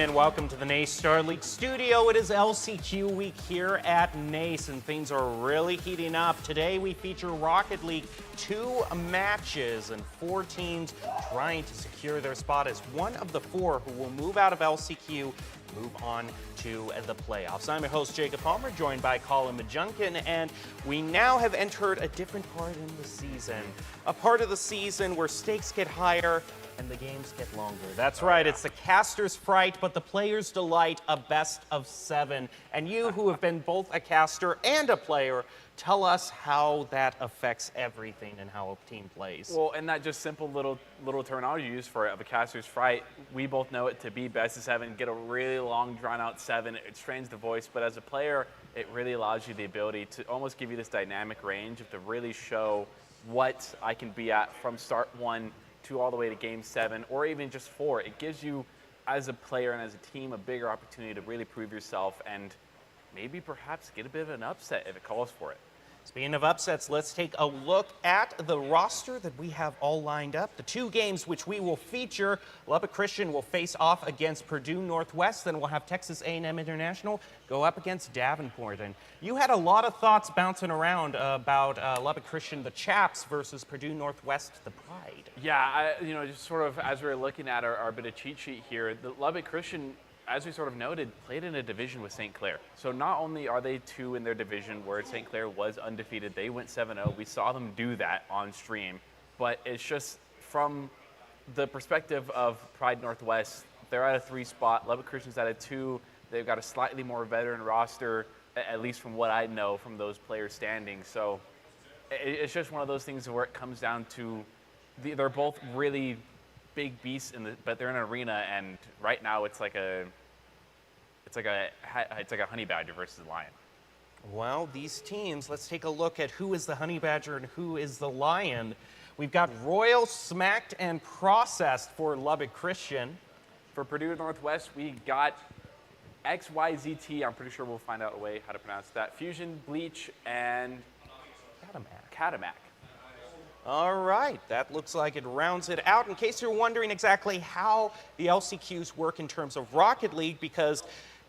morning and welcome to the NACE Star League studio. It is LCQ week here at NACE and things are really heating up. Today we feature Rocket League, 2 matches and 4 teams trying to secure their spot as one of the 4 who will move out of LCQ, move on to the playoffs. I'm your host Jacob Palmer, joined by Colin Majunkin, and we now have entered a different part in the season. A part of the season where stakes get higher and the games get longer. That's right, it's the caster's fright, but the player's delight, a best of 7. And you, who have been both a caster and a player, tell us how that affects everything and how a team plays. Well, and that just simple little terminology you use for it, of a caster's fright, we both know it to be best of 7, get a really long, drawn-out 7. It strains the voice, but as a player, it really allows you the ability to almost give you this dynamic range of to really show what I can be at from start 1 to all the way to game 7, or even just 4. It gives you, as a player and as a team, a bigger opportunity to really prove yourself and maybe perhaps get a bit of an upset if it calls for it. Speaking of upsets, let's take a look at the roster that we have all lined up. The 2 games which we will feature, Lubbock Christian will face off against Purdue Northwest, then we'll have Texas A&M International go up against Davenport. And you had a lot of thoughts bouncing around about Lubbock Christian, the Chaps, versus Purdue Northwest, the Pride. Yeah, just sort of as we were looking at our bit of cheat sheet here, the Lubbock Christian, as we sort of noted, played in a division with St. Clair. So not only are they 2 in their division where St. Clair was undefeated, they went 7-0. We saw them do that on stream. But it's just from the perspective of Pride Northwest, they're at a 3 spot. Lubbock Christian's at a 2. They've got a slightly more veteran roster, at least from what I know from those players standing. So it's just one of those things where it comes down to they're both really big beasts, but they're in an arena, and right now it's like a honey badger versus a lion. Well, these teams, let's take a look at who is the honey badger and who is the lion. We've got Royal, Smacked, and Processed for Lubbock Christian. For Purdue Northwest, we got XYZT. I'm pretty sure we'll find out a way how to pronounce that. Fusion, Bleach, and Catamac. All right, that looks like it rounds it out. In case you're wondering exactly how the LCQs work in terms of Rocket League, because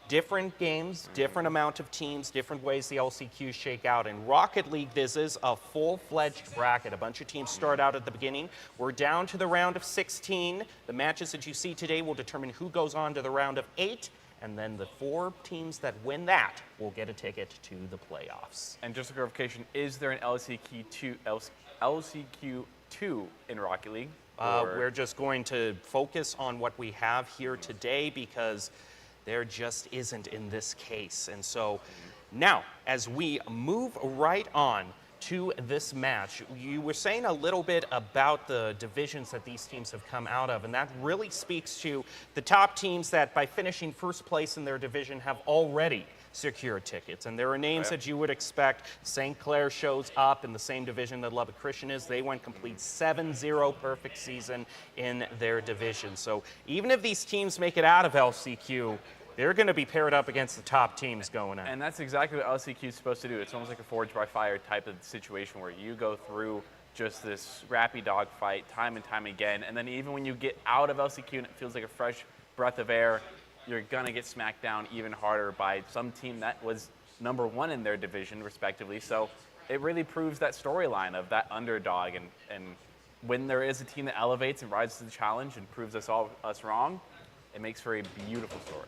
different games, different amount of teams, different ways the LCQs shake out. In Rocket League, this is a full-fledged bracket. A bunch of teams start out at the beginning. We're down to the round of 16. The matches that you see today will determine who goes on to the round of 8. And then the 4 teams that win that will get a ticket to the playoffs. And just a clarification, is there an LCQ2 in Rocket League? We're just going to focus on what we have here today because there just isn't in this case. And so now, as we move right on to this match, you were saying a little bit about the divisions that these teams have come out of, and that really speaks to the top teams that by finishing first place in their division have already secured tickets. And there are names that you would expect. St. Clair shows up in the same division that Lubbock Christian is. They went complete 7-0 perfect season in their division. So even if these teams make it out of LCQ, they're going to be paired up against the top teams going in. And that's exactly what LCQ is supposed to do. It's almost like a forged by fire type of situation where you go through just this scrappy dog fight time and time again. And then even when you get out of LCQ and it feels like a fresh breath of air, you're going to get smacked down even harder by some team that was number 1 in their division, respectively. So it really proves that storyline of that underdog. And when there is a team that elevates and rises to the challenge and proves us wrong, it makes for a beautiful story.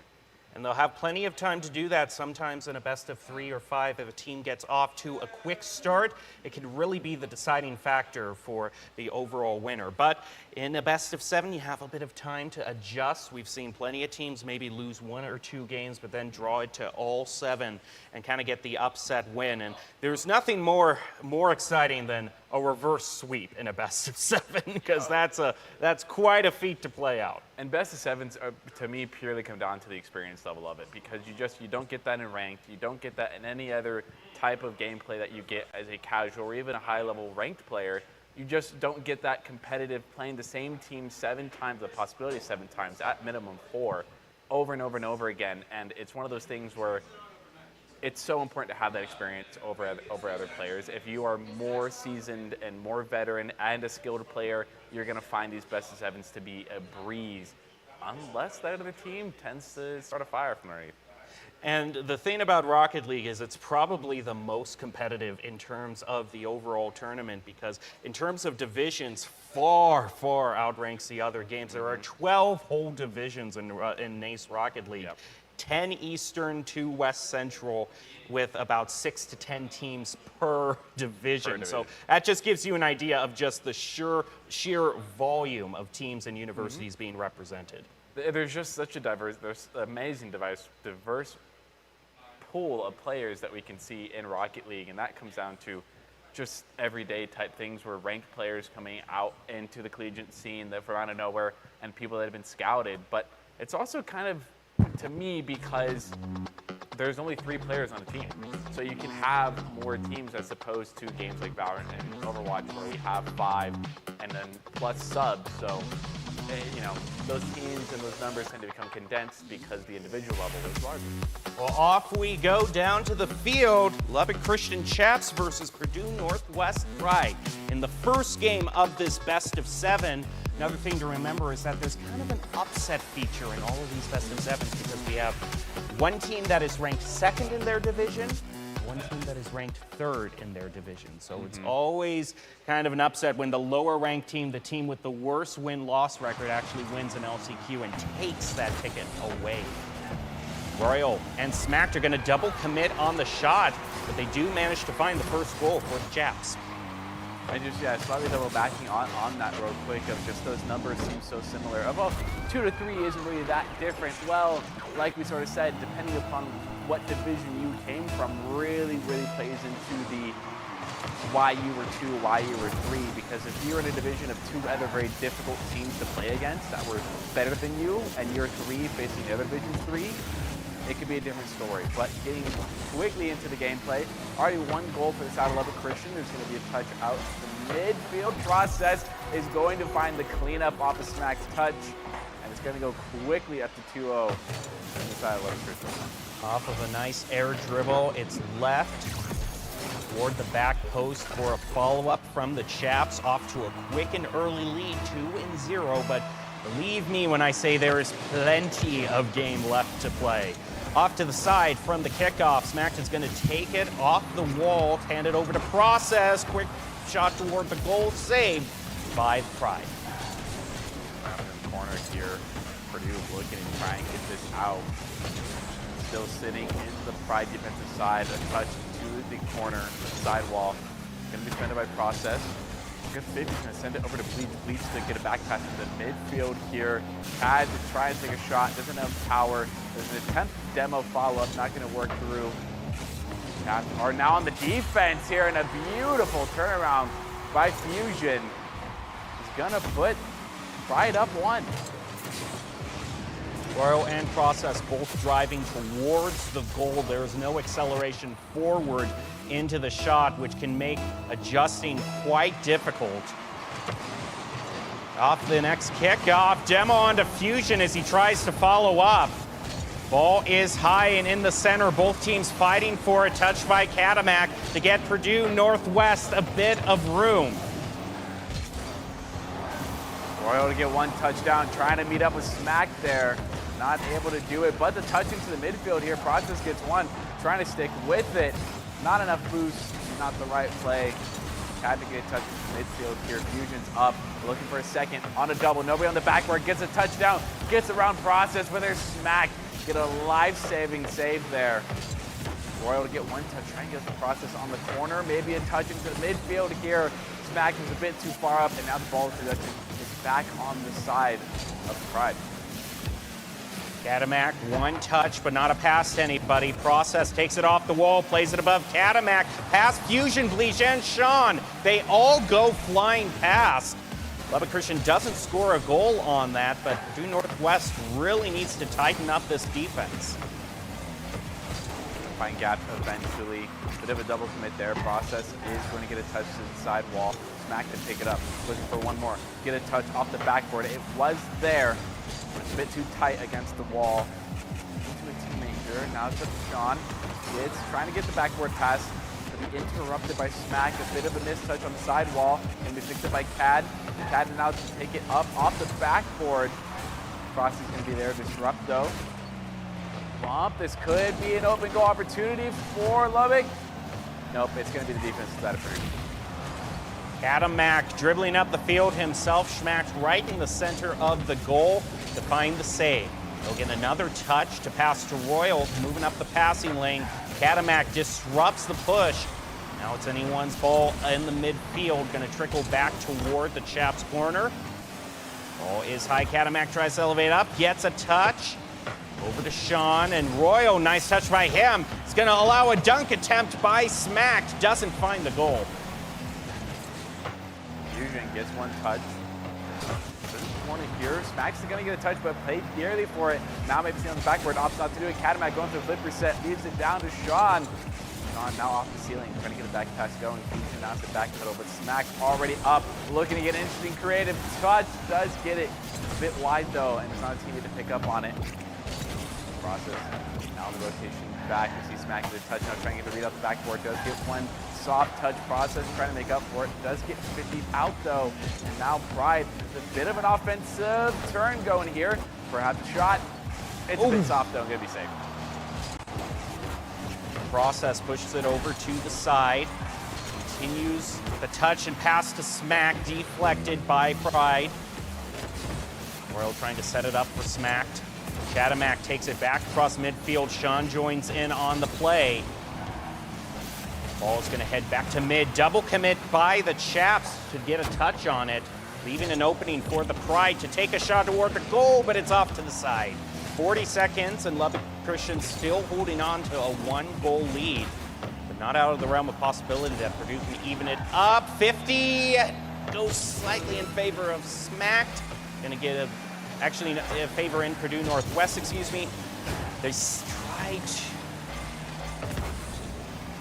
And they'll have plenty of time to do that. Sometimes in a best of 3 or 5, if a team gets off to a quick start, it can really be the deciding factor for the overall winner. But in a best of 7, you have a bit of time to adjust. We've seen plenty of teams maybe lose 1 or 2 games, but then draw it to all 7 and kind of get the upset win. And there's nothing more exciting than a reverse sweep in a best of 7, because that's quite a feat to play out. And best of 7s, to me, purely come down to the experience level of it, because you don't get that in ranked, you don't get that in any other type of gameplay that you get as a casual or even a high-level ranked player. You just don't get that competitive playing the same team 7 times, the possibility of 7 times, at minimum 4, over and over and over again. And it's one of those things where it's so important to have that experience over other players. If you are more seasoned and more veteran and a skilled player, you're going to find these best of 7s to be a breeze unless that other team tends to start a fire from underneath. And the thing about Rocket League is it's probably the most competitive in terms of the overall tournament, because in terms of divisions, far outranks the other games. There are 12 whole divisions in NACE Rocket League. Yep. 10 Eastern, 2 West Central, with about 6 to 10 teams per division. So that just gives you an idea of just the sheer volume of teams and universities being represented. There's just such a diverse pool of players that we can see in Rocket League, and that comes down to just everyday type things where ranked players coming out into the collegiate scene that from out of nowhere and people that have been scouted. But it's also kind of, to me, because there's only 3 players on a team. So you can have more teams as opposed to games like Valorant and Overwatch where we have 5 and then plus subs. So, you know, those teams and those numbers tend to become condensed because the individual level is larger. Well, off we go down to the field. Lubbock Christian Chaps versus Purdue Northwest Pride. In the first game of this best of 7, another thing to remember is that there's kind of an upset feature in all of these best of 7s, because we have one team that is ranked 2nd in their division, one team that is ranked 3rd in their division. So it's always kind of an upset when the lower ranked team, the team with the worst win-loss record, actually wins an LCQ and takes that ticket away. Royal and Smacked are going to double commit on the shot, but they do manage to find the first goal for the Chaps. I just, slightly double backing on that real quick of just those numbers seem so similar. Of all 2 to 3 isn't really that different. Well, like we sort of said, depending upon what division you came from really plays into the why you were 2, why you were 3. Because if you're in a division of 2 other very difficult teams to play against that were better than you, and you're 3 facing the other division 3, it could be a different story. But getting quickly into the gameplay, already 1 goal for the side of Lubbock Christian. There's going to be a touch out the midfield. Process is going to find the cleanup off of Smack's touch, and it's going to go quickly up to 2-0 on the side of Lubbock Christian. Off of a nice air dribble, it's left toward the back post for a follow-up from the Chaps, off to a quick and early lead, 2-0, but believe me when I say there is plenty of game left to play. Off to the side from the kickoff, Smacked is going to take it off the wall, hand it over to Process. Quick shot toward the goal, saved by the Pride. In the corner here, Purdue looking to try and get this out. Still sitting in the Pride defensive side, a touch to the corner sidewall. Going to be defended by Process. Good fit, he's going to send it over to Bleach. Bleach to get a back pass to the midfield here. Had to try and take a shot, doesn't have power. There's an attempt demo follow-up, not going to work through. Caps are now on the defense here, and a beautiful turnaround by Fusion. He's going to put Pride up 1. Royal and Process both driving towards the goal. There's no acceleration forward into the shot, which can make adjusting quite difficult. Off the next kickoff, demo onto Fusion as he tries to follow up. Ball is high and in the center. Both teams fighting for a touch by Catamac to get Purdue Northwest a bit of room. Royal to get 1 touchdown, trying to meet up with Smack there. Not able to do it, but the touch into the midfield here. Process gets 1, trying to stick with it. Not enough boost, not the right play. Had to get a touch into the midfield here. Fusion's up, looking for a second on a double. Nobody on the backboard, gets a touchdown, gets around Process where there's Smack. Get a life-saving save there. Royal to get 1 touch, trying to get the Process on the corner. Maybe a touch into the midfield here. Smack was a bit too far up, and now the ball is back on the side of Pride. Catamac, 1 touch, but not a pass to anybody. Process takes it off the wall, plays it above Catamac. Pass Fusion, Bleach, and Sean. They all go flying past. Lubbock Christian doesn't score a goal on that, but Purdue Northwest really needs to tighten up this defense. Find gap eventually. Bit of a double commit there. Process is going to get a touch to the side wall. Smack to pick it up. Looking for 1 more. Get a touch off the backboard. It was there. It's a bit too tight against the wall. Into a teammate here. Now it's up to Sean. It's trying to get the backboard pass. It'll be interrupted by Smack. A bit of a mistouch on the side wall. Going to be picked up by Cad. Cad now to take it up off the backboard. Frosty's going to be there. Disrupt, though. Bump. This could be an open goal opportunity for Lubbock. Nope, it's going to be the defense side of Purdue. Katamak dribbling up the field himself, smacked right in the center of the goal to find the save. He'll get another touch to pass to Royal, moving up the passing lane. Katamak disrupts the push. Now it's anyone's ball in the midfield, going to trickle back toward the Chaps corner. Ball is high. Katamak tries to elevate up, gets a touch. Over to Sean, and Royal, nice touch by him. It's going to allow a dunk attempt by Smacked. Doesn't find the goal. Fusion gets one touch. Doesn't want to hear. Smack's going to get a touch, but paid dearly for it. Now maybe see on the backboard, opts not to do it. Katamak going through a flip reset, leaves it down to Sean. Sean now off the ceiling, trying to get a back pass going. Fusion now to back pedal, but Smack already up, looking to get an interesting creative touch. Does get it a bit wide though, and there's not a teammate to pick up on it. Process. Now the rotation back. You see Smack get a touch now, trying to get the read off the backboard. Does get one soft touch Process, trying to make up for it. Does get 50 out though. And now Pride, there's a bit of an offensive turn going here. Perhaps a shot. It's a bit soft though, gonna be safe. Process pushes it over to the side. Continues the touch and pass to Smack, deflected by Pride. Royal trying to set it up for Smacked. Katamak takes it back across midfield. Sean joins in on the play. Ball is going to head back to mid. Double commit by the Chaps to get a touch on it, leaving an opening for the Pride to take a shot toward the goal, but it's off to the side. 40 seconds, and Lubbock Christian still holding on to a one-goal lead, but not out of the realm of possibility that Purdue can even it up. 50 goes slightly in favor of Smacked. Going to get a favor in Purdue Northwest, excuse me. They tried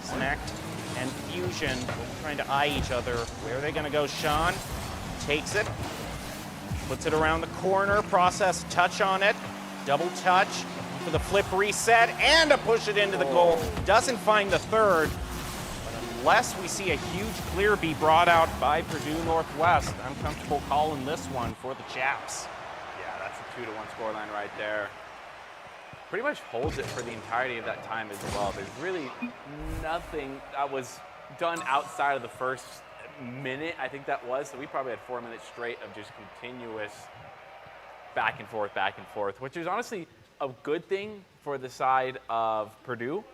Smacked and Fusion trying to eye each other. Where are they going to go? Sean takes it, puts it around the corner, Process touch on it, double touch for the flip reset, and a push it into the goal. Doesn't find the third, but unless we see a huge clear be brought out by Purdue Northwest, I'm comfortable calling this one for the Chaps. Yeah, that's a 2-1 scoreline right there. Pretty much holds it for the entirety of that time as well. There's really nothing that was done outside of the first minute, I think that was. So we probably had 4 minutes straight of just continuous back and forth, which is honestly a good thing for the side of Purdue,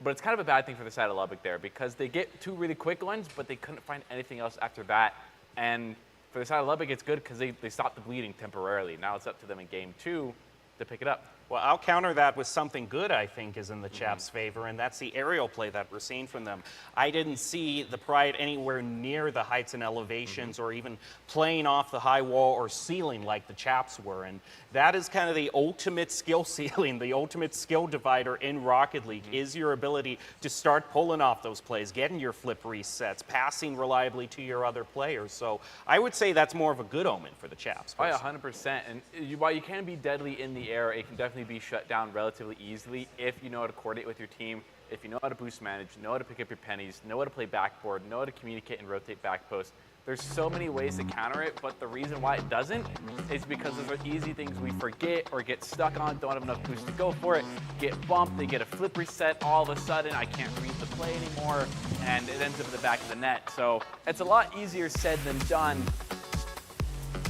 but it's kind of a bad thing for the side of Lubbock there because they get two really quick ones, but they couldn't find anything else after that. And for the side of Lubbock, it's good because they stopped the bleeding temporarily. Now it's up to them in game 2 to pick it up. Well, I'll counter that with something good I think is in the Chaps' favor, and that's the aerial play that we're seeing from them. I didn't see the Pride anywhere near the heights and elevations or even playing off the high wall or ceiling like the Chaps were, and that is kind of the ultimate skill ceiling, the ultimate skill divider in Rocket League is your ability to start pulling off those plays, getting your flip resets, passing reliably to your other players. So I would say that's more of a good omen for the Chaps. Oh, yeah, 100%. And while you can be deadly in the air, it can definitely be shut down relatively easily if you know how to coordinate with your team, if you know how to boost manage, know how to pick up your pennies, know how to play backboard, know how to communicate and rotate back post. There's so many ways to counter it, but the reason why it doesn't is because those are easy things we forget or get stuck on, don't have enough boost to go for it, get bumped, they get a flip reset, all of a sudden I can't read the play anymore, and it ends up in the back of the net. So it's a lot easier said than done,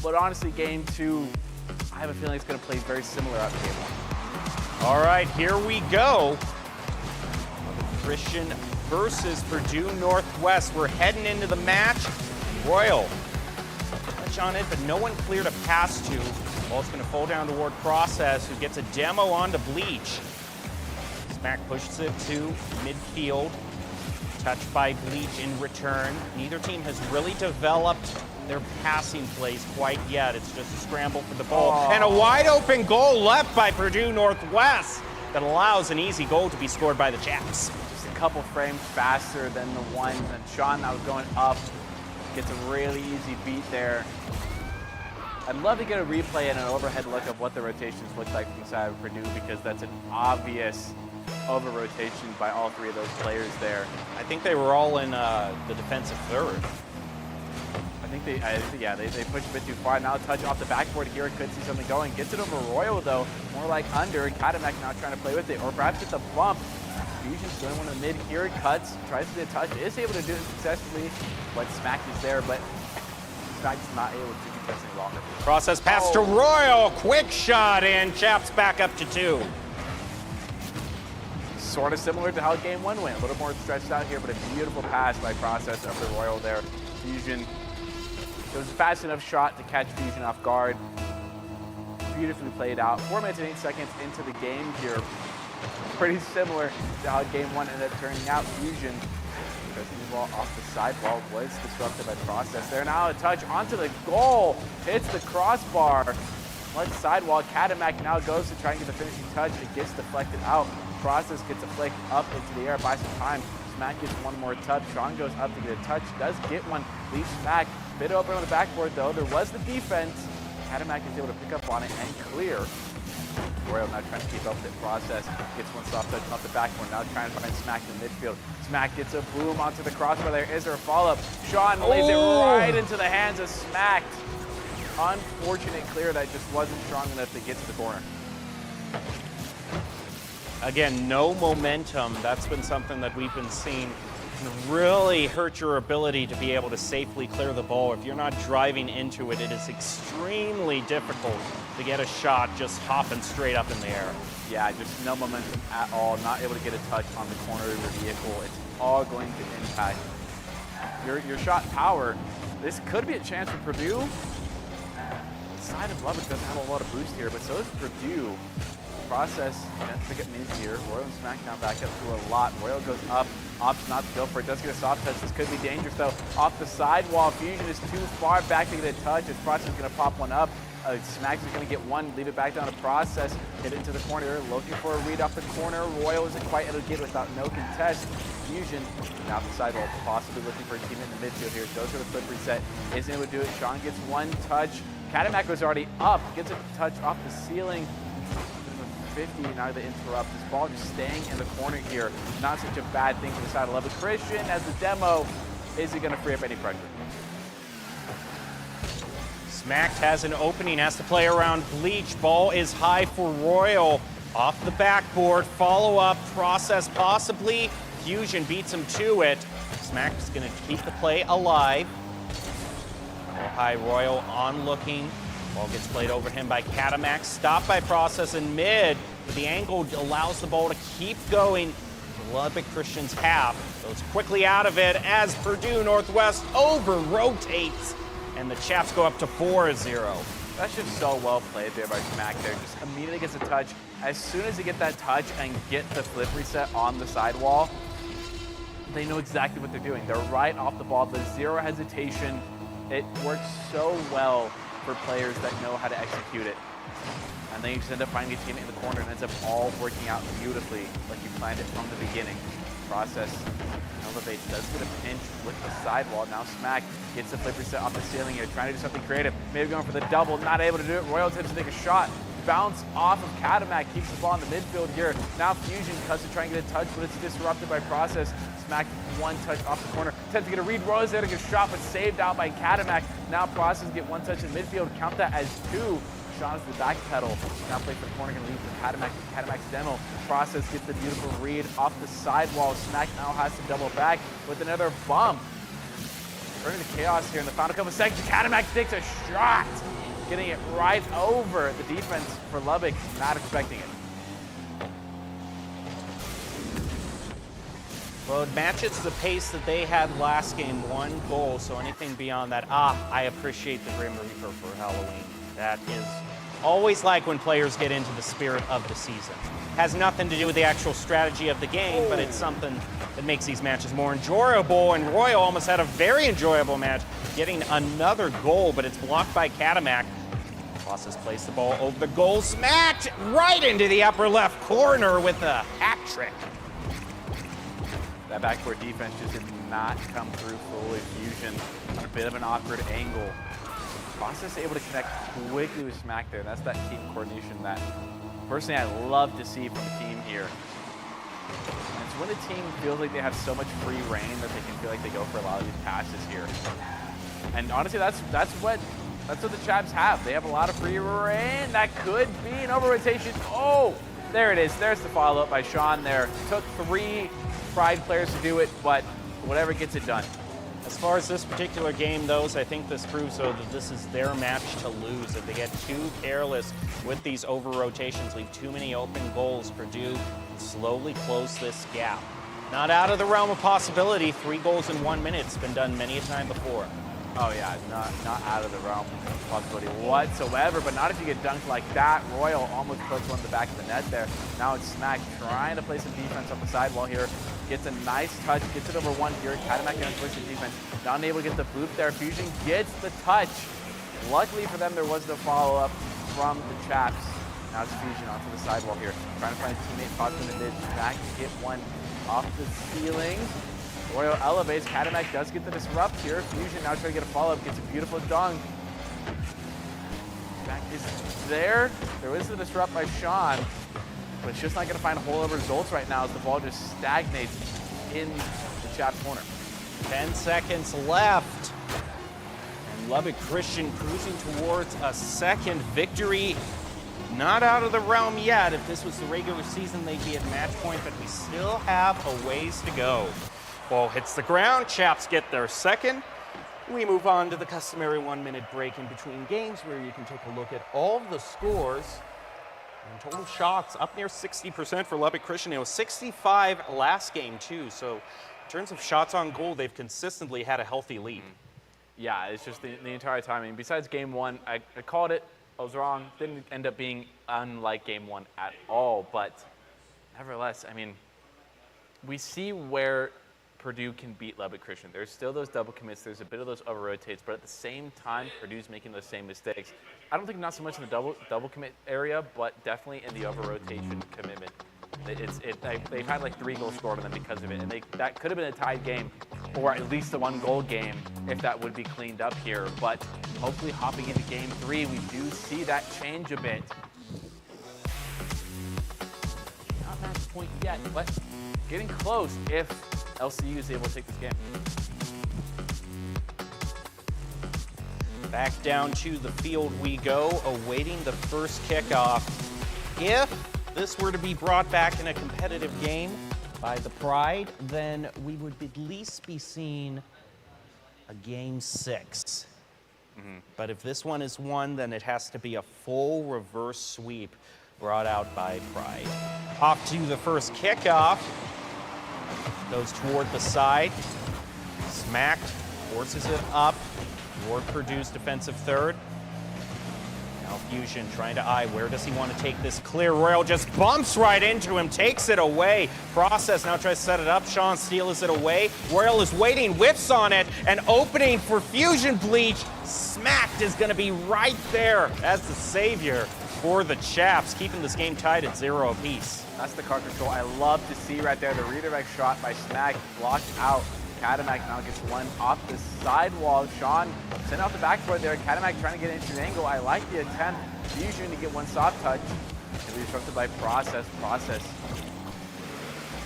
but honestly, game 2, I have a feeling it's going to play very similar out to game 1. All right, here we go. Christian versus Purdue Northwest. We're heading into the match. Royal, touch on it, but no one cleared a pass to. Ball's going to fall down toward Process, who gets a demo onto Bleach. Smack pushes it to midfield. Touched by Bleach in return. Neither team has really developed their passing plays quite yet. It's just a scramble for the ball. And a wide open goal left by Purdue Northwest that allows an easy goal to be scored by the Chaps. Just a couple frames faster than the one that Sean that was going up. Gets a really easy beat there. I'd love to get a replay and an overhead look of what the rotations look like from the side of Purdue because that's an obvious over-rotation by all three of those players there. I think they were all in the defensive third. I they push a bit too far. Now a touch off the backboard here. Could see something going. Gets it over Royal though. More like under. Katamak now trying to play with it, or perhaps it's a bump. Fusion's going one in the mid here. Cuts. Tries to get a touch. Is able to do it successfully. But Smack is there, but Smack's not able to contest any longer. Process pass to Royal. Quick shot, and Chaps back up to 2. Sort of similar to how game 1 went. A little more stretched out here, but a beautiful pass by Process of the Royal there. Fusion. It was a fast enough shot to catch Fusion off guard. Beautifully played out. 4 minutes and 8 seconds into the game here. Pretty similar to how game 1 ended up turning out. Fusion, pressing the ball off the sidewall, was disrupted by Process. There now a touch onto the goal. Hits the crossbar. Left sidewall. Katamak now goes to try and get the finishing touch. It gets deflected out. Process gets a flick up into the air, buys some time. Smack gets one more touch. Sean goes up to get a touch. Does get one. Leaves Smack. Bit open on the backboard though. There was the defense. Katamak is able to pick up on it and clear. Royal now trying to keep up with the Process. Gets one soft touch off the backboard. Now trying to find Smack in midfield. Smack gets a boom onto the crossbar there. Is there a follow-up? Sean lays it right into the hands of Smack. Unfortunate clear that just wasn't strong enough to get to the corner. Again, no momentum. That's been something that we've been seeing can really hurt your ability to be able to safely clear the ball. If you're not driving into it, it is extremely difficult to get a shot just hopping straight up in the air. Yeah, just no momentum at all. Not able to get a touch on the corner of your vehicle. It's all going to impact your shot power. This could be a chance for Purdue. The side of Lubbock doesn't have a lot of boost here, but so does Purdue. Process, gonna pick up mids here. Royal and Smackdown back up to a lot. Royal goes up, opts not to go for it. Does get a soft touch. This could be dangerous though. Off the sidewall, Fusion is too far back to get a touch. As Process is gonna pop one up. Smacks is gonna get one, leave it back down to Process. Hit it into the corner, looking for a read off the corner. Royal isn't quite able to get it without no contest. Fusion, now off the sidewall, possibly looking for a teammate in the midfield here. Goes for the flip reset, isn't able to do it. Sean gets one touch. Katamak was already up, gets a touch off the ceiling. 50, now they interrupt. This ball just staying in the corner here. Not such a bad thing for the side of Lubbock Christian as the demo. Is he going to free up any pressure? Smacked has an opening, has to play around Bleach. Ball is high for Royal. Off the backboard, follow up, Process possibly. Fusion beats him to it. Smacked is going to keep the play alive. Ball high, Royal on looking. Ball gets played over him by Katamak. Stopped by Process in mid, but the angle allows the ball to keep going. Lubbock Christian's half goes quickly out of it as Purdue Northwest over-rotates, and the Chaps go up to 4-0. That's just so well played there by Smack there. Just immediately gets a touch. As soon as they get that touch and get the flip reset on the sidewall, they know exactly what they're doing. They're right off the ball. There's zero hesitation. It works so well for players that know how to execute it. And then you just end up finding a teammate in the corner and it ends up all working out beautifully like you planned it from the beginning. Process elevates, does get a pinch with the sidewall. Now Smack gets the flip reset off the ceiling here, trying to do something creative. Maybe going for the double, not able to do it. Royal attempts to take a shot. Bounce off of Katamak, keeps the ball in the midfield here. Now Fusion cuts to try and get a touch, but it's disrupted by Process. Smack one touch off the corner. Attempts to get a read. Royal's there to get a shot, but saved out by Katamak. Now Process get one touch in midfield. Count that as 2. Sean's the back pedal. Now play for the corner, gonna leave for Katamak. Katamak's demo. Process gets the beautiful read off the sidewall. Smack now has to double back with another bump. Turning to chaos here in the final couple of seconds. Katamak takes a shot, getting it right over the defense for Lubbock, not expecting it. Well, it matches the pace that they had last game, 1 goal, so anything beyond that, I appreciate the Grim Reaper for Halloween. That is always like when players get into the spirit of the season. Has nothing to do with the actual strategy of the game, but it's something that makes these matches more enjoyable, and Royal almost had a very enjoyable match, getting another goal, but it's blocked by Katamak. Process plays the ball over the goal, smacked right into the upper left corner with a hat trick. That backboard defense just did not come through fully. Fusion on a bit of an awkward angle. Process able to connect quickly with Smack there. And that's that team coordination that personally I love to see from the team here. And it's when a team feels like they have so much free reign that they can feel like they go for a lot of these passes here. And honestly, that's what the Chaps have. They have a lot of free reign. That could be an over-rotation. Oh, there it is. There's the follow-up by Sean there. Took 3 Pride players to do it, but whatever gets it done. As far as this particular game goes, I think this proves though that this is their match to lose. If they get too careless with these over-rotations, leave too many open goals, Purdue can slowly close this gap. Not out of the realm of possibility. 3 goals in 1 minute. It's been done many a time before. Oh yeah, not out of the realm of possibility whatsoever, but not if you get dunked like that. Royal almost puts one in the back of the net there. Now it's Smack trying to play some defense up the sidewall here. Gets a nice touch, gets it over 1 here. Katamak going to push the defense. Not unable to get the boot there. Fusion gets the touch. Luckily for them, there was the follow-up from the Chaps. Now it's Fusion onto the sidewall here. Trying to find a teammate, pops in the mid. Smack hit one off the ceiling. Royal elevates. Katamak does get the disrupt here. Fusion now trying to get a follow-up. Gets a beautiful dunk. Back is there. There is the disrupt by Sean, but it's just not going to find a whole lot of results right now as the ball just stagnates in the Chaps corner. 10 seconds left. And Lubbock Christian cruising towards a second victory. Not out of the realm yet. If this was the regular season, they'd be at match point, but we still have a ways to go. Ball hits the ground. Chaps get their second. We move on to the customary 1-minute break in between games where you can take a look at all the scores and total shots up near 60% for Lubbock Christian. It was 65 last game too. So in terms of shots on goal, they've consistently had a healthy lead. Yeah, it's just the entire time. I mean, besides game 1, I called it. I was wrong. Didn't end up being unlike game 1 at all. But nevertheless, I mean, we see where Purdue can beat Lubbock Christian. There's still those double commits. There's a bit of those over rotates, but at the same time, Purdue's making those same mistakes. I don't think not so much in the double commit area, but definitely in the over rotation commitment. They've had like 3 goals scored on them because of it, and that could have been a tied game, or at least a 1-goal game if that would be cleaned up here. But hopefully, hopping into game 3, we do see that change a bit. Not match point yet, but getting close if LCU is able to take this game. Back down to the field we go, awaiting the first kickoff. If this were to be brought back in a competitive game by the Pride, then we would at least be seeing a game 6. But if this one is won, then it has to be a full reverse sweep brought out by Pride. Off to the first kickoff. Goes toward the side. Smacked, forces it up toward Purdue's defensive third. Now Fusion trying to eye, where does he want to take this clear? Royal just bumps right into him, takes it away. Process now tries to set it up. Sean steals it away. Royal is waiting, whiffs on it, and opening for Fusion Bleach. Smacked is going to be right there as the savior for the Chaps, keeping this game tied at 0 apiece. That's the card control I love to see right there. The redirect shot by Smack blocked out. Katamak now gets one off the sidewall. Sean sent out the backboard there. Katamak trying to get into an angle. I like the attempt. Fusion to get one soft touch. It'll be disrupted by Process.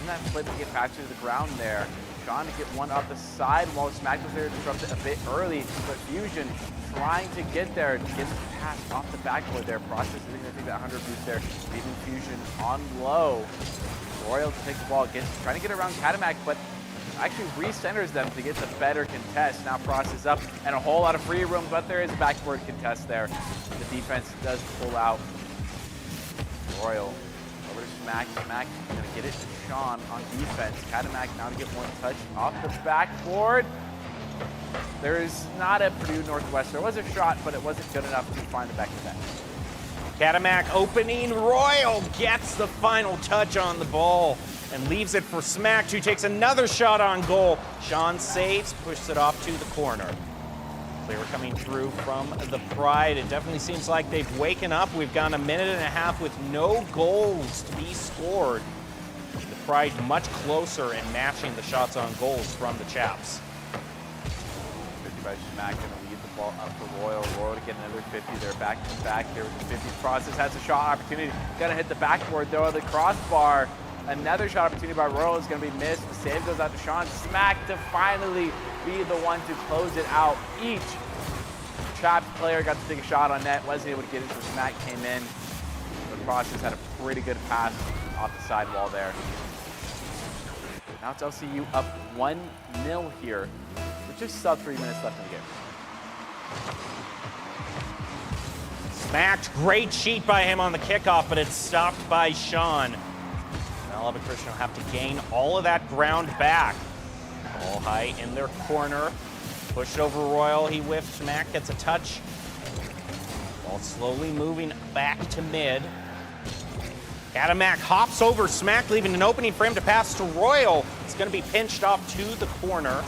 And that flip to get back to the ground there. Sean to get one off the sidewall. Smack was there to disrupt it a bit early, but Fusion trying to get there. Gets the pass off the backboard there. Process is going to take that 100 boost there. Leaving Fusion on low. Royal takes the ball, trying to get around Katamak, but actually recenters them to get the better contest. Now Process up and a whole lot of free room, but there is backboard contest there. The defense does pull out. Royal over to Smack. Smack going to get it to Sean on defense. Katamak now to get one touch off the backboard. There is not a Purdue Northwest. There was a shot, but it wasn't good enough to find the back of the net. Katamak opening. Royal gets the final touch on the ball and leaves it for Smack, who takes another shot on goal. Sean saves, pushes it off to the corner. Clear coming through from the Pride. It definitely seems like they've waken up. We've gone 1.5 minutes with no goals to be scored. The Pride much closer in matching the shots on goals from the Chaps. 50 by Smack, going to lead the ball up for Royal. Royal to get another 50. They're back to back here with the 50s. Process has a shot opportunity. Going to hit the backboard though, the crossbar. Another shot opportunity by Royal is going to be missed. The save goes out to Sean. Smack to finally be the one to close it out. Each trapped player got to take a shot on net, wasn't able to get into. Smack came in. The Process had a pretty good pass off the sidewall there. Now it's LCU up 1-0 here with just sub 3 minutes left in the game. Smacked, great cheat by him on the kickoff, but it's stopped by Sean. Now Lubbock Christian will have to gain all of that ground back. Ball high in their corner. Pushed over Royal, he whiffed. Smack gets a touch. Ball slowly moving back to mid. Adamak hops over Smack, leaving an opening for him to pass to Royal. It's going to be pinched off to the corner.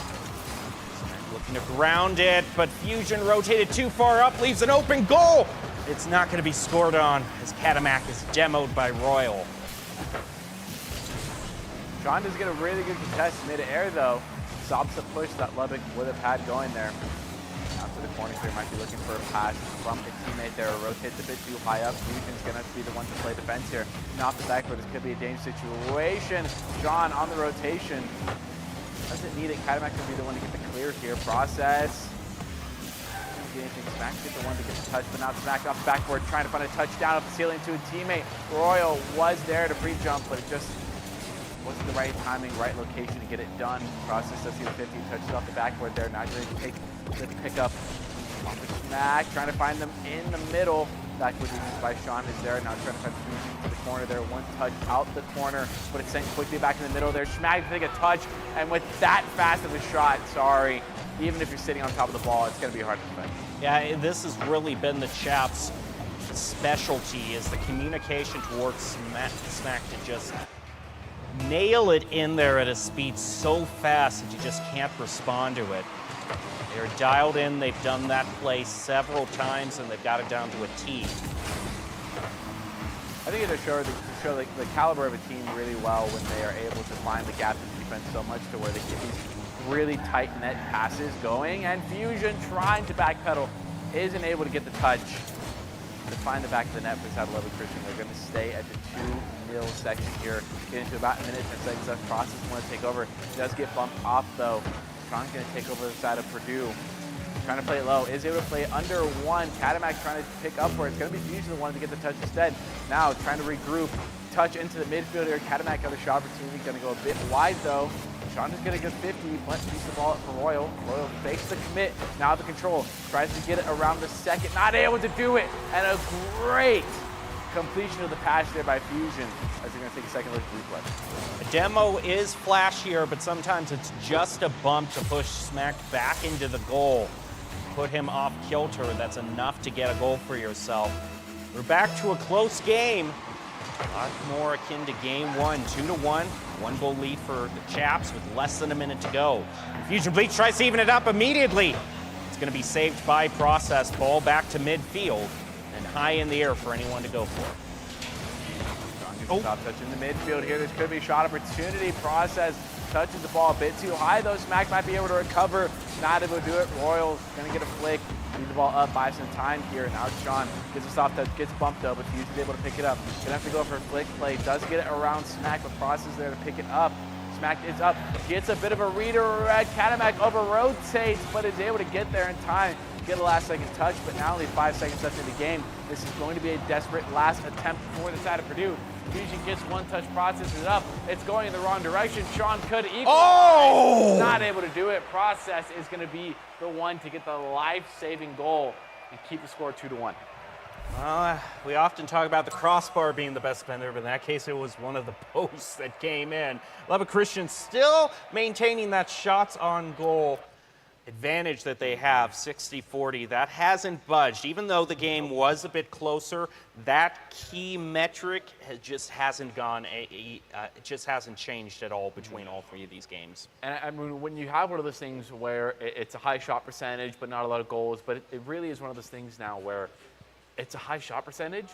Smack looking to ground it, but Fusion rotated too far up, leaves an open goal. It's not going to be scored on as Adamak is demoed by Royal. Sean does get a really good contest mid-air, though. Stops the push that Lubbock would have had going there. Out to the corner here, might be looking for a pass from a teammate there. Rotates a bit too high up. Fusion's going to be the one to play defense here. And off the backboard, this could be a dangerous situation. Sean on the rotation. Doesn't need it. Adamak could be the one to get the clear here. Process. Smack get the one to get the touch, but now Smack off the backboard, trying to find a touchdown off the ceiling to a teammate. Royal was there to pre-jump, but it just wasn't the right timing, right location to get it done. Process does see the 15, touches off the backboard there. Now ready to take the pickup off the Smack, trying to find them in the middle. Backward defense by Sean is there. Now trying to find Fusion to the corner there. One touch out the corner, but it's sent quickly back in the middle there. Smack to take a touch, and with that fast of a shot, sorry, even if you're sitting on top of the ball, it's going to be hard to defend. Yeah, this has really been the Chaps' specialty, is the communication towards Smack to just nail it in there at a speed so fast that you just can't respond to it. They're dialed in, they've done that play several times, and they've got it down to a T. I think it'll show the caliber of a team really well when they are able to find the gap in defense so much to where they get these really tight net passes going, and Fusion trying to backpedal isn't able to get the touch to find the back of the net for South Lubbock Christian. They're going to stay at the 2-0 section here, get into about a minute and seconds left. Process want to take over. Does get bumped off though. Sean's going to take over the side of Purdue. Trying to play it low, is able to play it under one. Adamak trying to pick up where it's going to be Fusion the one to get the touch instead. Now trying to regroup, touch into the midfield here. Adamak got a shot opportunity, going to go a bit wide though. Sean is going to get 50, but piece the ball up for Royal. Royal fakes the commit, now the control. Tries to get it around the second, not able to do it. And a great completion of the pass there by Fusion as they're going to take a second look at replay. A demo is flashier, but sometimes it's just a bump to push Smack back into the goal. Put him off kilter, that's enough to get a goal for yourself. We're back to a close game. A lot more akin to game one, 2-1. One goal lead for the Chaps with less than a minute to go. Fusion Bleach tries to even it up immediately. It's going to be saved by Process. Ball back to midfield and high in the air for anyone to go for. Stop touch in the midfield here. This could be a shot opportunity. Process touches the ball a bit too high though. Smack might be able to recover. Not able to do it. Royal's going to get a flick. Lead the ball up, buy some time here. Now Sean gets a soft touch, gets bumped though, but Fusion's able to pick it up. Gonna have to go for a flick play. Does get it around Smack with Process there to pick it up. Smack is up, gets a bit of a redirect. Adamak over rotates, but is able to get there in time. Get a last second touch, but now only 5 seconds left in the game. This is going to be a desperate last attempt for the side of Purdue. Fusion gets one touch, processes it up. It's going in the wrong direction. Sean could equalize. Oh! Not able to do it. Process is going to be the one to get the life-saving goal and keep the score 2-1. We often talk about the crossbar being the best defender, but in that case, it was one of the posts that came in. Lubbock Christian still maintaining that shots on goal advantage that they have, 60-40. That hasn't budged. Even though the game was a bit closer, that key metric just hasn't changed at all between all three of these games. And I mean, when you have one of those things where it's a high shot percentage, but not a lot of goals, but it really is one of those things now where it's a high shot percentage,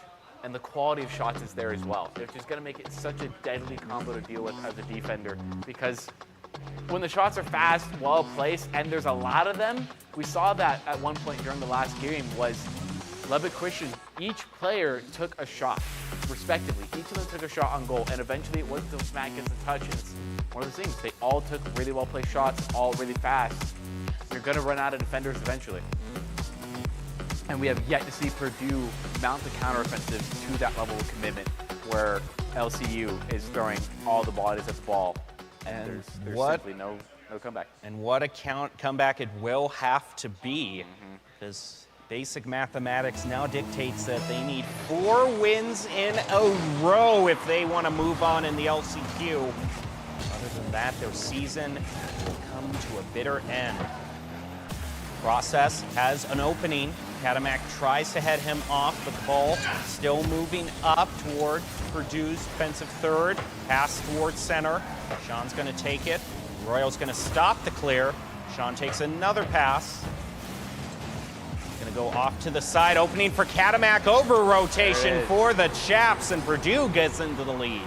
and the quality of shots is there as well. It's just going to make it such a deadly combo to deal with as a defender, because when the shots are fast, well placed, and there's a lot of them, we saw that at one point during the last game was Lubbock Christian, each player took a shot, respectively. Each of them took a shot on goal, and eventually it wasn't until Smack gets a touch, and it's one of those things. They all took really well placed shots, all really fast. you're going to run out of defenders eventually. And we have yet to see Purdue mount the counteroffensive to that level of commitment where LCU is throwing all the ball it is at the ball. And there's simply no comeback. And what a comeback it will have to be. Because basic mathematics now dictates that they need 4 wins in a row if they want to move on in the LCQ. Other than that, their season will come to a bitter end. Process has an opening. Katamak tries to head him off, but the ball still moving up toward Purdue's defensive third. Pass towards center. Sean's going to take it. Royal's going to stop the clear. Sean takes another pass. Going to go off to the side. Opening for Katamak. Over rotation for the Chaps, and Purdue gets into the lead.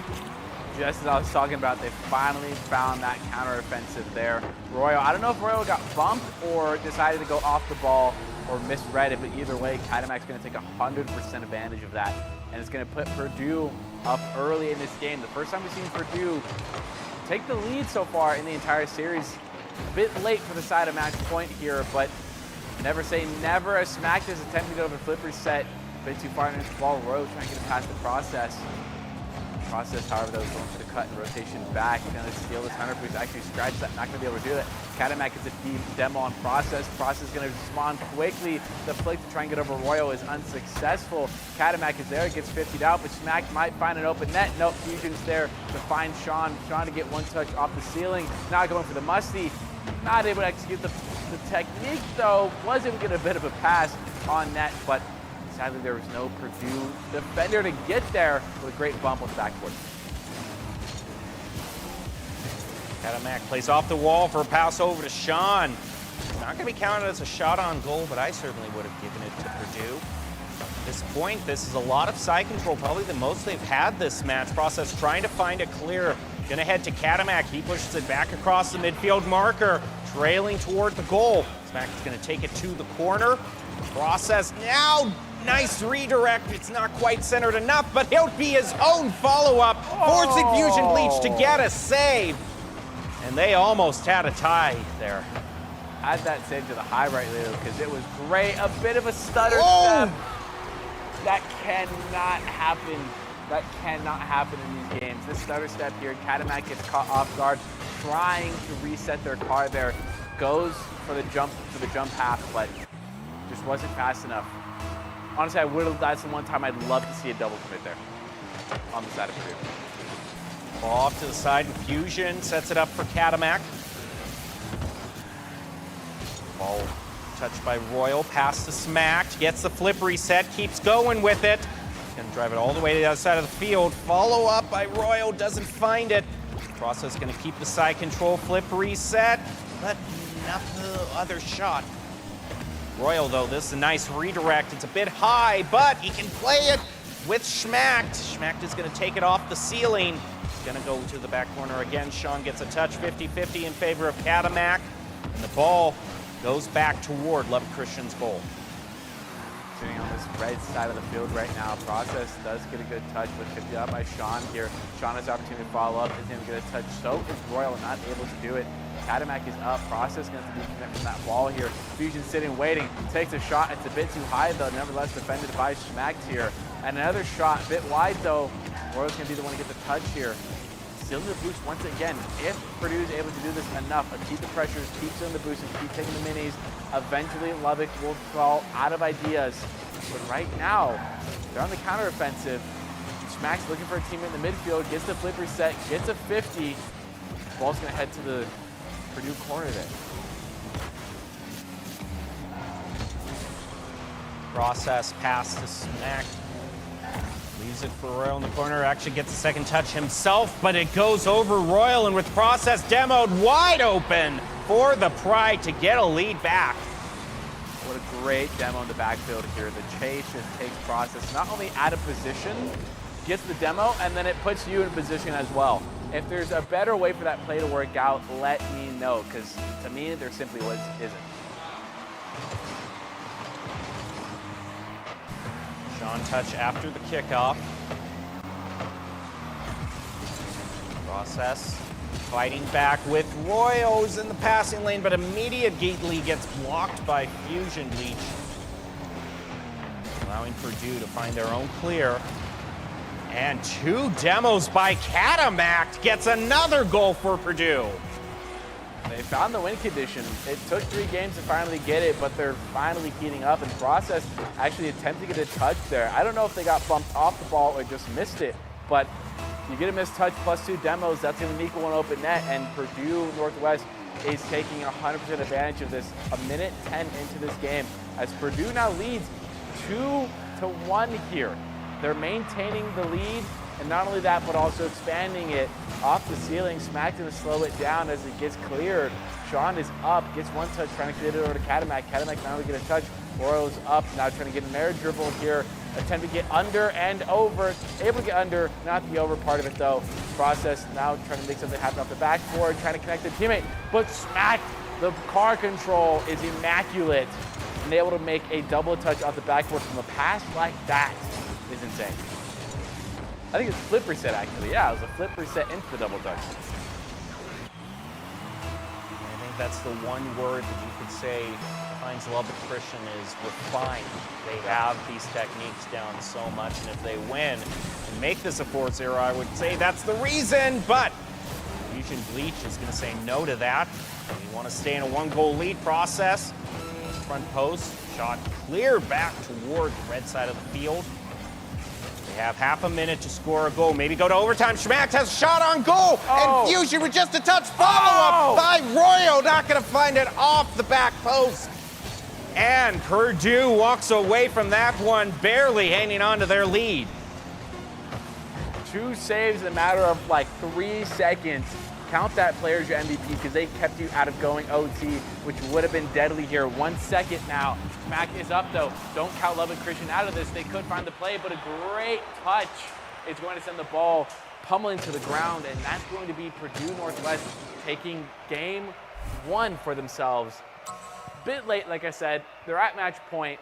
Just as I was talking about, they finally found that counteroffensive there. Royal, I don't know if Royal got bumped or decided to go off the ball or misread it, but either way, Katamak's going to take 100% advantage of that, and it's going to put Purdue up early in this game. The first time we've seen Purdue take the lead so far in the entire series. A bit late for the side of match point here, but never say never as Smack is attempting to over flip reset. A bit too far into the ball. Royal trying to get it past the process. Process, however, that was going for the cut and rotation back. Going to steal this 100 boost, actually scratch that, not going to be able to do it. Katamak gets a deep demo on Process. Process is going to respond quickly. The flick to try and get over Royal is unsuccessful. Katamak is there, gets 50'd out, but Smack might find an open net. Nope, Fusion's there to find Sean. Sean to get one touch off the ceiling. Now going for the musty. Not able to execute the technique, though. Was able to get a bit of a pass on net, but sadly, there was no Purdue defender to get there with a great bump on the backboard. Katamak plays off the wall for a pass over to Sean. Not going to be counted as a shot on goal, but I certainly would have given it to Purdue. At this point, this is a lot of side control, probably the most they've had this match. Process trying to find a clear. Going to head to Katamak. He pushes it back across the midfield marker, trailing toward the goal. Smack is going to take it to the corner. Process now. Nice redirect. It's not quite centered enough, but he'll be his own follow-up. Forcing Fusion Bleach to get a save. And they almost had a tie there. Add that save to the highlight reel because it was great. A bit of a stutter step. That cannot happen. That cannot happen in these games. This stutter step here, Katamak gets caught off guard, trying to reset their car there. Goes for the jump half, but just wasn't fast enough. Honestly, that's the one time I'd love to see a double commit there on the side of Purdue. Ball off to the side, and Fusion sets it up for Katamak. Ball touched by Royal, pass to Smack, gets the flip reset, keeps going with it. Gonna drive it all the way to the other side of the field. Follow up by Royal, doesn't find it. Process gonna keep the side control, flip reset, but not the other shot. Royal, though, this is a nice redirect. It's a bit high, but he can play it with Schmacht. Schmacht is going to take it off the ceiling. He's going to go to the back corner again. Sean gets a touch, 50-50 in favor of Katamak. And the ball goes back toward Lubbock Christian's goal. Sitting on this right side of the field right now. Process does get a good touch, but 50 out by Sean here. Sean has the opportunity to follow up. Isn't able to get a touch. So is Royal not able to do it. Katamak is up. Process going to be committed from that ball here. Fusion sitting, waiting. Takes a shot. It's a bit too high, though. Nevertheless, defended by Schmacht here. And another shot, a bit wide, though. Royal's going to be the one to get the touch here. Sealing the boost once again. If Purdue is able to do this enough, keep the pressures, keep sealing the boost, and keep taking the minis, eventually Lubbock will fall out of ideas. But right now, they're on the counteroffensive. Schmacht's looking for a teammate in the midfield, gets the flip reset, gets a 50. Ball's going to head to the Purdue corner there. Process pass to Smack. Leaves it for Royal in the corner. Actually gets a second touch himself, but it goes over Royal, and with Process demoed wide open for the Pride to get a lead back. What a great demo in the backfield here. The chase just takes Process not only out of position, gets the demo, and then it puts you in position as well. If there's a better way for that play to work out, let me know, because to me, there simply isn't. Sean touch after the kickoff. Process Fighting back with Royals in the passing lane, but immediately gets blocked by Fusion Leech, allowing Purdue to find their own clear. And 2 demos by Catamact gets another goal for Purdue. They found the win condition. It took 3 games to finally get it, but they're finally heating up, and Process actually attempted to get a touch there. I don't know if they got bumped off the ball or just missed it, but you get a missed touch plus 2 demos, that's going to equal an open net, and Purdue Northwest is taking 100% advantage of this. A minute 10 into this game, as Purdue now leads 2-1 here. They're maintaining the lead, and not only that, but also expanding it off the ceiling. Smacked to slow it down as it gets cleared. Sean is up, gets 1 touch, trying to clear it over to Catamac. Catamac now get a touch. Royals up, now trying to get an air dribble here. Attempt to get under and over. Able to get under, not the over part of it though. Process now trying to make something happen off the backboard, trying to connect the teammate, but smacked. The car control is immaculate, and able to make a double touch off the backboard from a pass like that is insane. I think it's flip reset actually. Yeah, it was a flip reset into the double touch. I think that's the one word that you could say defines Lubbock Christian is refined. They have these techniques down so much, and if they win and make this a 4-0, I would say that's the reason, but Fusion Bleach is going to say no to that. We want to stay in a 1-goal lead. Process. Front post, shot clear back toward the red side of the field. They have half a minute to score a goal, maybe go to overtime. Schmack has a shot on goal, and Fusion with just a touch follow-up by Royo, not going to find it off the back post. And Purdue walks away from that one, barely hanging on to their lead. 2 saves in a matter of like 3 seconds. Count that player as your MVP because they kept you out of going OT, which would have been deadly here. 1 second now. Mac is up though. Don't count Lubbock Christian out of this. They could find the play, but a great touch is going to send the ball pummeling to the ground, and that's going to be Purdue Northwest taking game 1 for themselves. Bit late, like I said. They're at match point,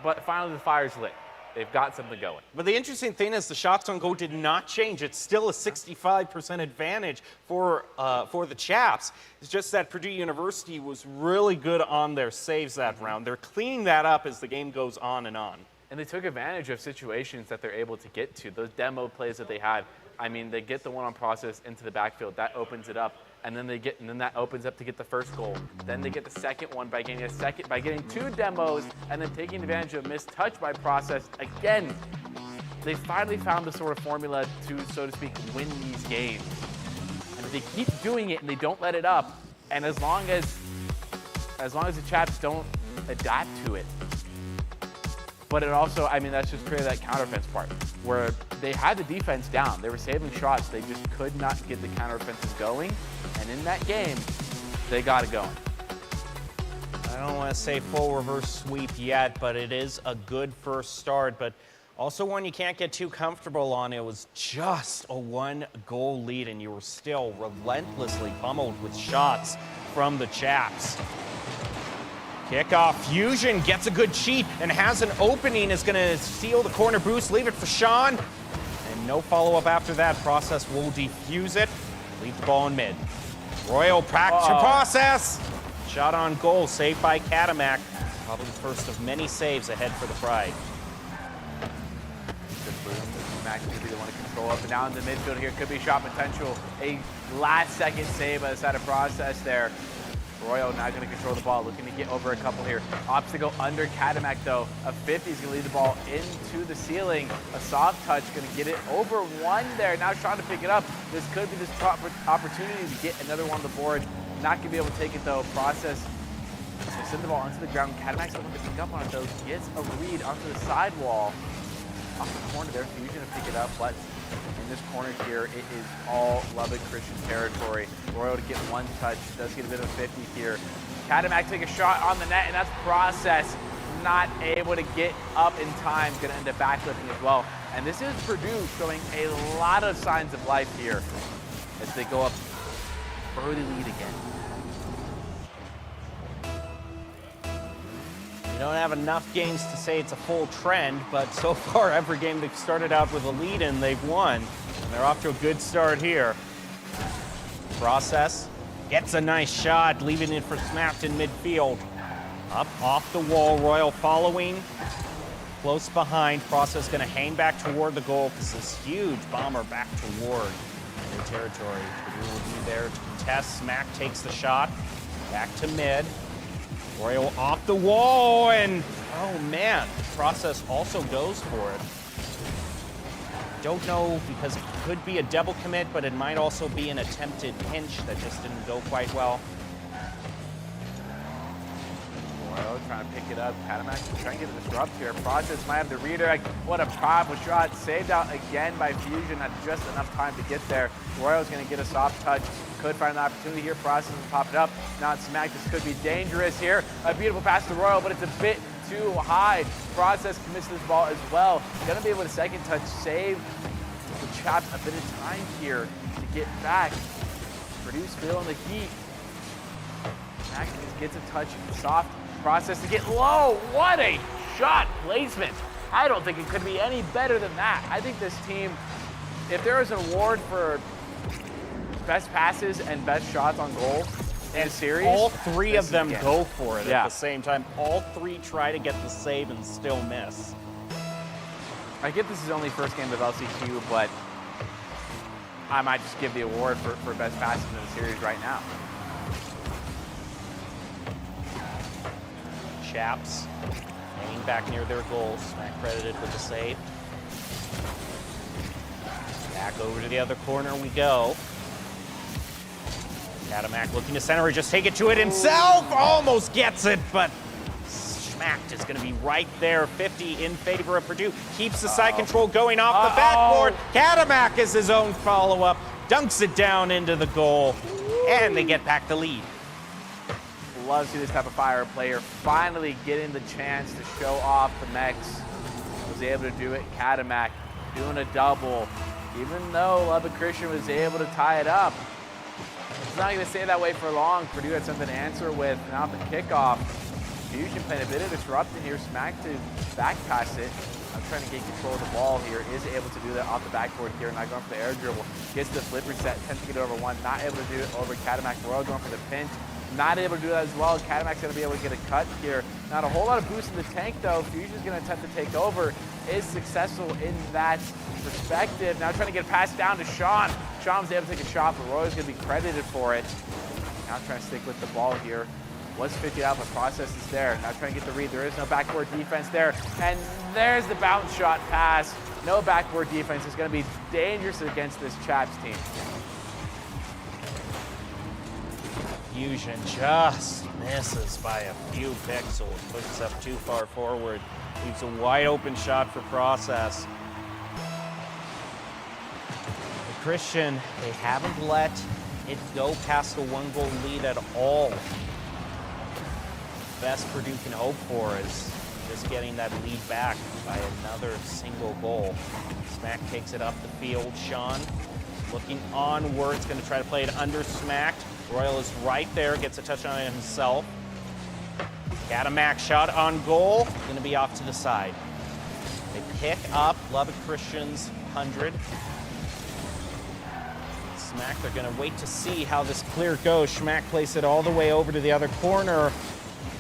but finally the fire's lit. They've got something going. But the interesting thing is the shots on goal did not change. It's still a 65% advantage for the Chaps. It's just that Purdue University was really good on their saves that round. They're cleaning that up as the game goes on and on. And they took advantage of situations that they're able to get to. Those demo plays that they had. I mean, they get the one on Process into the backfield. That opens it up. And then that opens up to get the first goal. Then they get the second one by getting 2 demos, and then taking advantage of a missed touch by Process. Again, they finally found the sort of formula to, so to speak, win these games. And if they keep doing it and they don't let it up, and as long as the Chaps don't adapt to it. But it also, I mean, that's just created that counteroffense part where they had the defense down. They were saving shots. They just could not get the counteroffensive going. And in that game, they got it going. I don't want to say full reverse sweep yet, but it is a good first start. But also one you can't get too comfortable on. It was just a 1-goal lead, and you were still relentlessly pummeled with shots from the Chaps. Kickoff, Fusion gets a good cheat and has an opening, is going to steal the corner boost, leave it for Sean. And no follow-up after that. Process will defuse it, leave the ball in mid. Royal back to Process. Shot on goal, saved by Catamac. Probably the first of many saves ahead for the Pride. Good boom. Mac could be the one to control up and down the midfield here. Could be shot potential. A last-second save by the side of Process there. Royo now going to control the ball, looking to get over a couple here. Opts to go under Catamac though. A 50 is going to lead the ball into the ceiling. A soft touch going to get it over 1 there. Now trying to pick it up. This could be this opportunity to get another one on the board. Not going to be able to take it though. Process to send the ball onto the ground. Catamac's able to pick up on it though. Gets a read onto the sidewall. Off the corner there. Fusion to pick it up, but in this corner here, it is all Lubbock Christian territory. Royal to get 1 touch, does get a bit of a 50 here. Catamac take a shot on the net, and that's Process. Not able to get up in time, gonna end up backlifting as well. And this is Purdue showing a lot of signs of life here as they go up early lead again. You don't have enough games to say it's a full trend, but so far every game they've started out with a lead and they've won. And they're off to a good start here. Process gets a nice shot, leaving it for Smacked in midfield. Up off the wall, Royal following. Close behind, Process gonna hang back toward the goal because this huge bomber back toward their territory. Purdue will be there to contest. Smack takes the shot, back to mid. Royal off the wall, and oh man, Process also goes for it. Don't know because it could be a double commit, but it might also be an attempted pinch that just didn't go quite well. Royal trying to pick it up. Catamak trying to get a disrupt here. Process might have the redirect. What a powerful shot. Saved out again by Fusion. Not just enough time to get there. Royal's going to get a soft touch. Could find an opportunity here. Process will pop it up. Not Smack. This could be dangerous here. A beautiful pass to Royal, but it's a bit too high. Process commits this ball as well. Going to be able to second touch save the Chaps a bit of time here to get back. Purdue's feeling the heat. Smack just gets a touch soft. Process to get low. What a shot placement. I don't think it could be any better than that. I think this team, if there is an award for best passes and best shots on goal in a series, all three of them go for it Yeah. at the same time. All three try to get the save and still miss. I get this is only first game of LCQ, but I might just give the award for best passes in the series right now. Chaps hanging back near their goal. Smack credited with the save. Back over to the other corner we go. Catamak looking to center, just take it to it himself. Almost gets it, but Smacked is going to be right there. 50 in favor of Purdue. Keeps the side control going off the backboard. Catamak is his own follow-up. Dunks it down into the goal. And they get back the lead. Love to see this type of fire player finally getting the chance to show off the mechs. Was able to do it. Catamak doing a double. Even though Lubbock Christian was able to tie it up. It's not going to stay that way for long. Purdue had something to answer with. Now at the kickoff, Fusion playing a bit of disrupting here. Smack to back pass it. I'm trying to get control of the ball here. Is able to do that off the backboard here. Not going for the air dribble. Gets the flip reset. Tends to get it over one. Not able to do it over Catamak. Royal going for the pinch. Not able to do that as well. Catamak's going to be able to get a cut here. Not a whole lot of boost in the tank, though. Fusion's going to attempt to take over. Is successful in that perspective. Now trying to get a pass down to Sean. Sean was able to take a shot, but Roy's going to be credited for it. Now trying to stick with the ball here. Was 50 out, but Process is there. Now trying to get the read. There is no backboard defense there. And there's the bounce shot pass. No backboard defense is going to be dangerous against this Chaps team. Fusion just misses by a few pixels. Pushes up too far forward. Leaves a wide open shot for Process. The Christian, they haven't let it go past a one-goal lead at all. Best Purdue can hope for is just getting that lead back by another single goal. Smack takes it up the field. Sean looking onwards, going to try to play it under Smacked. Royal is right there, gets a touch on it himself. Catamak shot on goal, going to be off to the side. They pick up Lubbock Christian's 100. Smack, they're going to wait to see how this clear goes. Schmack plays it all the way over to the other corner.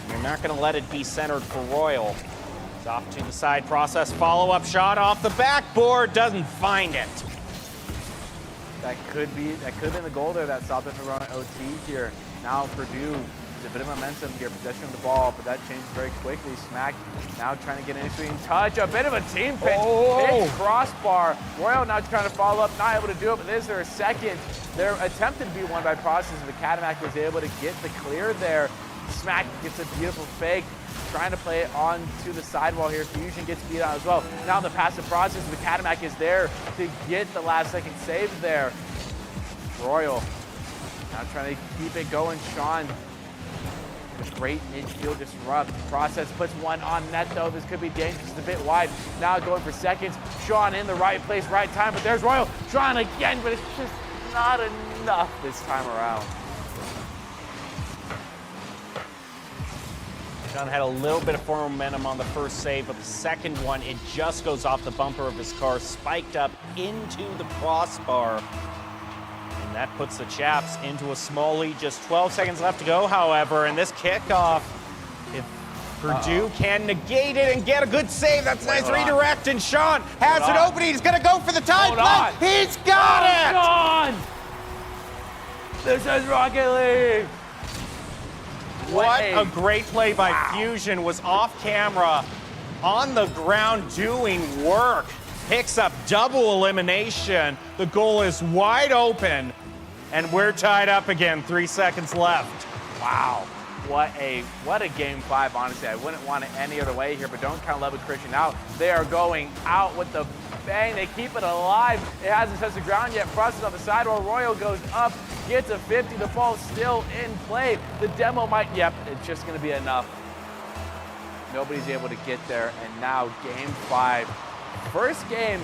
They're not going to let it be centered for Royal. It's off to the side. Process follow-up shot off the backboard. Doesn't find it. That could have been the goal there that stopped it from running OT here. Now Purdue has a bit of momentum here, possession of the ball, but that changes very quickly. Smack now trying to get an in-between touch, a bit of a team pinch, big crossbar. Royal now trying to follow up, not able to do it, but is there a second? They're attempted to be won by Process, but Catamak was able to get the clear there. Smack gets a beautiful fake, trying to play it onto the sidewall here. Fusion gets beat out as well. Now the passive Process, but Catamak is there to get the last second save there. Royal now trying to keep it going. Sean, a great midfield disrupt. Process puts one on net though. This could be dangerous. It's a bit wide. Now going for seconds. Sean in the right place, right time, but there's Royal. Sean again, but it's just not enough this time around. Sean had a little bit of forward momentum on the first save, but the second one, it just goes off the bumper of his car, spiked up into the crossbar. And that puts the Chaps into a small lead. Just 12 seconds left to go, however, and this kickoff, if Purdue can negate it and get a good save, that's a nice redirect, and Sean has an opening. He's going to go for the tie play. He's got it! Sean! This is Rocket League! What a great play by Fusion. Was off camera, on the ground doing work. Picks up double elimination. The goal is wide open, and we're tied up again. 3 seconds left. Wow. What a game 5, honestly. I wouldn't want it any other way here, but don't count Lubbock Christian out. They are going out with the bang. They keep it alive. It hasn't touched the ground yet. Frost is on the side while Royal goes up, gets a 50. The ball's still in play. The demo might, yep, it's just going to be enough. Nobody's able to get there, and now game 5. First game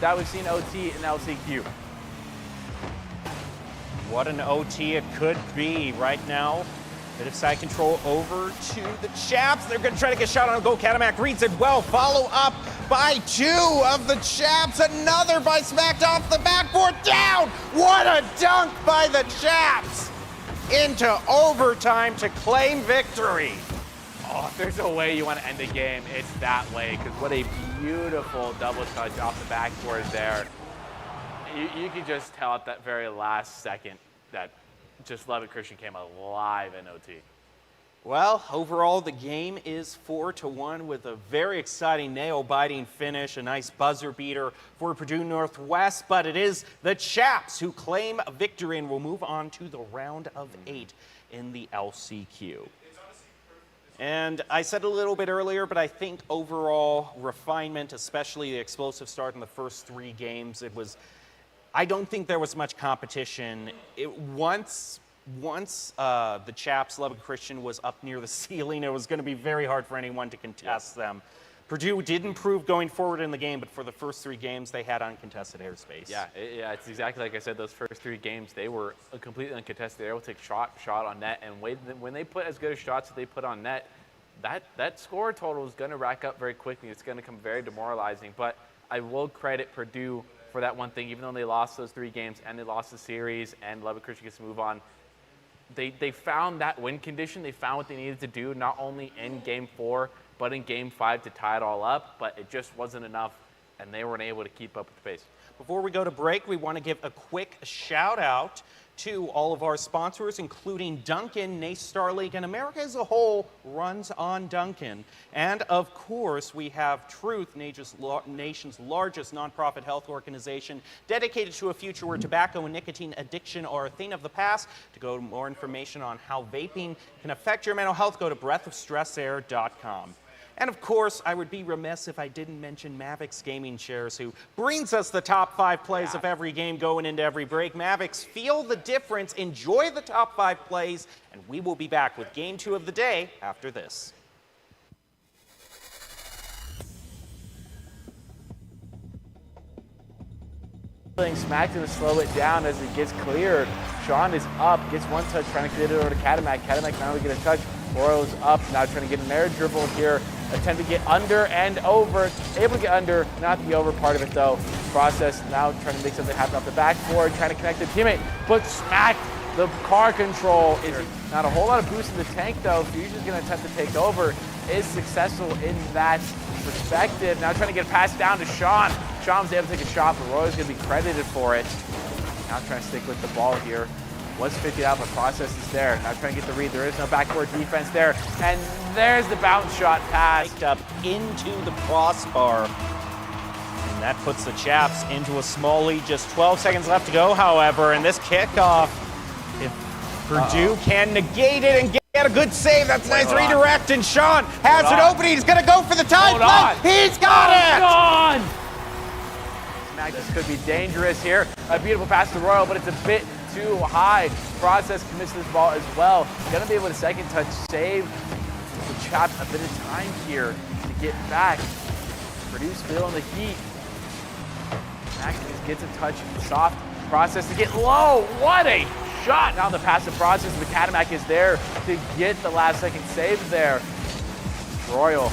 that we've seen OT in LCQ. What an OT it could be right now. Bit of side control over to the Chaps. They're going to try to get a shot on a goal. Cadillac reads it well. Follow up by 2 of the Chaps. Another by smacked off the backboard. Down! What a dunk by the Chaps! Into overtime to claim victory. Oh, if there's a way you want to end the game, it's that way, because what a beautiful double touch off the backboard there. You can just tell at that very last second that just Lubbock Christian came alive in OT. Well, overall, the game is 4-1 with a very exciting, nail-biting finish, a nice buzzer beater for Purdue Northwest, but it is the Chaps who claim victory and will move on to the round of 8 in the LCQ. And I said a little bit earlier, but I think overall refinement, especially the explosive start in the first 3 games, I don't think there was much competition. Once the Chaps, Lubbock Christian, was up near the ceiling, it was going to be very hard for anyone to contest them. Purdue did improve going forward in the game, but for the first 3 games, they had uncontested airspace. Yeah, it's exactly like I said. Those first 3 games, they were completely uncontested. They were able to take shot on net, and when they put as good as shots as they put on net, that score total is going to rack up very quickly. It's going to become very demoralizing. But I will credit Purdue for that one thing, even though they lost those 3 games and they lost the series, and Lubbock Christian gets to move on. They found that win condition. They found what they needed to do, not only in Game 4, but in Game 5 to tie it all up. But it just wasn't enough, and they weren't able to keep up with the pace. Before we go to break, we want to give a quick shout out to all of our sponsors, including Dunkin', NACE Star League, and America as a whole runs on Dunkin'. And of course, we have Truth, nation's largest nonprofit health organization, dedicated to a future where tobacco and nicotine addiction are a thing of the past. To go to more information on how vaping can affect your mental health, go to breathofstressair.com. And of course, I would be remiss if I didn't mention Mavics Gaming Shares, who brings us the top 5 plays of every game going into every break. Mavics, feel the difference, enjoy the top 5 plays, and we will be back with Game 2 of the day after this. Smacked to slow it down as it gets cleared. Sean is up, gets one touch, trying to get it over to Cadillac. Cadillac finally get a touch. Royal's up, now trying to get an air dribble here. Attempt to get under and over. Able to get under, not the over part of it though. Process now trying to make something happen off the backboard, trying to connect the teammate, but smacked. The car control is not a whole lot of boost in the tank though. Fusion's going to attempt to take over. Is successful in that perspective. Now trying to get a pass down to Sean. Sean was able to take a shot, but Roy's going to be credited for it. Now trying to stick with the ball here. Was 50 out, but Process is there. Now trying to get the read. There is no backboard defense there. And there's the bounce shot pass. Picked up into the crossbar. And that puts the Chaps into a small lead. Just 12 seconds left to go, however. And this kickoff, if Purdue can negate it and get a good save, that's a nice redirect. And Sean has an opening. He's going to go for the tie play. He's got it! This could be dangerous here. A beautiful pass to Royal, but it's a bit too high. Process commits this ball as well. Gonna be able to second touch save the Chaps a bit of time here to get back. Purdue's feeling the heat. Maximus gets a touch soft. Process to get low. What a shot! Now the pass to Process. McAdamack is there to get the last second save there. Royal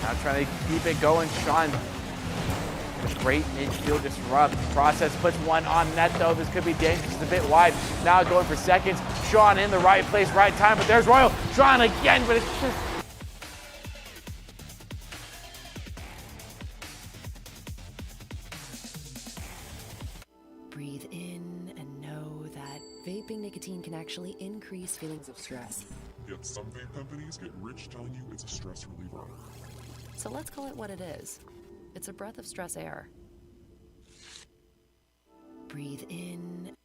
now trying to keep it going. Sean Great midfield disrupt. Process puts one on net though. This could be dangerous. It's a bit wide. Now going for seconds. Sean in the right place, right time, but there's Royal. Sean again, but it's just... Breathe in and know that vaping nicotine can actually increase feelings of stress. Yet some vape companies get rich telling you it's a stress reliever. So let's call it what it is. It's a breath of stress air. Breathe in.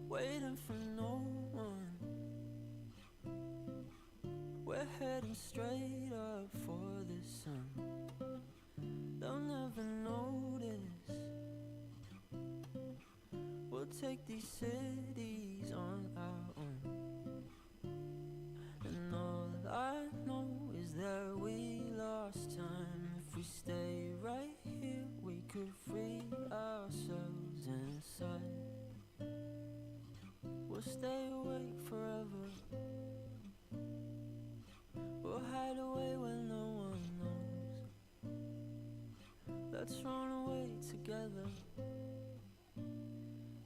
Waiting for no one. We're heading straight up for the sun. They'll never notice. We'll take these cities on our own. And all I know is that we lost time. If we stay right here, we could free ourselves inside. We'll stay awake forever. We'll hide away when no one knows. Let's run away together.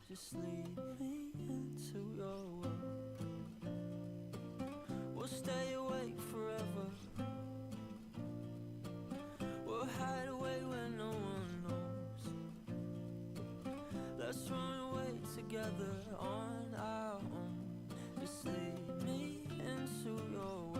Just lead me into your world. We'll stay awake forever. We'll hide away when no one knows. Let's run away together on our own. Just lead me into your world.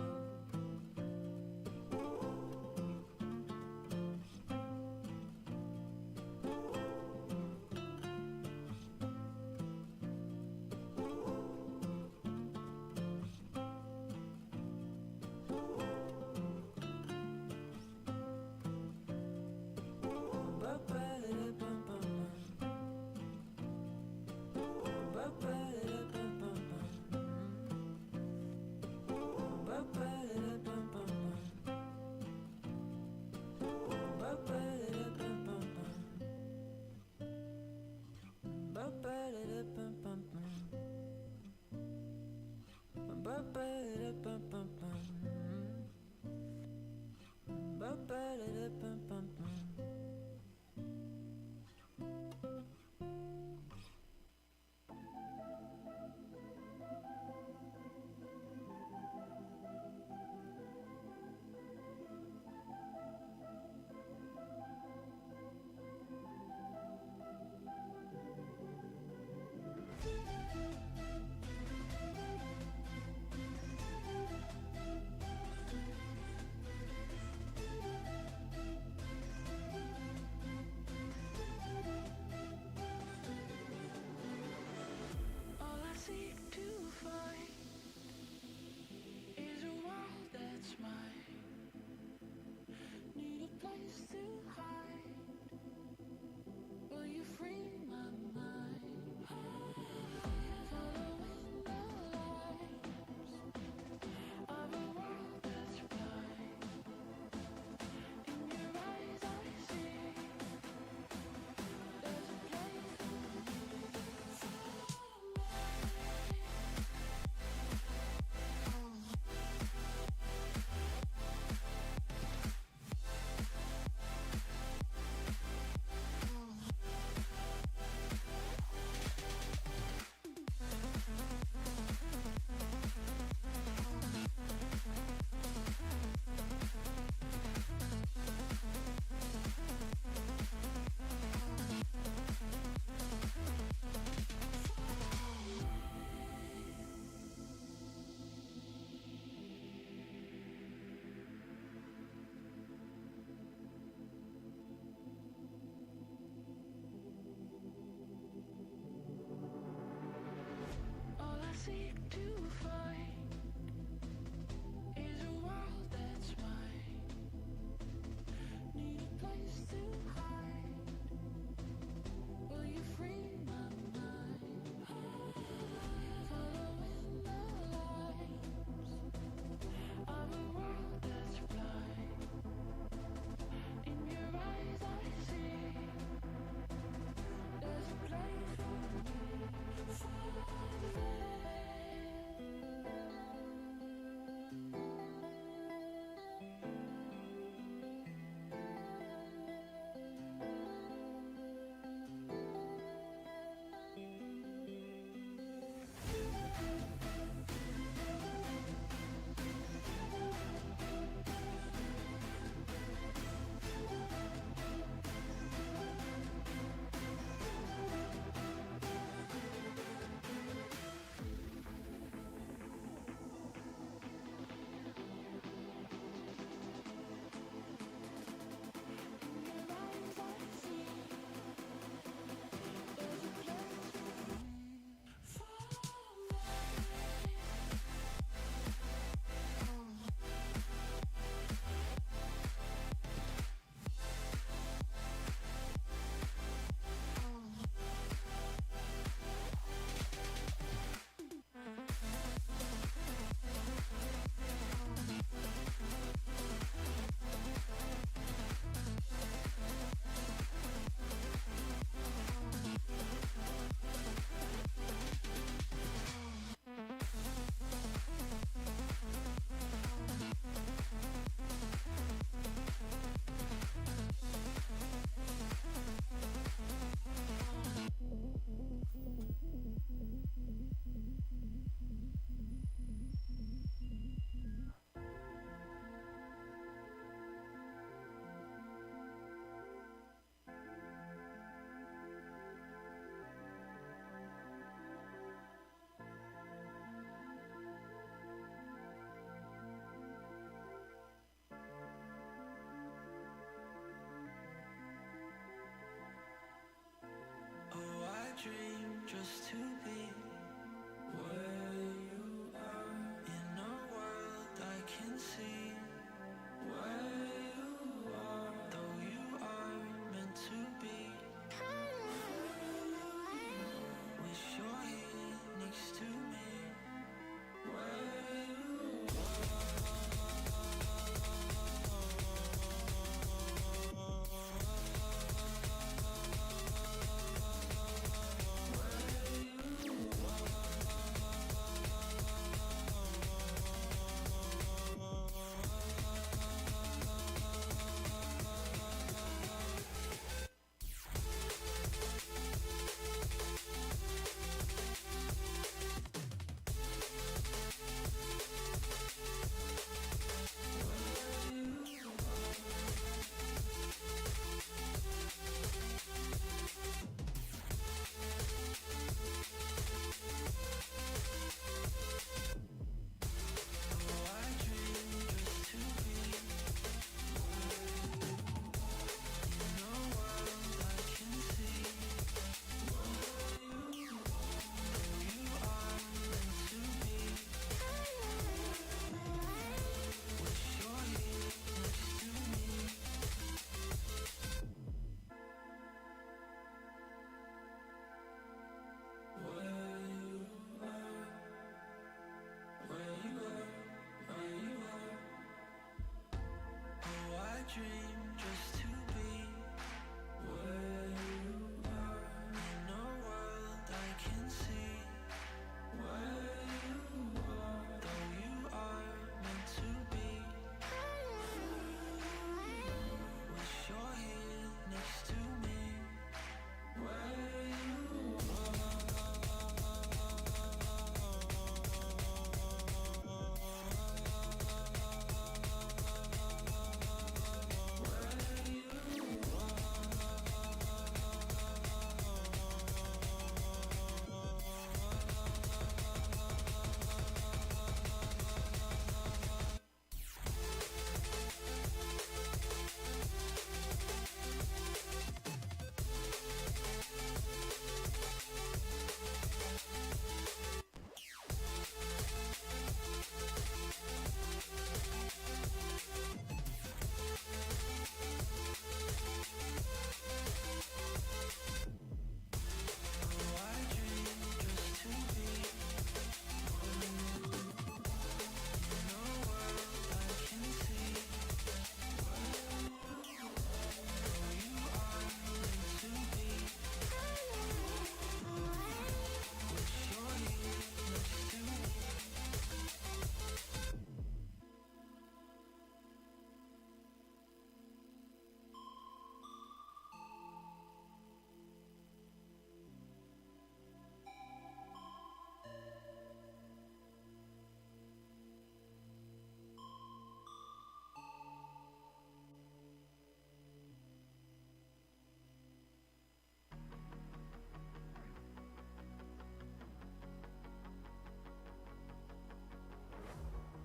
dream just to be where you are, in a world I can see where you are, though you are meant to be. Wish you're here next to me where you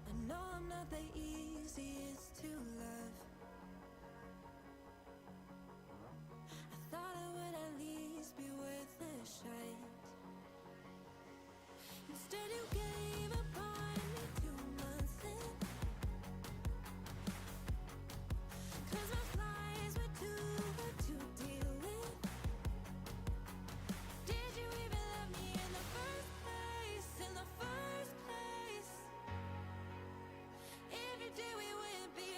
I know I'm not the easiest to love. I thought I would at least be worth a shot. Instead you gave up on me 2 months in, 'cause my flies were too hard to deal with. Did you even love me in the first place? In the first place? If you did, we wouldn't be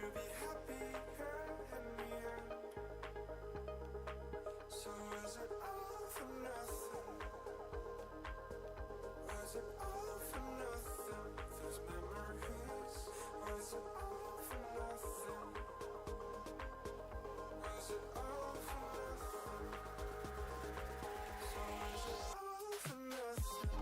you be happy here in the end? So is it all for nothing? Was it all for nothing? Those memories. Was it all for nothing? Was it all for nothing? So is it all for nothing?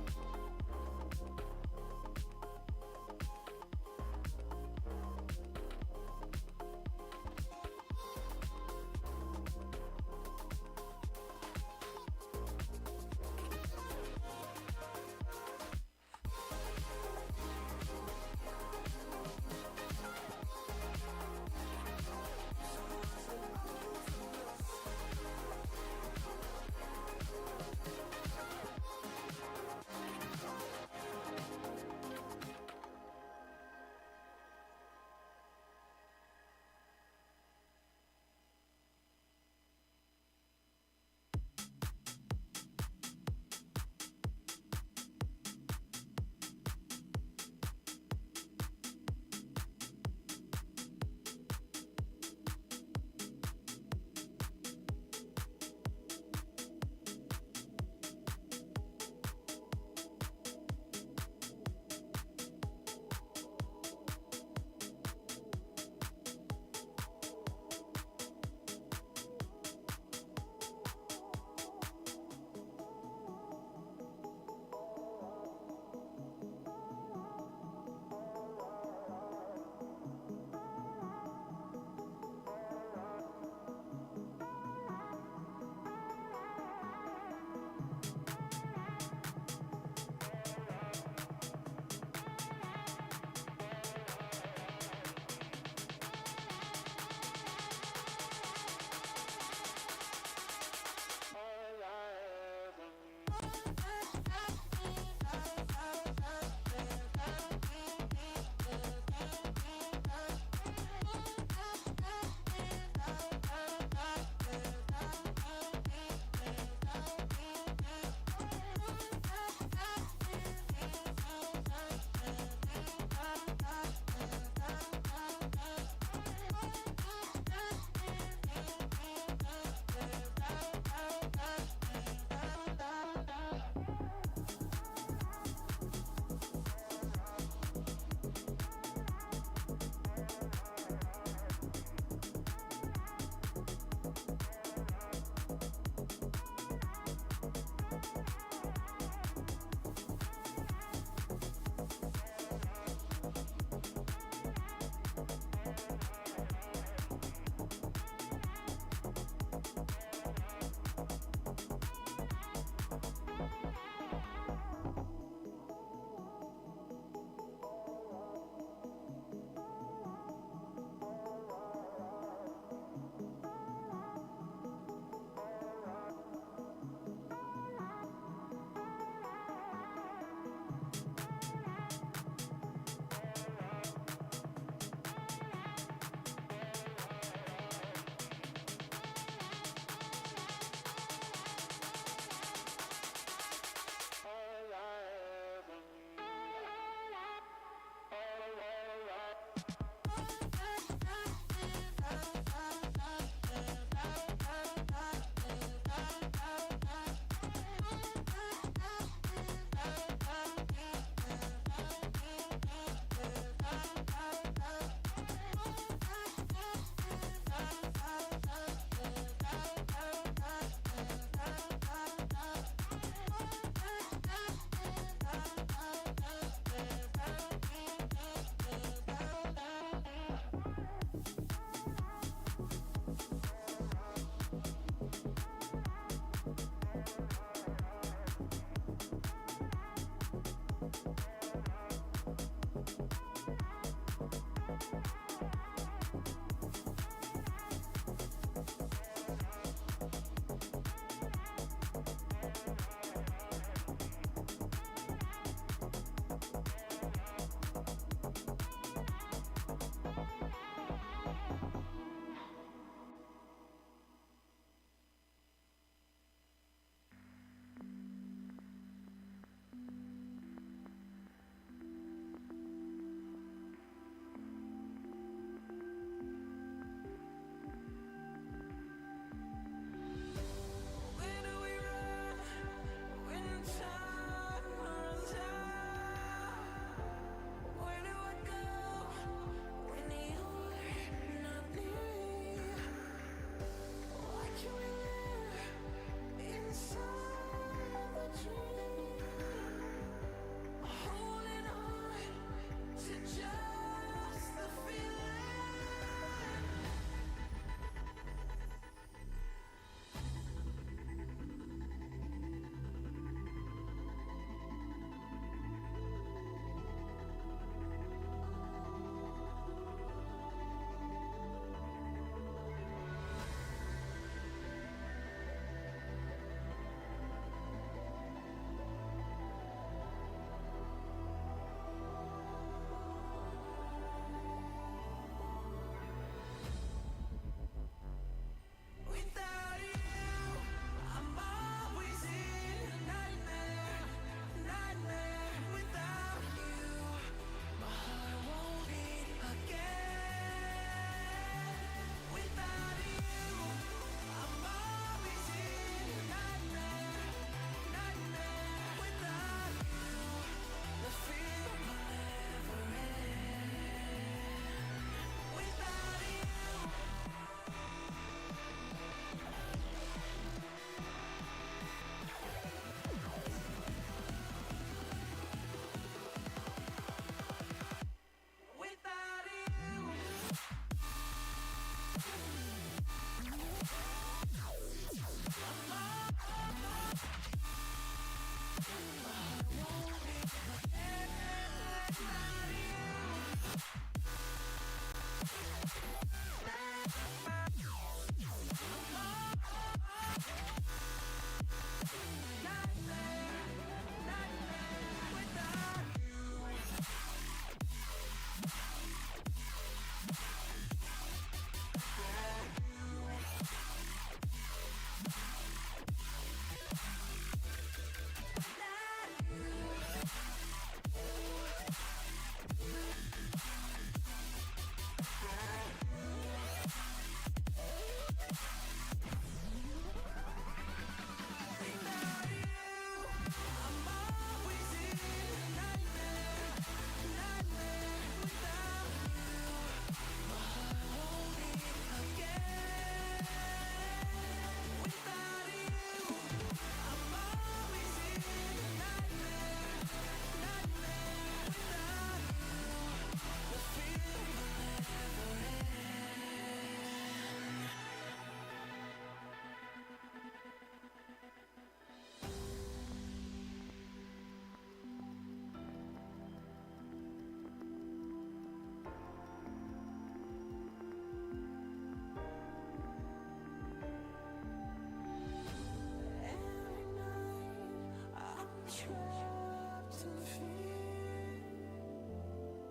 trapped in fear,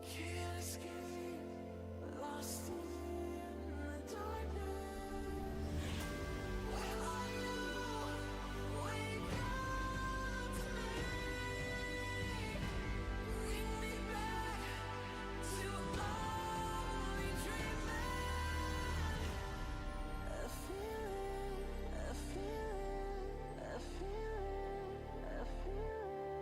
can't escape, lost in the darkness. Will I wake up to me? Bring me back to only dreaming. A feeling, a feeling, a feeling, a feeling.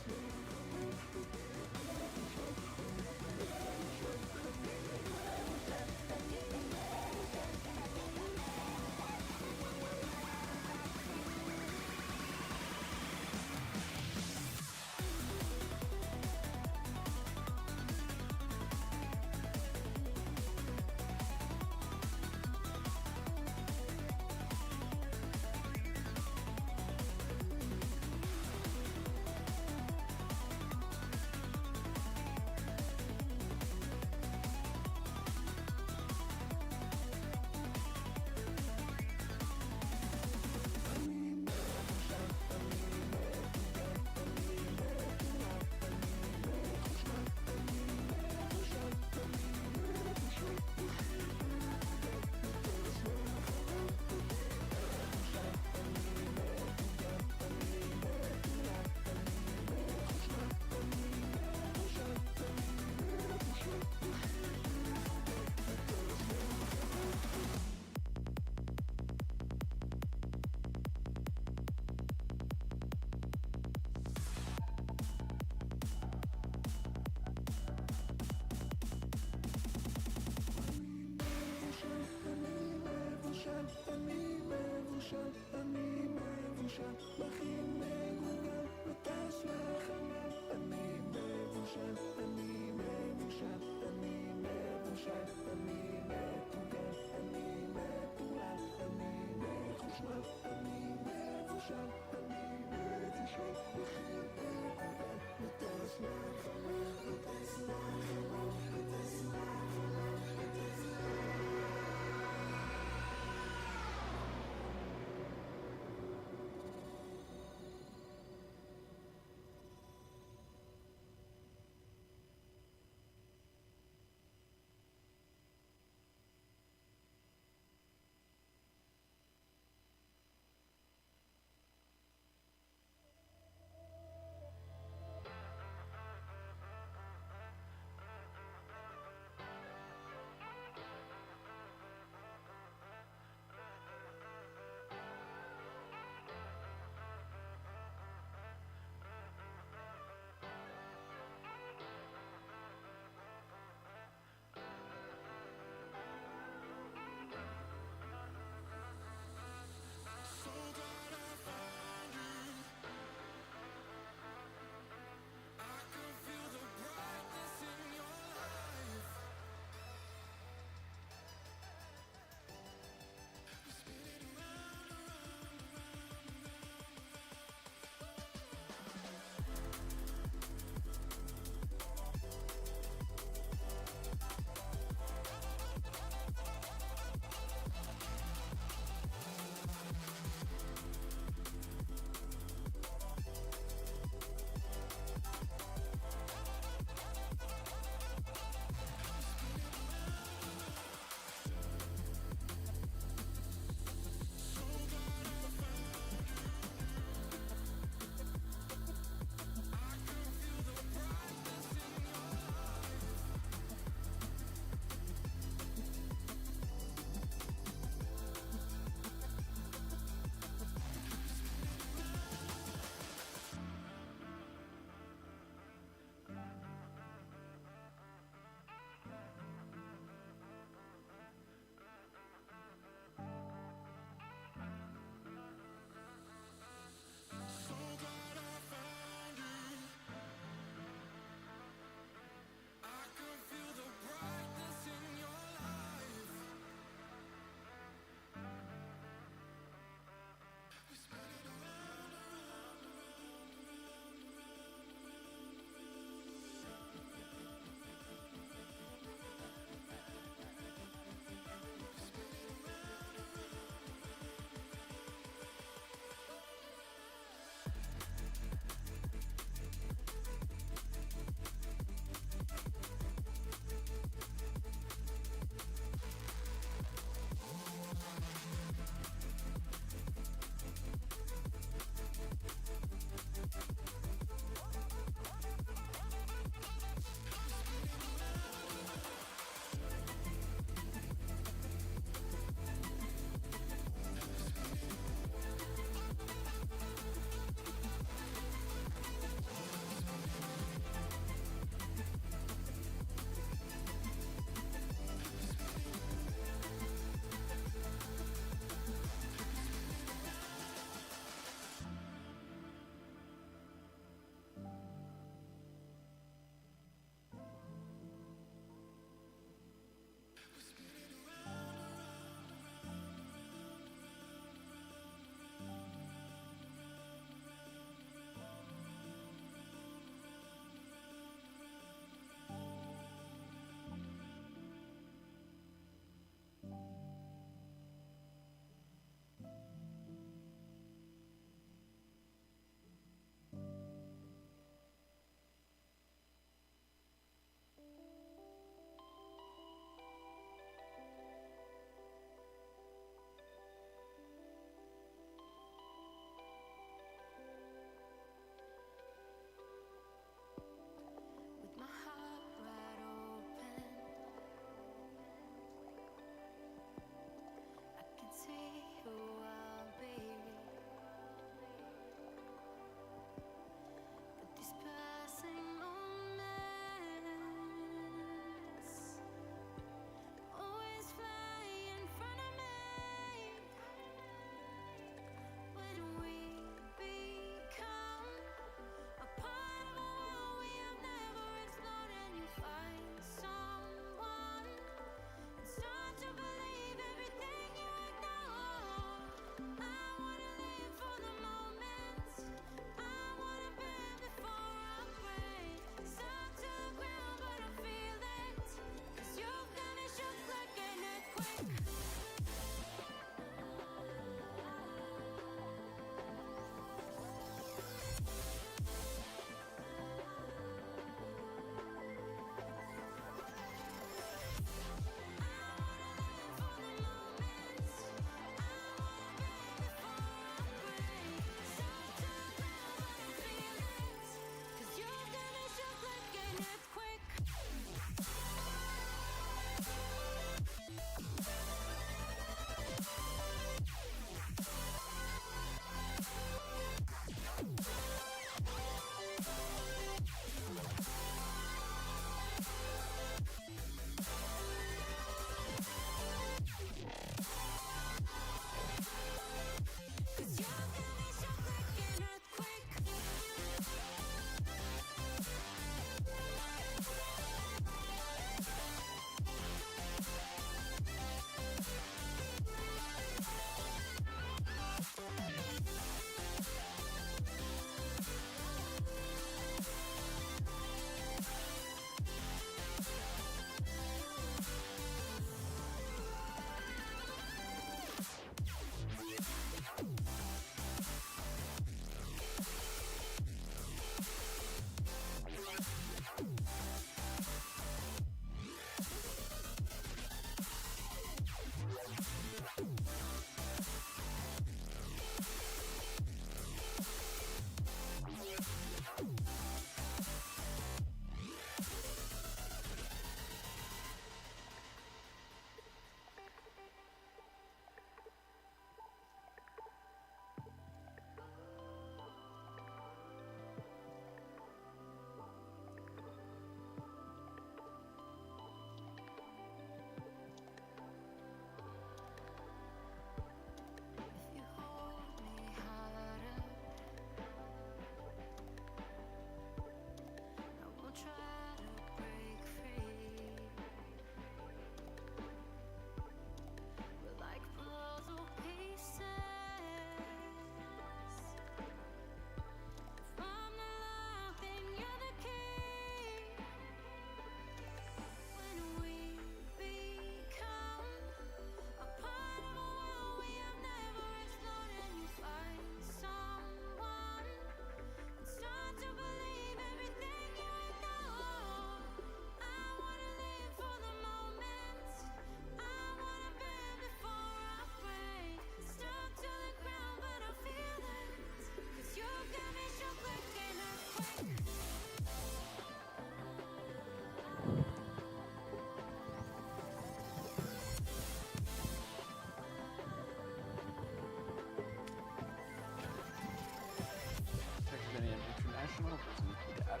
International Varsity at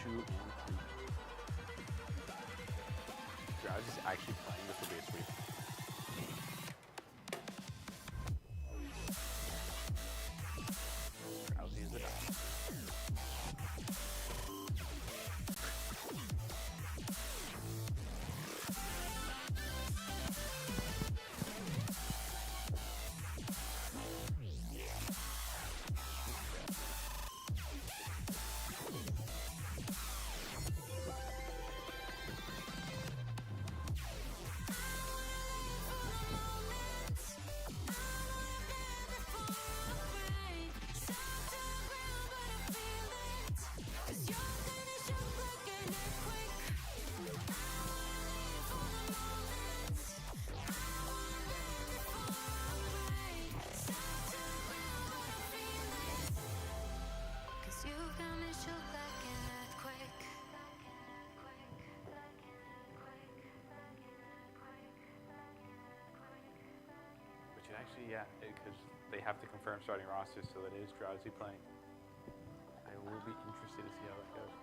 2 and 3. Drowsy's actually playing. This will be a sweep. Drowsy is the dog. Actually, yeah, because they have to confirm starting rosters, so it is Drowsy playing. I will be interested to see how that goes.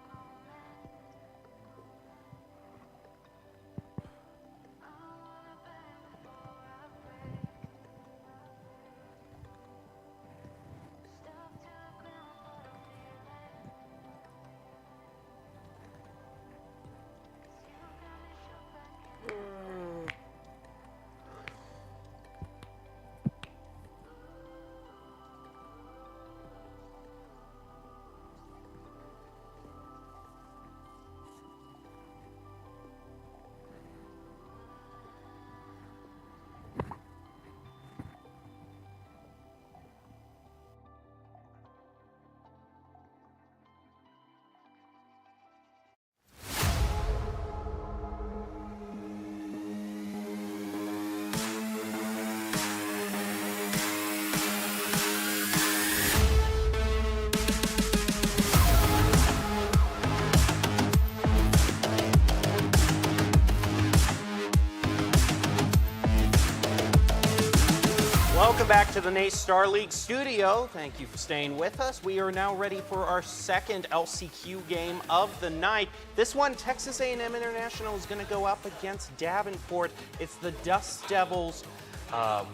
back to the NACE Star League studio. Thank you for staying with us. We are now ready for our second LCQ game of the night. This one, Texas A&M International is going to go up against Davenport. It's the Dust Devils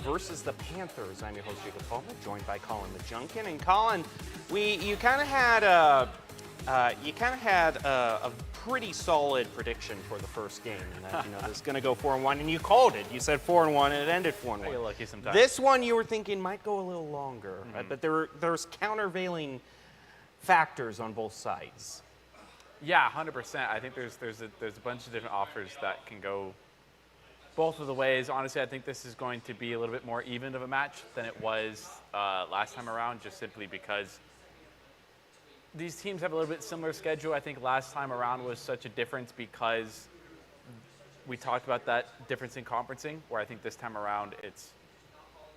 versus the Panthers. I'm your host, Jacob Palmer, joined by Colin McJunkin. And Colin, you kind of had a pretty solid prediction for the first game, and that this is going to go 4-1, and you called it. You said 4-1, and it ended 4-1. You're lucky sometimes. This one you were thinking might go a little longer, but there's countervailing factors on both sides. Yeah, 100%. I think there's a bunch of different offers that can go both of the ways. Honestly, I think this is going to be a little bit more even of a match than it was last time around, just simply because these teams have a little bit similar schedule. I think last time around was such a difference because we talked about that difference in conferencing, where I think this time around it's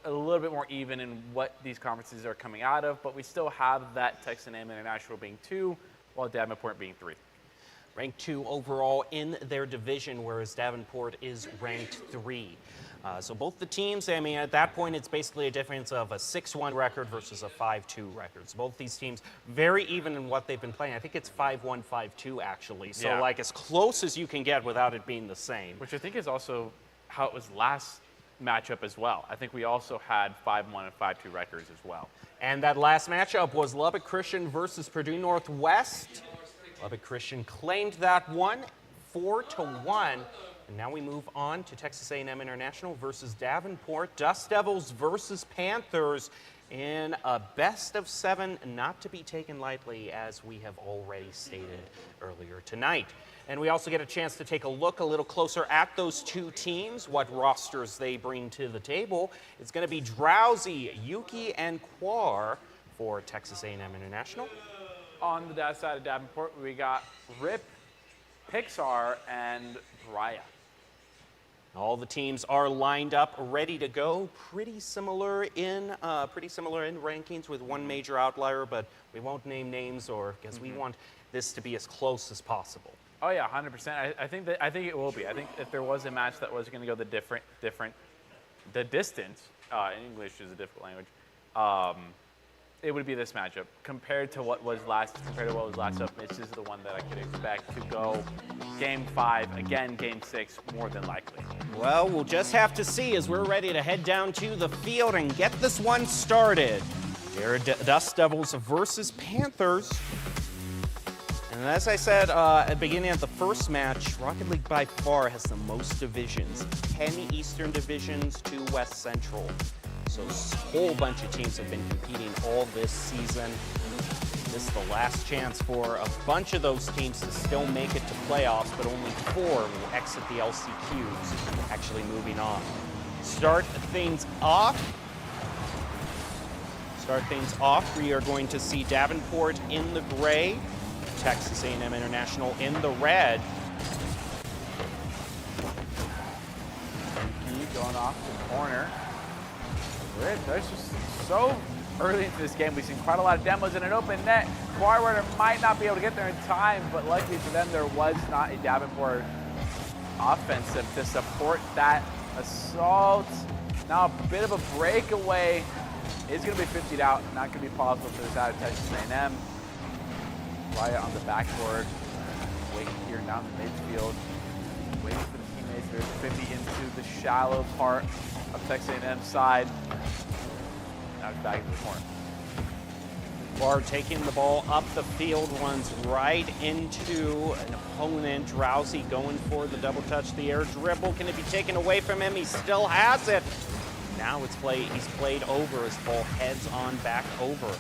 a little bit more even in what these conferences are coming out of, but we still have that Texas A&M International being 2, while Davenport being 3. Ranked 2 overall in their division, whereas Davenport is ranked 3. So both the teams, I mean, at that point, it's basically a difference of a 6-1 record versus a 5-2 record. So both these teams very even in what they've been playing. I think it's 5-1, 5-2 actually. So like as close as you can get without it being the same. Which I think is also how it was last matchup as well. I think we also had 5-1 and 5-2 records as well. And that last matchup was Lubbock Christian versus Purdue Northwest. Lubbock Christian claimed that one 4-1. And now we move on to Texas A&M International versus Davenport. Dust Devils versus Panthers in a best of 7, not to be taken lightly, as we have already stated earlier tonight. And we also get a chance to take a look a little closer at those two teams, what rosters they bring to the table. It's going to be Drowsy, Yuki, and Quar for Texas A&M International. On the side of Davenport, we got Rip, Pixar, and Raya. All the teams are lined up, ready to go. Pretty similar in rankings, with one major outlier, but we won't name names, or because we want this to be as close as possible. Oh yeah, 100%. I think it will be. I think if there was a match that was going to go the distance. English is a difficult language. It would be this matchup compared to what was last up. This is the one that I could expect to go game 5, again game 6, more than likely. Well, we'll just have to see as we're ready to head down to the field and get this one started. Here are Dust Devils versus Panthers. And as I said at the beginning of the first match, Rocket League by far has the most divisions. 10 Eastern divisions, 2 West Central. So a whole bunch of teams have been competing all this season. This is the last chance for a bunch of those teams to still make it to playoffs, but only 4 will exit the LCQs, actually moving on. Start things off, we are going to see Davenport in the gray, Texas A&M International in the red. Going off the corner. That's just so early into this game. We've seen quite a lot of demos in an open net. Quarwater might not be able to get there in time, but luckily for them, there was not a Davenport offensive to support that assault. Now a bit of a breakaway is going to be 50'd out. Not going to be possible for the side of Texas A&M. Raya on the backboard, waiting here down the midfield, waiting for the teammates. There's 50 into the shallow part of Texas A&M's side. Now it's back in the corner. Bar taking the ball up the field, runs right into an opponent. Drowsy going for the double touch. The air dribble, can it be taken away from him? He still has it. Now he's played over as ball heads on back over.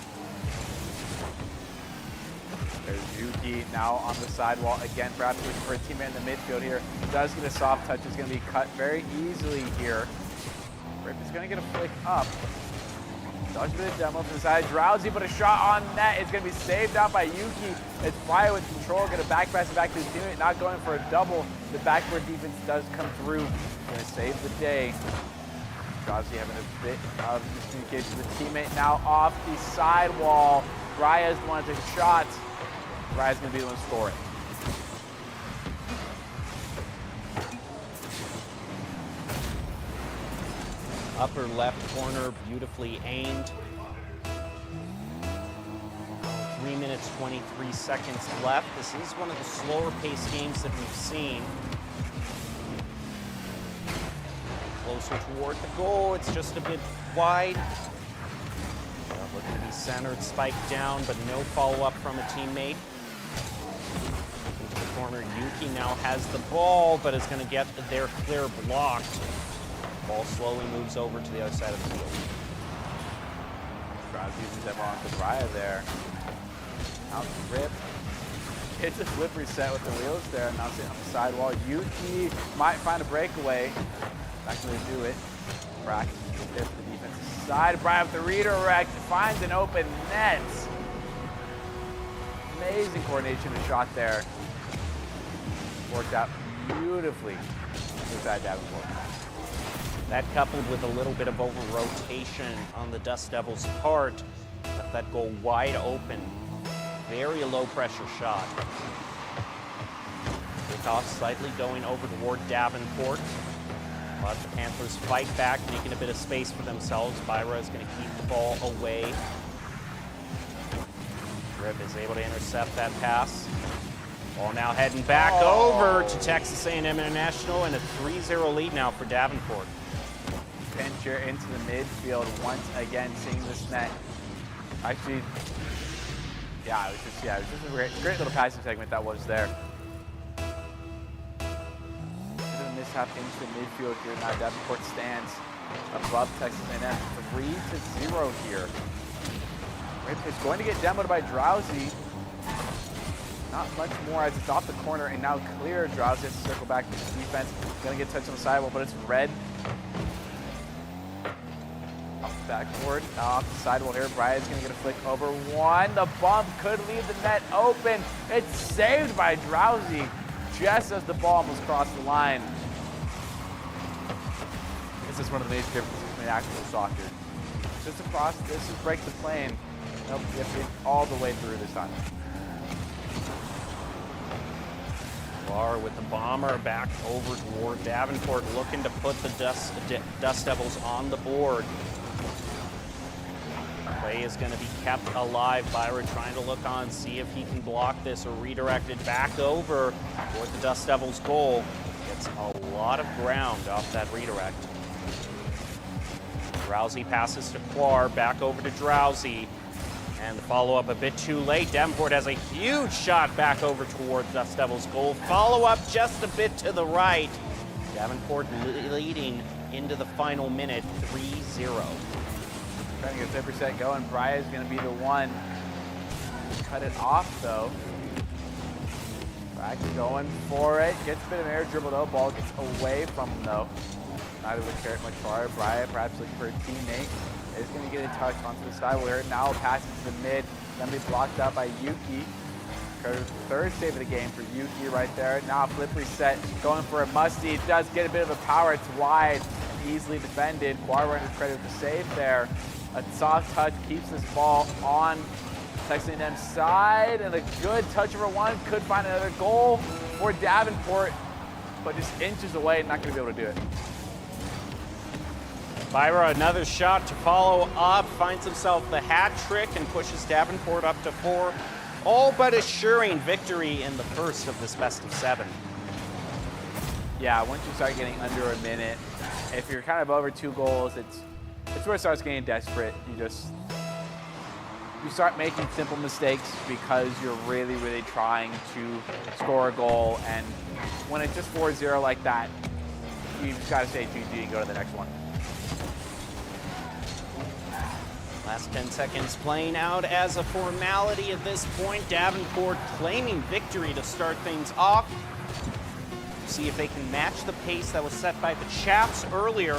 There's Yuki now on the sidewall again, perhaps looking for a teammate in the midfield here. Does get a soft touch, is going to be cut very easily here. Rip is going to get a flick up. Dodge a bit of demo from the side. Drowsy, but a shot on net. It's going to be saved out by Yuki. It's Raya with control. Going to back pass it back to his teammate. Not going for a double. The backward defense does come through. Going to save the day. Drowsy having a bit of miscommunication with the teammate. Now off the sidewall. Raya's the one to take a shot. Raya's going to be the one to score it. upper left corner, beautifully aimed. 3 minutes, 23 seconds left. This is one of the slower paced games that we've seen. Closer toward the goal, it's just a bit wide. Looking to be centered, spiked down, but no follow-up from a teammate. Into the corner, Yuki now has the ball, but is going to get their clear blocked. Ball slowly moves over to the other side of the field. Drives using them on the Raya there. Out the rip. It's a flip reset with the wheels there. Now sitting on the sidewall. Yuki might find a breakaway. Not going to do it. Brack there for the defensive side. Brian with the redirect. Finds an open net. Amazing coordination and shot there. Worked out beautifully inside Davenport. That coupled with a little bit of over-rotation on the Dust Devils' part left that goal wide open. Very low-pressure shot. Kickoff slightly going over toward Davenport. But the Panthers fight back, making a bit of space for themselves. Byra is going to keep the ball away. Rip is able to intercept that pass. Ball now heading back over to Texas A&M International, and a 3-0 lead now for Davenport. Pincher into the midfield once again, seeing this net. Actually, yeah, it was just a great little passing segment that was there. Mishap into the midfield here. Now Davenport stands above Texas A&M, 3-0 here. It's going to get demoed by Drowsy. Not much more as it's off the corner and now clear. Drowsy has to circle back to the defense. Going to get touched on the sidewall, but it's red. Off the backboard, now off the sidewall here. Brian's going to get a flick over one. The bump could leave the net open. It's saved by Drowsy just as the ball almost crossed the line. This is one of the major differences between actual soccer. Just across, this is break the plane. Nope, you have to get all the way through this time. Barr with the bomber back over toward Davenport, looking to put the Dust Devils on the board. Play is going to be kept alive. Byra trying to look on, see if he can block this or redirect it back over toward the Dust Devils' goal. Gets a lot of ground off that redirect. Drowsy passes to Quar, back over to Drowsy. And the follow-up a bit too late. Davenport has a huge shot back over toward Dust Devils' goal. Follow-up just a bit to the right. Davenport leading into the final minute, 3-0. Trying to get 50% going. Bria's going to be the one. Cut it off, though. Back going for it. Gets a bit of air dribble, though. Ball gets away from him, though. Neither would carry it much farther. Bria perhaps looking for a teammate. Is going to get a touch onto the side where now passes to the mid. Then be blocked out by Yuki. Third save of the game for Yuki right there. Now flip reset, going for a musty. Does get a bit of a power. It's wide and easily defended. Quar under credit with the save there. A soft touch keeps this ball on Texas A&M's side, and a good touch over one could find another goal for Davenport, but just inches away, not going to be able to do it. Byra, another shot to follow up, finds himself the hat trick and pushes Davenport up to 4, all but assuring victory in the first of this best of 7. Yeah, once you start getting under a minute, if you're kind of over 2 goals, it's where it starts getting desperate. You start making simple mistakes because you're really, really trying to score a goal, and when it's just 4-0 like that, you've just got to say GG and go to the next one. Last 10 seconds playing out as a formality at this point. Davenport claiming victory to start things off. See if they can match the pace that was set by the Chaps earlier.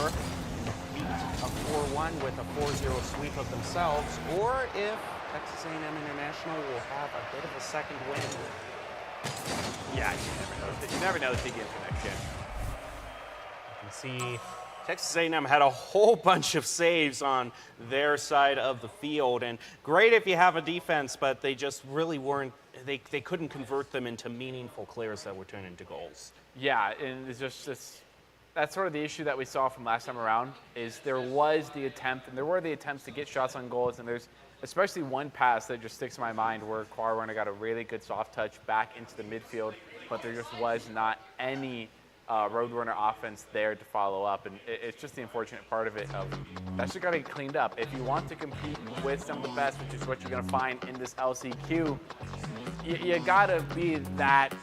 Beat a 4-1 with a 4-0 sweep of themselves, or if Texas A&M International will have a bit of a second win. Yeah, you never know the game for next game. You can see Texas A&M had a whole bunch of saves on their side of the field, and great if you have a defense, but they just really weren't, they couldn't convert them into meaningful clears that would turn into goals. Yeah, and it's just that's sort of the issue that we saw from last time around. Is there was the attempt, and there were the attempts to get shots on goals, and there's especially one pass that just sticks in my mind where Kwarwarner got a really good soft touch back into the midfield, but there just was not any Roadrunner offense there to follow up, and it's just the unfortunate part of it. That's just got to get cleaned up. If you want to compete with some of the best, which is what you're going to find in this LCQ, you got to be that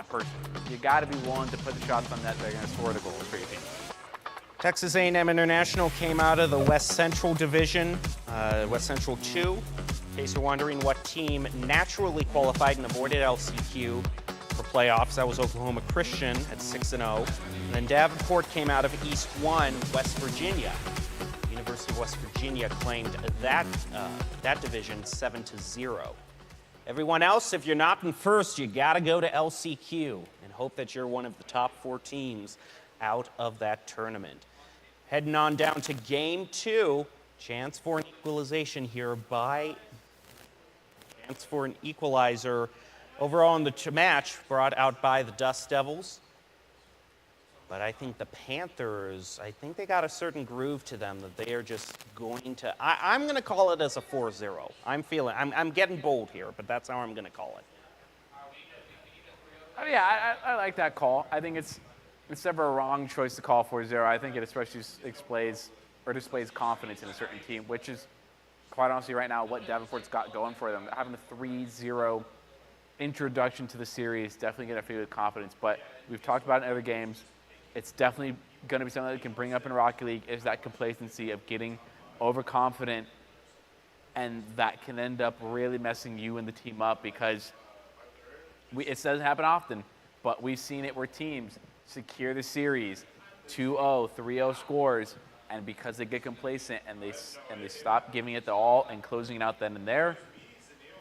person. You got to be willing to put the shots on net that are going to score the goals for your team. Texas A&M International came out of the West Central Division, West Central 2. In case you're wondering what team naturally qualified and avoided LCQ for playoffs, that was Oklahoma Christian at 6-0. And then Davenport came out of East 1, West Virginia. University of West Virginia claimed that division 7-0. Everyone else, if you're not in first, you got to go to LCQ and hope that you're one of the top 4 teams out of that tournament. Heading on down to Game 2, chance for an equalization here chance for an equalizer overall in the match brought out by the Dust Devils. But I think the Panthers, I think they got a certain groove to them that they are just going to, I'm going to call it as a 4-0. I'm getting bold here, but that's how I'm going to call it. Oh, yeah, I like that call. I think it's never a wrong choice to call 4-0. I think it especially displays confidence in a certain team, which is, quite honestly, right now, what Davenport's got going for them. Having a 3-0 introduction to the series, definitely going to feel with confidence. But we've talked about it in other games. It's definitely going to be something that we can bring up in Rocket League, is that complacency of getting overconfident, and that can end up really messing you and the team up, because it doesn't happen often, but we've seen it where teams secure the series, 2-0, 3-0 scores, and because they get complacent and they stop giving it the all and closing it out then and there,